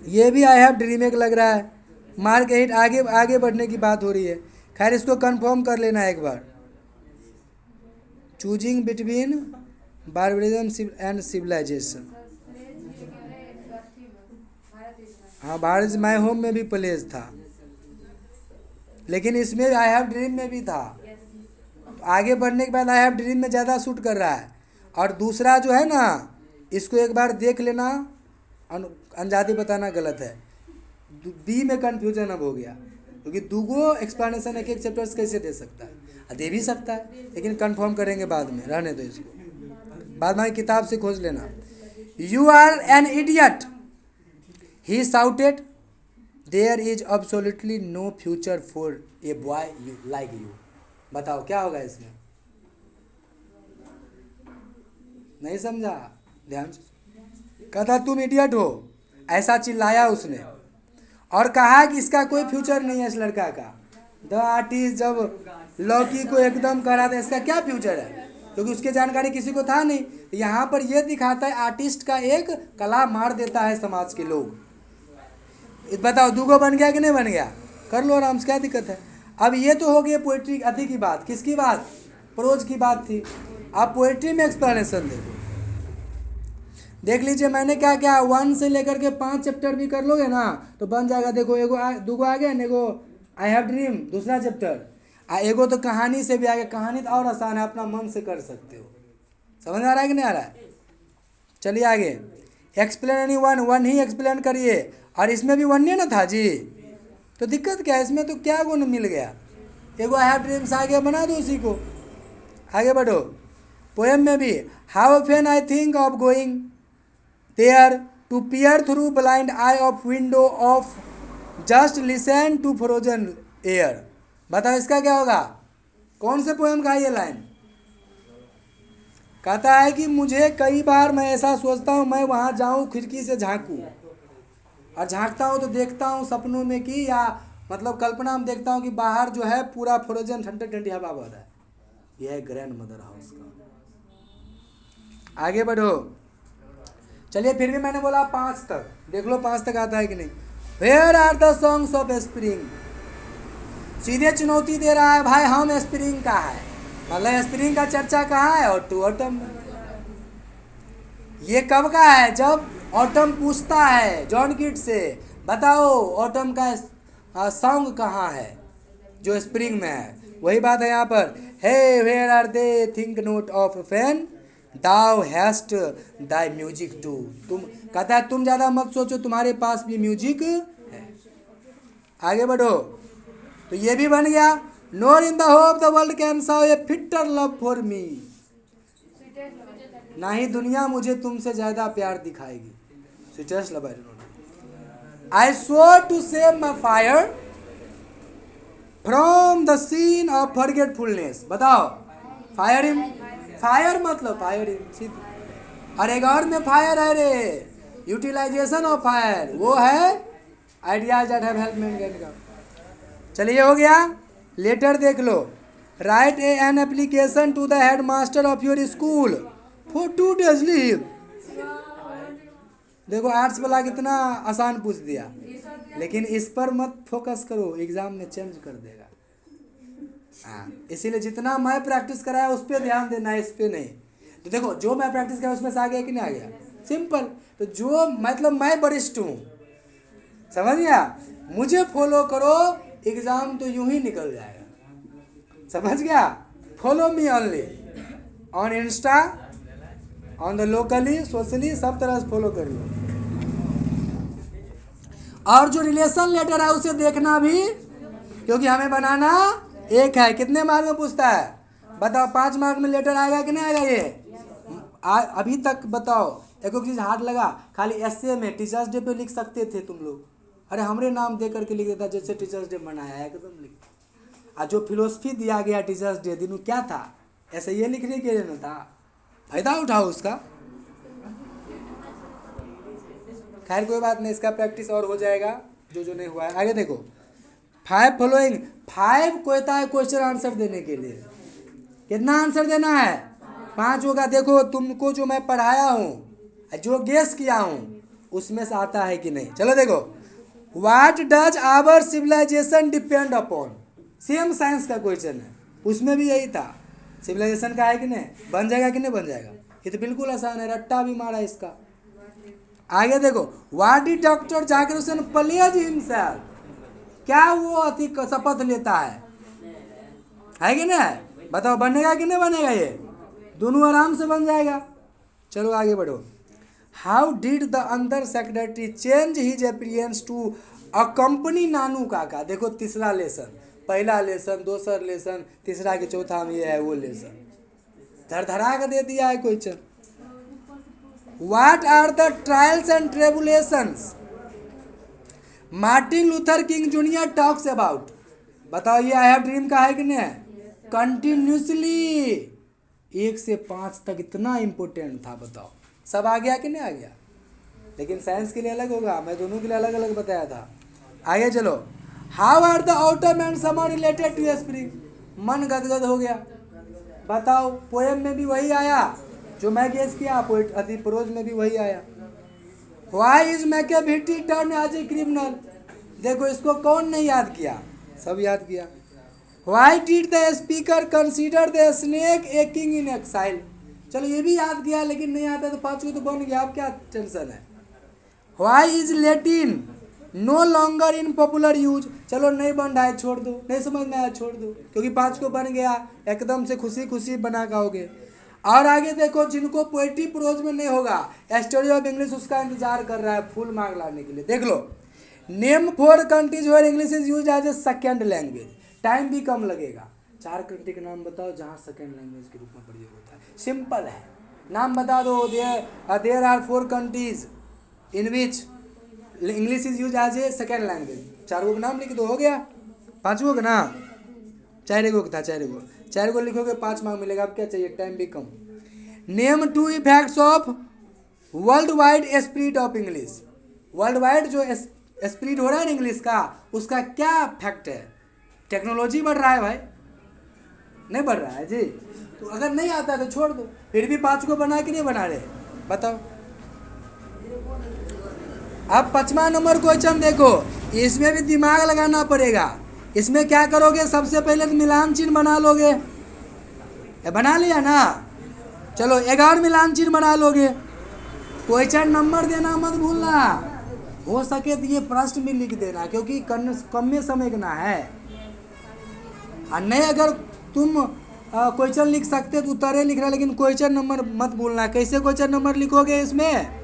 ये भी आई हैव ड्रीम एक लग रहा है, मार्क 8 आगे आगे बढ़ने की बात हो रही है। खैर इसको कंफर्म कर लेना एक बार। Choosing between barbarism and civilisation, हाँ भारत माई होम में भी प्लेस था, लेकिन इसमें आई हैव ड्रीम में भी था। आगे बढ़ने के बाद आई हैव ड्रीम में ज़्यादा शूट कर रहा है। और दूसरा जो है ना, इसको एक बार देख लेना, अंजादी बताना गलत है। बी में कन्फ्यूजन अब हो गया, क्योंकि दूगो एक्सप्लेनेशन एक एक चैप्टर्स कैसे दे सकता है, दे भी सकता है, लेकिन कंफर्म करेंगे बाद में, रहने दो इसको, बाद में किताब से खोज लेना। You are an idiot he shouted, there is absolutely no future for a boy like you. बताओ क्या होगा इसमें? नहीं समझा? ध्यान से, कहता तुम इडियट हो, ऐसा चिल्लाया उसने, और कहा कि इसका कोई फ्यूचर नहीं है इस लड़का का। द आर्टिस्ट जब लौकी को एकदम करा था, इसका क्या फ्यूचर है, क्योंकि उसकी जानकारी किसी को था नहीं। यहाँ पर यह दिखाता है आर्टिस्ट का एक कला मार देता है समाज के लोग। बताओ दूगो बन गया कि नहीं बन गया? कर लो आराम से, क्या दिक्कत है। अब ये तो हो गई पोइट्री अति की बात, किसकी बात? प्रोज की बात थी। आप पोइट्री में एक्सप्लेनेशन देखो, देख लीजिए मैंने क्या क्या 1 से लेकर के 5 चैप्टर भी कर लोगे ना तो बन जाएगा। देखो एगो दूगो आ गया, एगो आई हैव ड्रीम दूसरा चैप्टर, एगो तो कहानी से भी आ गया। कहानी तो और आसान है, अपना मन से कर सकते हो। समझ आ रहा है कि नहीं आ रहा है? चलिए आगे। एक्सप्लेन एनी वन ही एक्सप्लेन करिए, और इसमें भी 1 नहीं ना था जी, तो दिक्कत क्या है इसमें? तो क्या गुण मिल गया? एगो आई हैव ड्रीम्स आ गया, बना दो उसी को। आगे बढ़ो। पोएम में भी, how often I think of going there to peer through blind eye of window of just listen to frozen air. बताओ इसका क्या होगा? कौन से पोएम का ये लाइन? कहता है कि मुझे कई बार मैं ऐसा सोचता हूँ मैं वहाँ जाऊँ, खिड़की से झांकूँ, और झांकता हूँ तो देखता हूँ सपनों में कि, या मतलब कल्पना में देखता हूँ कि बाहर जो है पूरा फ्रोजन ठंडी ठंडी हवा बह रहा है। यह है ग्रैंड मदर हाउस का। आगे बढ़ो। चलिए फिर भी मैंने बोला 5 तक, देख लो 5 तक आता है कि नहीं। Where are the songs of spring. सीधे चुनौती दे रहा है भाई, हम स्प्रिंग का है, मतलब स्प्रिंग का चर्चा कहाँ है? और टू ऑटम। ये कब का है? जब ऑटम पूछता है जॉन किट से, बताओ ऑटम का सॉन्ग कहाँ है जो स्प्रिंग में है। वही बात है यहाँ पर। Hey where are they think not of fan thou hast thy music too. तुम कहता है तुम ज़्यादा मत सोचो, तुम्हारे पास भी म्यूजिक है। आगे बढ़ो। तो ये भी बन गया। Nor in the hope the world can saw a fitter love for me. ना ही दुनिया मुझे तुमसे ज़्यादा प्यार दिखाएगी। Sweetest love I swore to save my fire from the scene of forgetfulness. बताओ फायर इन, फायर मतलब फायर इन, और एक और में फायर है रे, यूटिलाइजेशन ऑफ फायर, वो है ideas that have help mankind का। चलिए हो गया। लेटर देख लो। Write an application to the head master of your school for 2 days leave. देखो आर्ट्स वाला कितना आसान पूछ दिया, लेकिन इस पर मत फोकस करो, एग्जाम में चेंज कर देगा। हाँ, इसीलिए जितना मैं प्रैक्टिस कराया उस पर ध्यान देना है, इस पे नहीं। तो देखो जो मैं प्रैक्टिस कराया उसमें से आ गया कि नहीं आ गया, सिंपल। तो जो मतलब मैं वरिष्ठ हूँ, समझ गया, मुझे फॉलो करो, एग्जाम तो यूं ही निकल जाएगा, समझ गया। Follow me only on Insta, on the locally, socially, सब तरह से फॉलो कर लो। और जो रिलेशन लेटर है उसे देखना भी, क्योंकि हमें बनाना एक है। कितने मार्क में पूछता है बताओ? 5 मार्क में लेटर आएगा कि नहीं आएगा? ये अभी तक बताओ एक चीज़ हार्ड लगा, खाली एसए में टीचर्स डे पे लिख सकते थे तुम लोग। अरे हमरे नाम दे करके लिख देता, जैसे टीचर्स डे मनाया है एकदम लिख। और जो फिलोसफी दिया गया टीचर्स डे दिन क्या था, ऐसे ये लिखने के लिए न था, फायदा उठाओ उसका। खैर कोई बात नहीं, इसका प्रैक्टिस और हो जाएगा जो जो नहीं हुआ है। आगे देखो, 5 फॉलोइंग, 5 कोयता है क्वेश्चन आंसर देने के लिए। कितना आंसर देना है? 5 होगा। देखो तुमको जो मैं पढ़ाया हूँ, जो गेस किया हूँ, उसमें से आता है कि नहीं। चलो देखो, what does our civilization depend upon, same science का क्वेश्चन है, उसमें भी यही था। सिविलाइजेशन का है कि नहीं, बन जाएगा कि नहीं बन जाएगा? ये तो बिल्कुल आसान है, रट्टा भी मारा इसका। आगे देखो, what did doctor Zakir Hussain pledge himself, क्या वो अति शपथ लेता है कि नहीं? बताओ बनेगा कि नहीं बनेगा? ये दोनों आराम से बन जाएगा। चलो आगे बढ़ो। How did the under secretary change his appearance to accompany Nanu Kaka. देखो तीसरा लेसन, पहला लेसन, दूसरा लेसन, तीसरा के चौथा में ये है वो लेसन, धरा के दे दिया है question. What are the trials and tribulations Martin Luther King junior talks about. बताओ ये आई हैव ड्रीम का है कि नहीं? कंटिन्यूसली 1 से 5 तक इतना इम्पोर्टेंट था, बताओ सब आ गया कि नहीं आ गया? लेकिन साइंस के लिए अलग होगा, मैं दोनों के लिए अलग अलग बताया था। आगे चलो, how are the autumn and summer related to spring. मन गदगद हो गया, बताओ पोएम में भी वही आया जो मैं गेस किया, अति प्रोज में भी वही आया। Why is Machiavelli turn as a criminal. देखो इसको कौन नहीं याद किया, सब याद किया। Why did the speaker consider the snake a king in exile. चलो ये भी याद किया, लेकिन नहीं आता तो 5 को तो बन गया, अब क्या टेंशन है। Why is Latin no longer in popular use. चलो नहीं बन रहा है, छोड़ दो, नहीं समझ में आया छोड़ दो, क्योंकि 5 को बन गया, एकदम से खुशी खुशी बना खाओगे। और आगे देखो, जिनको पोएट्री प्रोज में नहीं होगा, स्टडी ऑफ इंग्लिश उसका इंतजार कर रहा है फुल मार्क लाने के लिए। देख लो, name 4 countries where English is use as a second language. Time भी कम लगेगा। 4 कंट्री के नाम बताओ जहाँ सेकेंड लैंग्वेज के रूप में प्रयोग होता है। सिंपल है, नाम बता दो। There are 4 countries in which English is use as a second language. 4 का नाम लिख दो, हो गया। 5 का ना, 4 को था, 4 को लिखोगे 5 मार्क मिलेगा। अब क्या चाहिए, टाइम भी कम। Name 2 effects of world wide spread of English. World wide जो स्प्रिट हो रहा है इंग्लिश का, उसका क्या फैक्ट है? टेक्नोलॉजी बढ़ रहा है भाई, नहीं बढ़ रहा है जी। तो अगर नहीं आता तो छोड़ दो, फिर भी 5 को बना के नहीं बना रहे, बताओ। अब 5वां नंबर क्वेश्चन देखो, इसमें भी दिमाग लगाना पड़ेगा। इसमें क्या करोगे, सबसे पहले तो मिलान चिन्ह बना लोगे, बना लिया ना। चलो 11 मिलान चिन्ह बना लोगे। क्वेश्चन नंबर देना मत भूलना, हो सके तो ये प्रश्न भी लिख देना, क्योंकि कम में समझना है। और नहीं अगर तुम क्वेश्चन लिख सकते तो उत्तरे लिख रहा, लेकिन क्वेश्चन नंबर मत भूलना। कैसे क्वेश्चन नंबर लिखोगे? इसमें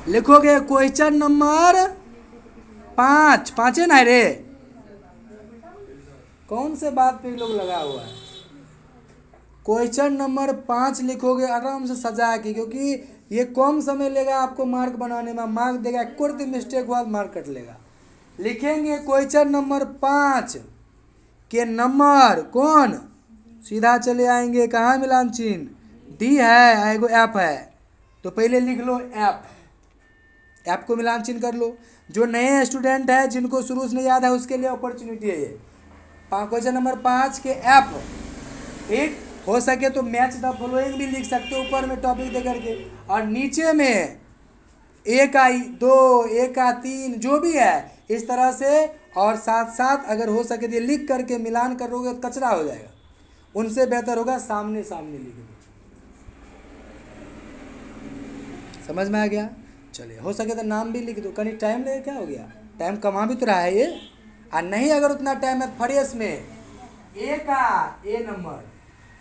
लिखोगे क्वेश्चन नंबर 5, 5 है ना रे, कौन से बात पे लोग लगा हुआ है। क्वेश्चन नंबर 5 लिखोगे आराम से सजा के, क्योंकि ये कम समय लेगा आपको मार्क बनाने में, मार्क देगा, एक मिस्टेक हुआ मार्क कट लेगा। लिखेंगे क्वेश्चन नंबर 5 के नंबर कौन, सीधा चले आएंगे कहाँ मिलान चिन्ह, डी है, एगो एफ है, तो पहले लिख लो एफ, एफ को मिलान चिन्ह कर लो। जो नए स्टूडेंट है जिनको शुरू से नहीं याद है उसके लिए अपॉर्चुनिटी है ये। क्वेश्चन नंबर 5 के एफ, ठीक। हो सके तो मैच द फॉलोइंग भी लिख सकते हो ऊपर में टॉपिक दे करके, और नीचे में ए का 2, ए का 3 जो भी है इस तरह से, और साथ साथ अगर हो सके तो लिख करके मिलान करोगे तो कचरा हो जाएगा। उनसे बेहतर होगा सामने सामने लिखोगे। समझ में आ गया? चलिए, हो सके तो नाम भी लिख दो, कहीं टाइम लगे, क्या हो गया, टाइम कमा भी तो रहा है ये। और नहीं अगर उतना टाइम है फ्रेश में ए का ए नंबर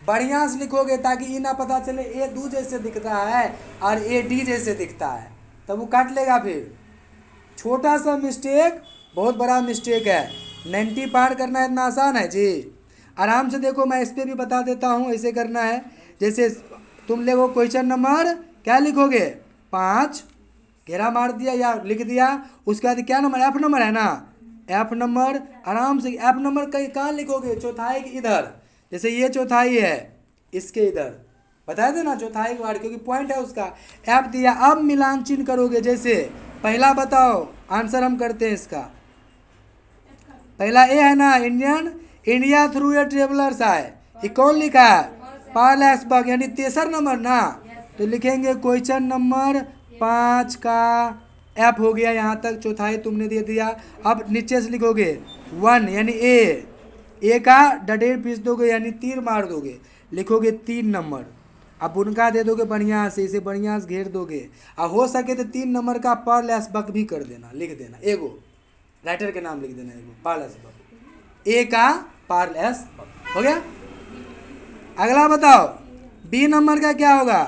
बढ़िया से लिखोगे ताकि ये ना पता चले ए दू जैसे दिखता है और ए डी जैसे दिखता है, तब वो काट लेगा फिर। छोटा सा मिस्टेक बहुत बड़ा मिस्टेक है। 90 पार करना इतना आसान है जी। आराम से देखो, मैं इस पर भी बता देता हूँ ऐसे करना है। जैसे तुम लोगों क्वेश्चन नंबर क्या लिखोगे 5, घेरा मार दिया या लिख दिया, उसके बाद क्या नंबर, एफ नंबर है ना, एफ नंबर आराम से, एफ नंबर कहीं कहाँ लिखोगे, चौथाई के इधर। जैसे ये चौथाई है, इसके इधर बता देना चौथाई के बाहर, क्योंकि पॉइंट है उसका। एफ दिया, अब मिलान चिन्ह करोगे। जैसे पहला बताओ, आंसर हम करते हैं इसका। पहला ए है ना, इंडिया थ्रू ए ट्रेवलर्स आए, ये कौन लिखा है, पॉल एस्बर्ग, यानी तेसर नंबर ना। तो लिखेंगे क्वेश्चन नंबर 5 का एफ हो गया, यहाँ तक चौथाई तुमने दे दिया। अब नीचे से लिखोगे 1 यानी ए का डडेर पीस दोगे यानी तीर मार दोगे, लिखोगे 3 नंबर। अब उनका दे दोगे बढ़िया से, इसे बढ़िया से घेर दोगे। और हो सके तो 3 नंबर का पॉल एस्बर्ग भी कर देना, लिख देना, एगो राइटर के नाम लिख देना, एगो पॉल एस्बर्ग, ए का पॉल एस्बर्ग हो गया। अगला बताओ, बी नंबर का क्या होगा,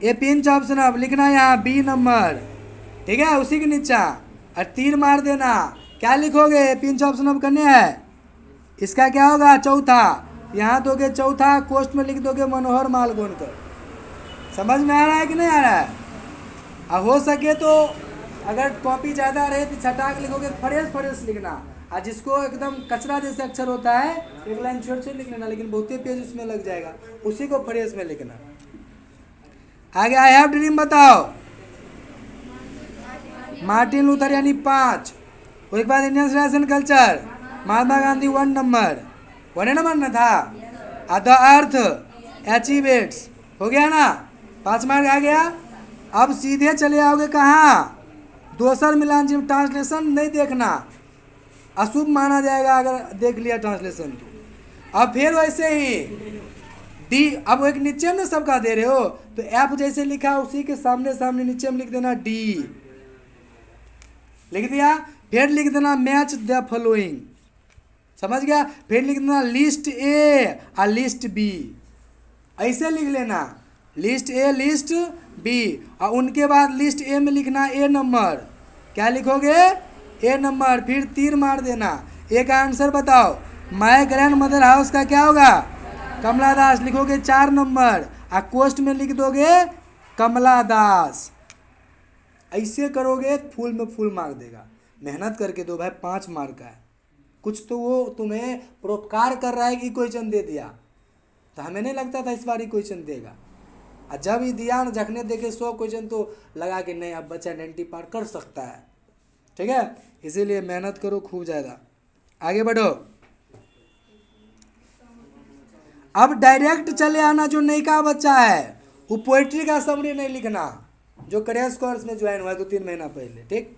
ये पिंच ऑप्शन अब लिखना यहाँ बी नंबर, ठीक है, उसी के नीचा और तीर मार देना। क्या लिखोगे, पिंच ऑप्शन अब करने हैं, इसका क्या होगा चौथा, यहाँ दोगे चौथा, कोष्ट में लिख दोगे मनोहर मालगोनकर। समझ में आ रहा है कि नहीं आ रहा है? और हो सके तो अगर कॉपी ज़्यादा रहे तो छटाक लिखोगे, फ्रेश लिखना। और जिसको एकदम कचरा जैसे अक्षर होता है एक लाइन छोड़ लिख लेना, लेकिन बहुत पेज उसमें लग जाएगा, उसी को फ्रेश में लिखना। आगे आई हैव ड्रीम बताओ, मार्टिन लूथर यानी 5, उसके बाद Indian nation culture, Mahatma Gandhi 1 number, 1 number ना था, द अर्थ अचीवेट्स हो गया ना, 5 मार्क आ गया। अब सीधे चले आओगे कहाँ, दोसर मिलान जिम, ट्रांसलेशन नहीं देखना, अशुभ माना जाएगा अगर देख लिया ट्रांसलेशन तो। अब फिर वैसे ही डी, अब एक नीचे में सबका दे रहे हो तो एफ जैसे लिखा उसी के सामने सामने नीचे में लिख देना डी, लिख दिया। फिर लिख देना मैच द फॉलोइंग, समझ गया। फिर लिख देना लिस्ट ए और लिस्ट बी, ऐसे लिख लेना, लिस्ट ए लिस्ट बी, और उनके बाद लिस्ट ए में लिखना ए नंबर, क्या लिखोगे ए नंबर, फिर तीर मार देना। एक आंसर बताओ, माय ग्रैंड मदर हाउस का क्या होगा, कमला दास, लिखोगे 4 नंबर, और कोस्ट में लिख दोगे कमला दास। ऐसे करोगे फुल में फुल मार्क देगा। मेहनत करके दो भाई, 5 मार्क का है, कुछ तो वो तुम्हें परोपकार कर रहा है कि क्वेश्चन दे दिया, तो हमें नहीं लगता था इस बार ही क्वेश्चन देगा। और जब ही दिया ना, झकने देखे 100 क्वेश्चन तो लगा कि नहीं अब बच्चा 90 पार कर सकता है, ठीक है। इसीलिए मेहनत करो खूब ज़्यादा, आगे बढ़ो। अब डायरेक्ट चले आना, जो नयिका बच्चा है वो पोइट्री का समरी नहीं लिखना, जो क्रैश कोर्स में ज्वाइन हुआ है 2-3 महीना पहले, ठीक।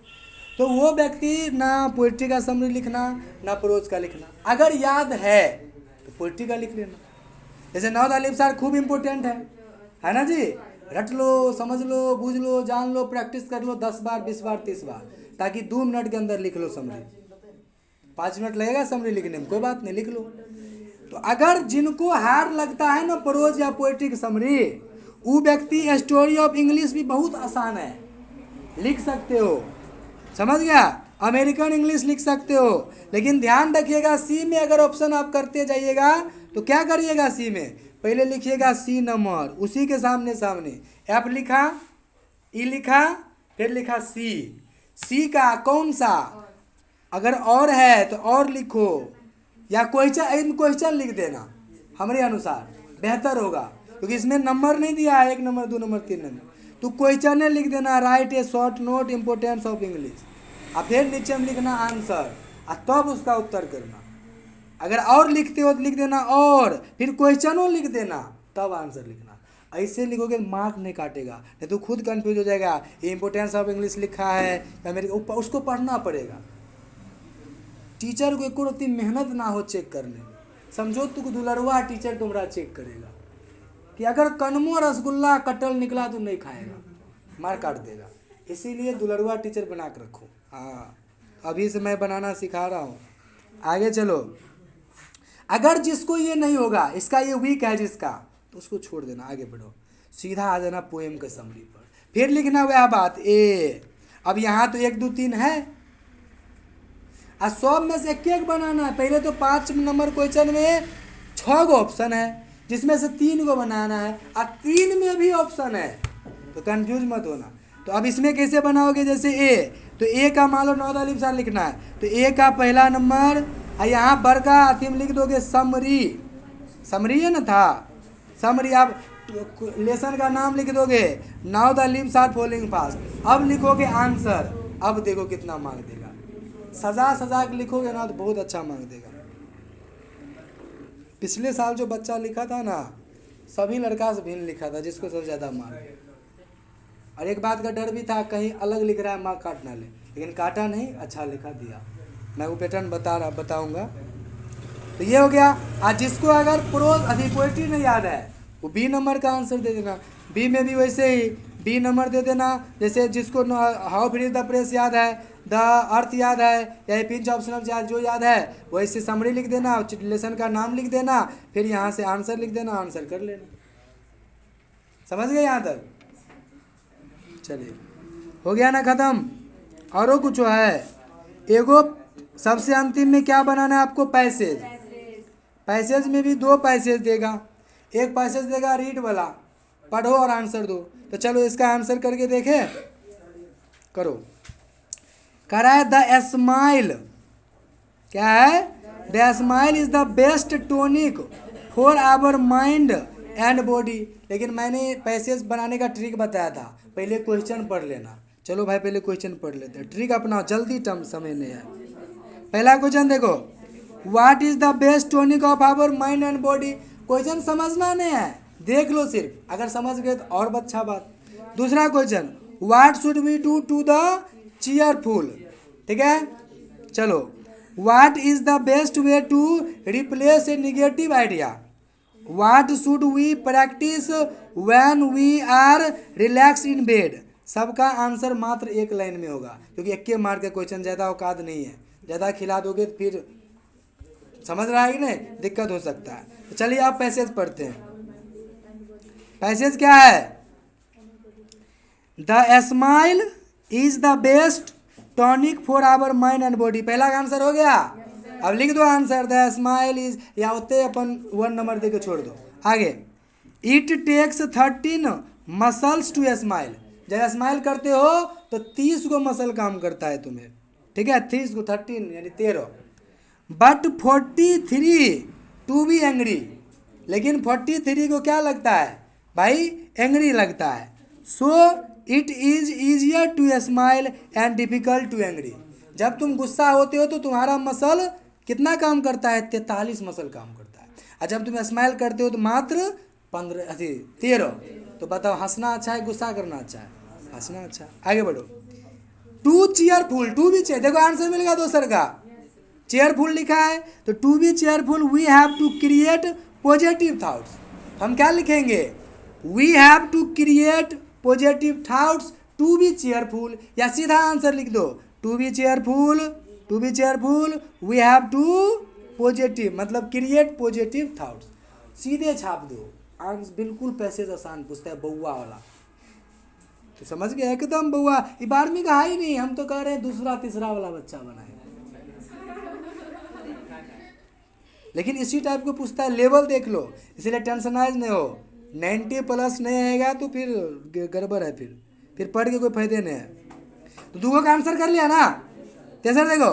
तो वो व्यक्ति ना पोइट्री का समरी लिखना ना प्रोज का लिखना, अगर याद है तो पोइट्री का लिख लेना। जैसे नौद अलीफ सार खूब इम्पोर्टेंट है ना जी, रट लो, समझ लो, बूझ लो, जान लो, प्रैक्टिस कर लो 10 बार 20 बार 30 बार, ताकि 2 मिनट के अंदर लिख लो समरी। 5 मिनट लगेगा समरी लिखने में, कोई बात नहीं, लिख लो। तो अगर जिनको हार लगता है ना प्रोज या पोएट्री की समरी, वो व्यक्ति स्टोरी ऑफ इंग्लिश भी बहुत आसान है, लिख सकते हो, समझ गया। अमेरिकन इंग्लिश लिख सकते हो, लेकिन ध्यान रखिएगा सी में अगर ऑप्शन आप करते जाइएगा तो क्या करिएगा, सी में पहले लिखिएगा सी नंबर, उसी के सामने सामने एफ लिखा, ई लिखा, फिर लिखा सी का कौन सा, अगर और है तो और लिखो, या क्वेश्चन लिख देना हमारे अनुसार बेहतर होगा, क्योंकि इसमें नंबर नहीं दिया है 1 नंबर 2 नंबर 3 नंबर, तो क्वेश्चन लिख देना, right A short note importance of English, और फिर नीचे में लिखना आंसर, तब उसका उत्तर करना। अगर और लिखते हो तो लिख देना और, फिर क्वेश्चनों लिख देना, तब आंसर लिखना। ऐसे लिखोगे मार्क नहीं काटेगा, नहीं तो खुद कंफ्यूज हो जाएगा। ये इंपोर्टेंस ऑफ इंग्लिश लिखा है या मेरे उसको पढ़ना पड़ेगा। टीचर को एको रत्ती मेहनत ना हो चेक करने में। समझो तू दुलरवा टीचर तुम्हारा चेक करेगा कि अगर कनमो रसगुल्ला कटल निकला तो नहीं खाएगा, मार काट देगा। इसीलिए दुलरवा टीचर बना के रखो। हाँ, अभी से मैं बनाना सिखा रहा हूँ। आगे चलो। अगर जिसको ये नहीं होगा, इसका ये वीक है जिसका, तो उसको छोड़ देना, आगे बढ़ो, सीधा आ जाना पोएम के समरी पर। फिर लिखना वह बात ए। अब यहाँ तो 1 2 3 है, और 100 में से एक बनाना है। पहले तो 5 नंबर क्वेश्चन में 6 गो ऑप्शन है, जिसमें से 3 को बनाना है, और 3 में भी ऑप्शन है, तो कंफ्यूज मत होना। तो अब इसमें कैसे बनाओगे, जैसे ए, तो ए का मान लो 9 अलिफ सा लिखना है, तो ए का पहला नंबर, और यहाँ बर का आतिम लिख दोगे समरी। समरी है ना था, समरी। आप लेसन का नाम लिख दोगे, now the leaves are falling fast. अब लिखोगे आंसर। अब देखो कितना मार्क देगा। सजा सजा के लिखोगे ना तो बहुत अच्छा मार्क देगा। पिछले साल जो बच्चा लिखा था ना, सभी लड़का से भिन्न लिखा था, जिसको सबसे ज़्यादा मार्क। और एक बात का डर भी था, कहीं अलग लिख रहा है मार्क काट ना ले, लेकिन काटा नहीं, अच्छा लिखा दिया। मैं वो पैटर्न बताऊंगा। तो ये हो गया। आज जिसको अगर पोएट्री नहीं याद है, वो बी नंबर का आंसर दे देना। बी में भी वैसे ही बी नंबर दे देना। जैसे जिसको हाउ फ्री द प्रेस याद है, द अर्थ याद है, या पिंच ऑप्शनल याद जो याद है, वैसे समरी लिख देना, लेसन का नाम लिख देना, फिर यहाँ से आंसर लिख देना, आंसर कर लेना। समझ गए यहाँ तक? चलिए, हो गया ना खत्म। और कुछ है एगो, सबसे अंतिम में क्या बनाना है आपको, पैसेज। पैसेज में भी 2 पैसेज देगा। एक पैसेज देगा रीड वाला, पढ़ो और आंसर दो। तो चलो इसका आंसर करके देखे, करो। करा है द स्माइल। क्या है? The smile is the best tonic for our mind and body. लेकिन मैंने पैसेज बनाने का ट्रिक बताया था, पहले क्वेश्चन पढ़ लेना। चलो भाई पहले क्वेश्चन पढ़ लेते हैं, ट्रिक अपनाओ, जल्दी टर्म समय नहीं है। पहला क्वेश्चन देखो, what is the best tonic of our mind and body. Question समझना नहीं है, देख लो सिर्फ, अगर समझ गए तो और अच्छा बात। दूसरा question, what should we do to the cheerful. ठीक है, चलो, what is the best way to replace a negative idea. What should we practice when we are relax in bed. सबका आंसर मात्र 1 लाइन में होगा, क्योंकि 1 मार्क का question, ज़्यादा औकात नहीं है। ज़्यादा खिला दोगे तो फिर समझ रहा है कि नहीं, दिक्कत हो सकता है। तो चलिए आप पैसेज पढ़ते हैं। पैसेज क्या है? The smile is the best tonic for our mind and body. पहला का आंसर हो गया। अब लिख दो आंसर, द स्माइल इज, या होते अपन 1 नंबर दे के छोड़ दो। आगे, it takes 13 muscles to smile. जब स्माइल करते हो तो 30 को मसल काम करता है तुम्हें। ठीक है, 30 को 13 यानी 13। But 43 to be angry. लेकिन 43 को क्या लगता है भाई, एंग्री लगता है। So it is easier to smile and difficult to angry. जब तुम गुस्सा होते हो तो तुम्हारा मसल कितना काम करता है, 43 मसल काम करता है। और जब तुम स्माइल करते हो तो मात्र 13। तो बताओ, हंसना अच्छा है, गुस्सा करना अच्छा है? हंसना अच्छा। आगे बढ़ो। To cheerful, to be cheer, देखो आंसर मिल गया दोसर का, चेयरफुल लिखा है, तो to be cheerful we have to create positive thoughts. हम क्या लिखेंगे, we have to create positive thoughts to be cheerful, या सीधा आंसर लिख दो, to be cheerful we have to positive, मतलब क्रिएट पॉजिटिव थॉट्स। सीधे छाप दो आंसर, बिल्कुल पैसेज आसान पूछता है, बउआ वाला। तो समझ गया एकदम बउआ, 12वीं का है ही नहीं, हम तो कह रहे हैं दूसरा तीसरा वाला बच्चा बनाए। लेकिन इसी टाइप को पूछता है, लेवल देख लो, इसलिए टेंशनाइज नहीं हो। 90 प्लस नहीं आएगा तो फिर गड़बड़ है, फिर पढ़ के कोई फायदे नहीं है। तो 2 का आंसर कर लिया ना। तेसर देखो,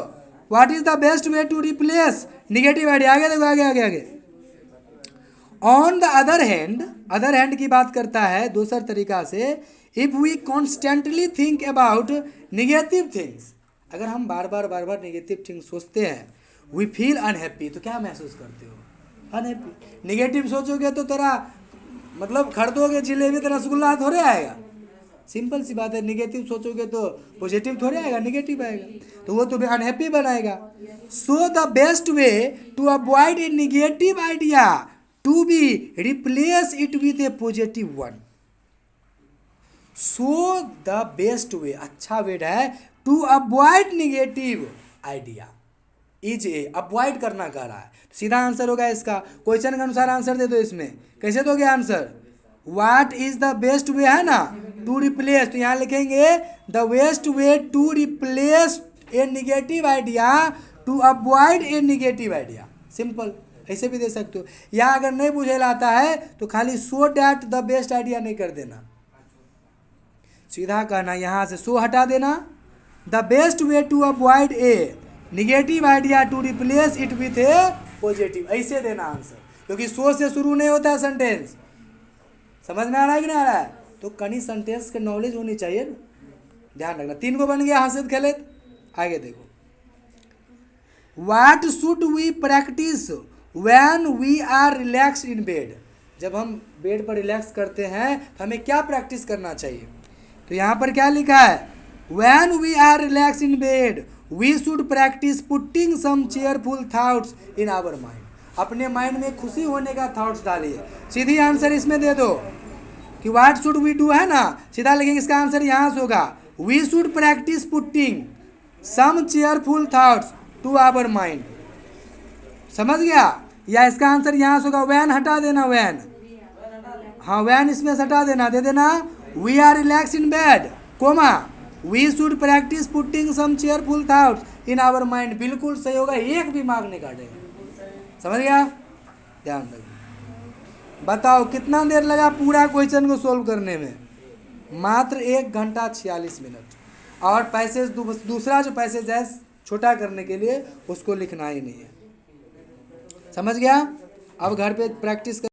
what is the best way to replace negative idea. आगे देखो, आगे। ऑन द अदर हैंड की बात करता है दूसर तरीका से, if we constantly think about negative things. अगर हम बार बार नेगेटिव थिंग सोचते हैं, वी फील अनहैप्पी, तो क्या महसूस करते हो? अनहैप्पी। नेगेटिव सोचोगे तो तेरा मतलब खरीदोगे जिलेबी तो रसगुल्ला थोड़े आएगा। सिंपल सी बात है। नेगेटिव सोचोगे तो पॉजिटिव थोड़े आएगा, नेगेटिव आएगा, तो वो तुम्हें अनहैप्पी बनाएगा। So the best way to avoid a negative idea to be replace it with a positive one. So the best way, अच्छा वेड है, to avoid negative idea is a, avoid करना कह रहा है, सीधा आंसर होगा इसका। क्वेश्चन के अनुसार आंसर दे दो। इसमें कैसे दोगे answer? What is the best way है ना, टू रिप्लेस, तो यहाँ लिखेंगे the best way to replace a negative idea to avoid a negative idea. Simple, ऐसे भी दे सकते हो। या अगर नहीं बुझे लाता है तो खाली so that the best idea नहीं कर देना, सीधा कहना यहाँ से सो हटा देना, the best way to avoid a negative idea to replace it with a positive, ऐसे देना आंसर, क्योंकि सो से शुरू नहीं होता है सेंटेंस। समझ में आ रहा है कि नहीं आ रहा है? तो कहीं सेंटेंस के नॉलेज होनी चाहिए ना, ध्यान रखना। 3 को बन गया हंसत खेलत। आगे देखो, what should we practice when we are relax in bed. जब हम बेड पर रिलैक्स करते हैं तो हमें क्या प्रैक्टिस करना चाहिए? तो यहाँ पर क्या लिखा है? When we are relax in bed we should practice putting some cheerful thoughts in our mind. अपने माइंड में खुशी होने का थॉट्स डालिए। सीधी आंसर इसमें दे दो कि व्हाट शुड वी डू है ना, सीधा लिखेंगे इसका आंसर यहाँ से होगा we should practice putting some cheerful thoughts to our mind. समझ गया? या इसका आंसर यहाँ से होगा वैन हटा देना, वैन, हाँ वैन इसमें से हटा देना, दे देना we are relax in bed comma we should practice putting some cheerful thoughts in our mind. बिल्कुल सही होगा, एक भी मार्क नहीं काटेगा। समझ गया? ध्यान रखिए। बताओ कितना देर लगा पूरा क्वेश्चन को सोल्व करने में? मात्र 1 घंटा 46 मिनट। और पैसेज दूसरा जो पैसेज है छोटा करने के लिए उसको लिखना ही नहीं है। समझ गया? अब घर पे प्रैक्टिस कर